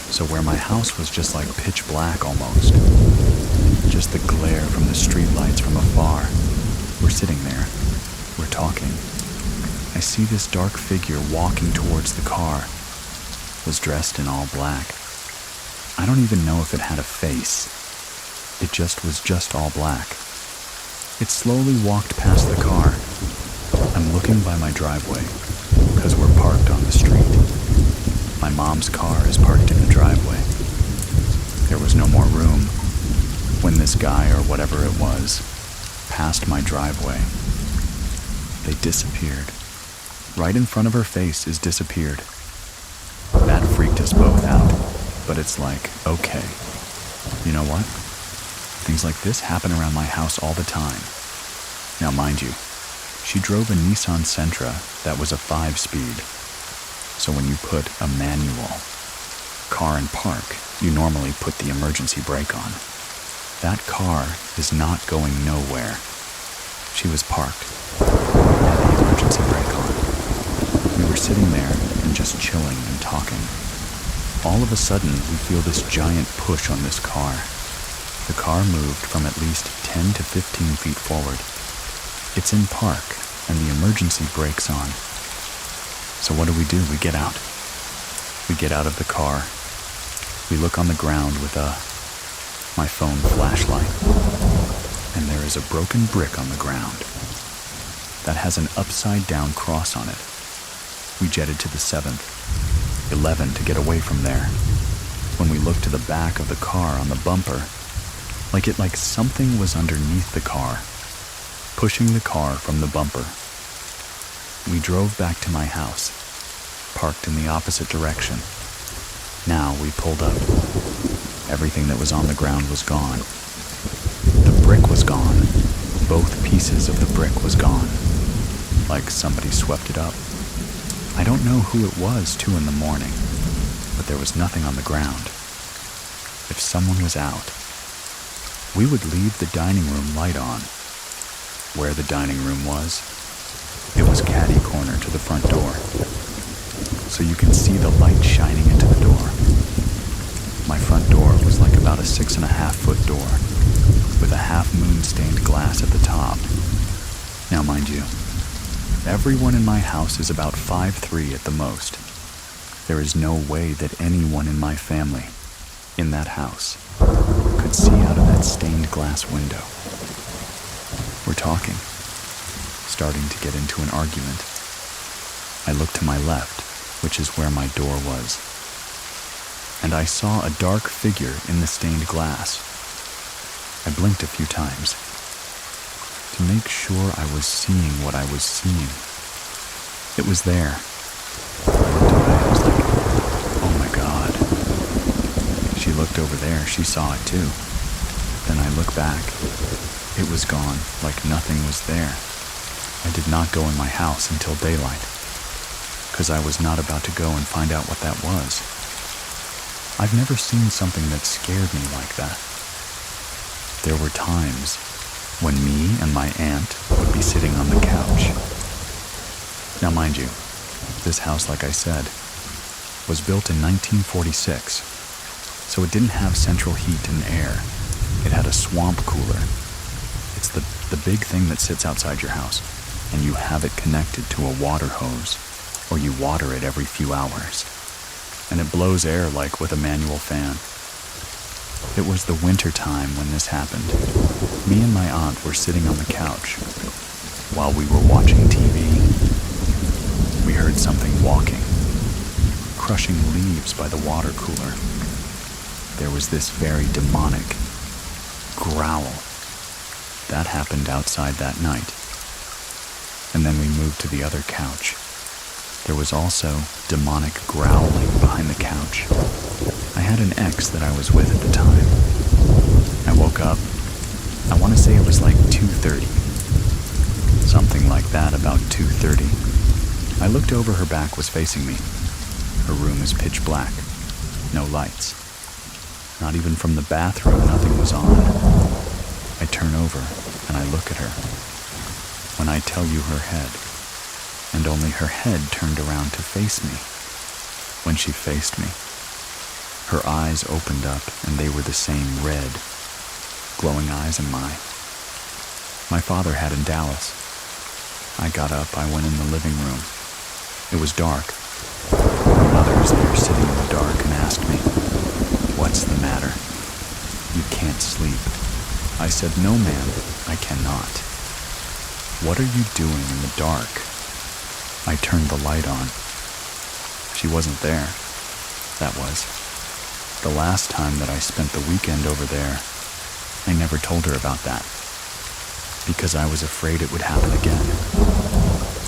So where my house was just like pitch black almost, just the glare from the streetlights from afar, we're sitting there, we're talking. I see this dark figure walking towards the car, was dressed in all black. I don't even know if it had a face. It just was just all black. It slowly walked past the car. I'm looking by my driveway, because we're parked on the street. My mom's car is parked in the driveway. There was no more room when this guy, or whatever it was, passed my driveway. They disappeared. Right in front of her face is disappeared. That freaked us both out, but it's like, okay, you know what? Things like this happen around my house all the time. Now mind you, she drove a Nissan Sentra that was a 5-speed. So when you put a manual car in park, you normally put the emergency brake on. That car is not going nowhere. She was parked, had the emergency brake on. We were sitting there and just chilling and talking. All of a sudden, we feel this giant push on this car. The car moved from at least 10 to 15 feet forward. It's in park, and the emergency brake's on. So what do? We get out. We get out of the car. We look on the ground with my phone flashlight, and there is a broken brick on the ground that has an upside-down cross on it. We jetted to the 7th, 11 to get away from there. When we looked to the back of the car on the bumper, like something was underneath the car, pushing the car from the bumper. We drove back to my house, parked in the opposite direction. Now we pulled up. Everything that was on the ground was gone. The brick was gone. Both pieces of the brick was gone. Like somebody swept it up. I don't know who it was 2 in the morning, but there was nothing on the ground. If someone was out, we would leave the dining room light on. Where the dining room was, it was catty corner to the front door, so you can see the light shining into the door. My front door was like about a 6.5-foot door, with a half-moon stained glass at the top. Now mind you, everyone in my house is about 5'3" at the most. There is no way that anyone in my family, in that house, could see out of that stained glass window. We're talking, starting to get into an argument. I looked to my left, which is where my door was, and I saw a dark figure in the stained glass. I blinked a few times to make sure I was seeing what I was seeing. It was there. I looked away, I was like, oh my God. She looked over there, she saw it too. Then I looked back. It was gone, like nothing was there. I did not go in my house until daylight, because I was not about to go and find out what that was. I've never seen something that scared me like that. There were times when me and my aunt would be sitting on the couch. Now mind you, this house, like I said, was built in 1946, so it didn't have central heat and air. It had a swamp cooler. It's the big thing that sits outside your house, and you have it connected to a water hose, or you water it every few hours. And it blows air like with a manual fan. It was the winter time when this happened. Me and my aunt were sitting on the couch while we were watching TV. We heard something walking, crushing leaves by the water cooler. There was this very demonic growl. That happened outside that night. And then we moved to the other couch. There was also demonic growling behind the couch. I had an ex that I was with at the time. I woke up, I want to say it was like 2:30. Something like that, about 2:30. I looked over, her back was facing me. Her room is pitch black, no lights. Not even from the bathroom, nothing was on. I turn over and I look at her. When I tell you, her head, and only her head turned around to face me. When she faced me, her eyes opened up and they were the same red, glowing eyes in mine. My father had in Dallas. I got up, I went in the living room. It was dark. My mother was there sitting in the dark and asked me, "What's the matter? You can't sleep." I said, "No, ma'am, I cannot." "What are you doing in the dark?" I turned the light on. She wasn't there. That was the last time that I spent the weekend over there. I never told her about that, because I was afraid it would happen again.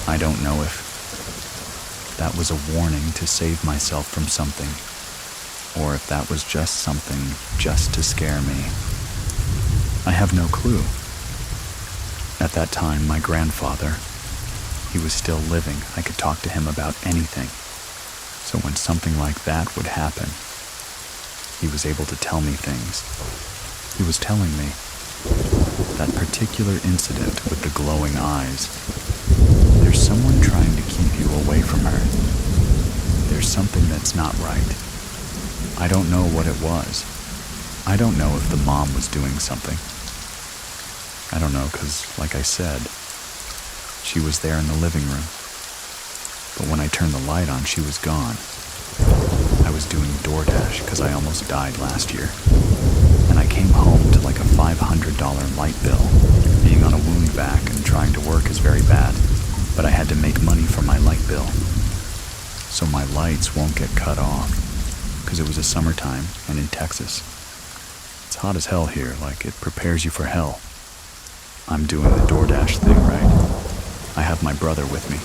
I don't know if that was a warning to save myself from something, or if that was just something just to scare me. I have no clue. At that time, my grandfather, he was still living. I could talk to him about anything. So when something like that would happen, he was able to tell me things. He was telling me that particular incident with the glowing eyes. There's someone trying to keep you away from her. There's something that's not right. I don't know what it was. I don't know if the mom was doing something. I don't know because, like I said, she was there in the living room. But when I turned the light on, she was gone. I was doing DoorDash because I almost died last year. And I came home to like a $500 light bill. Being on a wound vac and trying to work is very bad. But I had to make money for my light bill. So my lights won't get cut off. Because it was a summertime and in Texas. It's hot as hell here, like it prepares you for hell. I'm doing the DoorDash thing, right? I have my brother with me.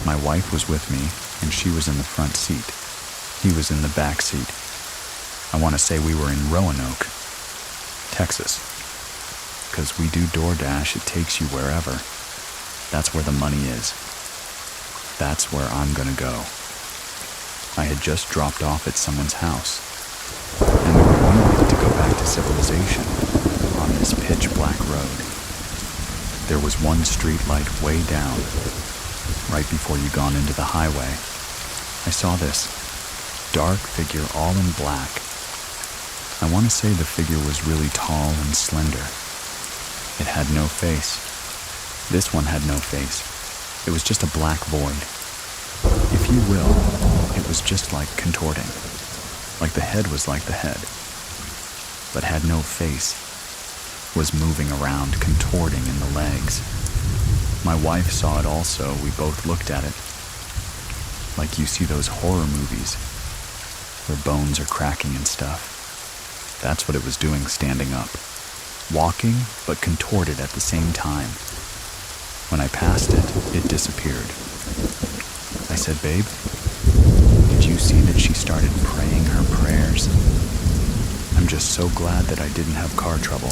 My wife was with me, and she was in the front seat. He was in the back seat. I want to say we were in Roanoke, Texas. Because we do DoorDash, it takes you wherever. That's where the money is. That's where I'm gonna go. I had just dropped off at someone's house, and we were waiting to go back to civilization on this pitch black road. There was one street light way down, right before you gone into the highway. I saw this dark figure all in black. I want to say the figure was really tall and slender. It had no face. This one had no face. It was just a black void. If you will, it was just like contorting. Like the head was like the head, but had no face. Was moving around, contorting in the legs. My wife saw it also. We both looked at it. Like you see those horror movies where bones are cracking and stuff. That's what it was doing standing up. Walking, but contorted at the same time. When I passed it, it disappeared. I said, "Babe, did you see that she started praying her prayers?" I'm just so glad that I didn't have car trouble.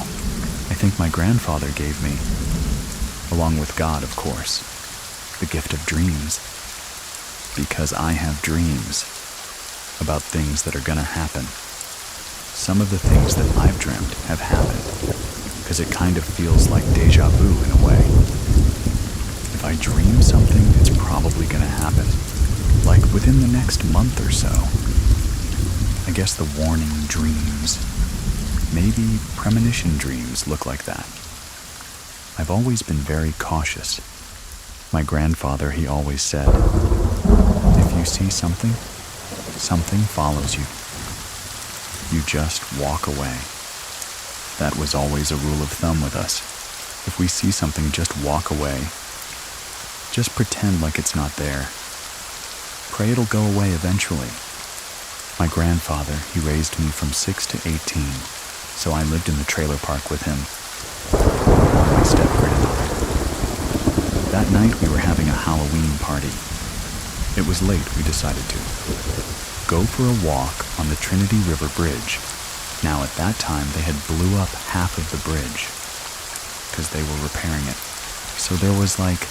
I think my grandfather gave me, along with God, of course, the gift of dreams. Because I have dreams about things that are gonna happen. Some of the things that I've dreamt have happened, because it kind of feels like deja vu in a way. If I dream something, it's probably gonna happen, like within the next month or so. I guess the warning dreams, maybe premonition dreams look like that. I've always been very cautious. My grandfather, he always said, if you see something, something follows you. You just walk away. That was always a rule of thumb with us. If we see something, just walk away. Just pretend like it's not there. Pray it'll go away eventually. My grandfather, he raised me from 6 to 18, so I lived in the trailer park with him. My step-grandmother. That night we were having a Halloween party. It was late, we decided to go for a walk on the Trinity River Bridge. Now at that time they had blew up half of the bridge because they were repairing it. So there was like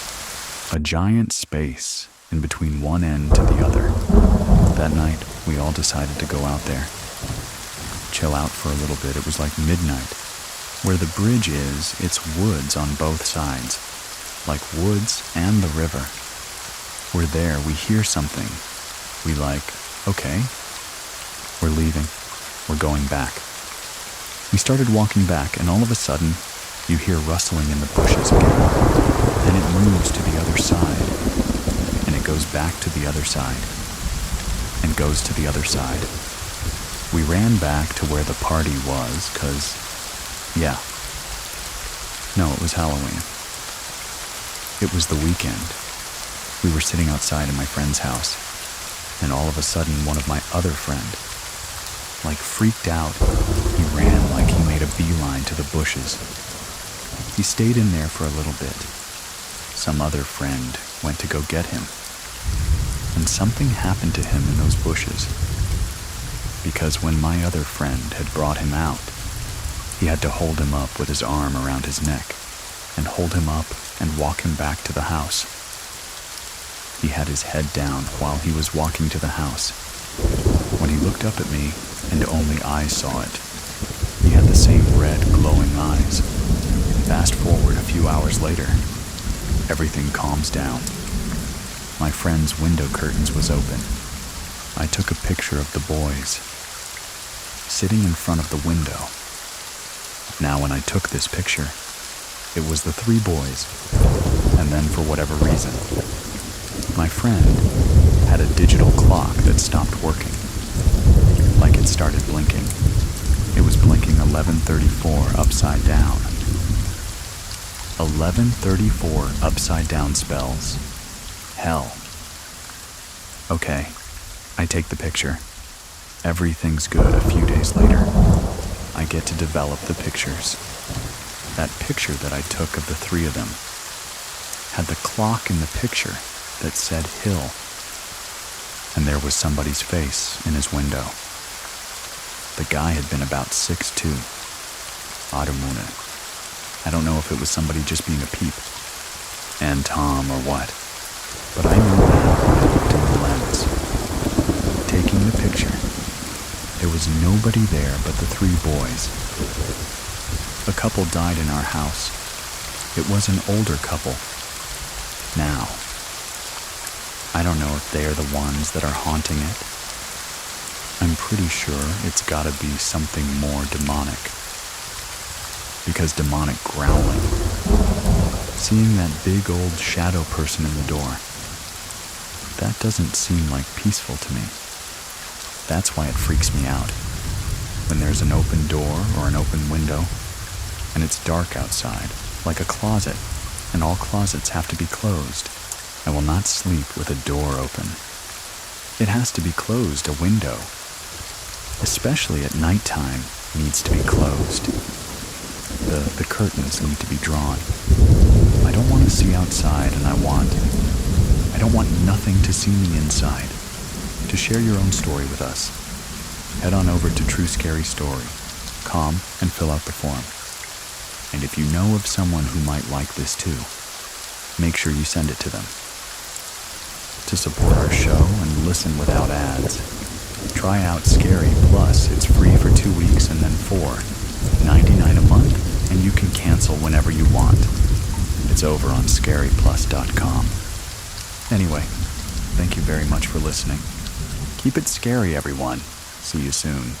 a giant space in between one end to the other. That night we all decided to go out there, chill out for a little bit. It was like midnight. Where the bridge is, it's woods on both sides, like woods and the river. We're there, we hear something. We like, okay, we're leaving, we're going back. We started walking back, and all of a sudden, you hear rustling in the bushes again. Then it moves to the other side, and it goes back to the other side, and goes to the other side. We ran back to where the party was, 'cause, yeah. No, it was Halloween. It was the weekend. We were sitting outside in my friend's house, and all of a sudden one of my other friend, like freaked out, he ran like he made a beeline to the bushes. He stayed in there for a little bit. Some other friend went to go get him, and something happened to him in those bushes, because when my other friend had brought him out, he had to hold him up with his arm around his neck. and hold him up and walk him back to the house. He had his head down while he was walking to the house. When he looked up at me, and only I saw it, he had the same red, glowing eyes. Fast forward a few hours later, everything calms down. My friend's window curtains was open. I took a picture of the boys, sitting in front of the window. Now, when I took this picture, it was the 3 boys, and then for whatever reason, my friend had a digital clock that stopped working. Like it started blinking. It was blinking 11:34 upside down. 11:34 upside down spells hell. Okay, I take the picture. Everything's good. A few days later, I get to develop the pictures. That picture that I took of the 3 of them had the clock in the picture that said hill, and there was somebody's face in his window. The guy had been about 6'2". Adamune. I don't know if it was somebody just being a peep, and Tom or what, but I knew that when I looked in the lens. Taking the picture, there was nobody there but the 3 boys. A couple died in our house. It was an older couple. Now, I don't know if they are the ones that are haunting it. I'm pretty sure it's gotta be something more demonic. Because demonic growling, seeing that big old shadow person in the door, that doesn't seem like peaceful to me. That's why it freaks me out. When there's an open door or an open window, and it's dark outside, like a closet, and all closets have to be closed, I will not sleep with a door open. It has to be closed, a window, especially at nighttime, needs to be closed. The curtains need to be drawn. I don't want to see outside, and I don't want nothing to see me inside. To share your own story with us, head on over to True Scary Story, and fill out the form. And if you know of someone who might like this too, make sure you send it to them. To support our show and listen without ads, try out Scary Plus. It's free for 2 weeks and then $4.99 a month, and you can cancel whenever you want. It's over on scaryplus.com. Anyway, thank you very much for listening. Keep it scary, everyone. See you soon.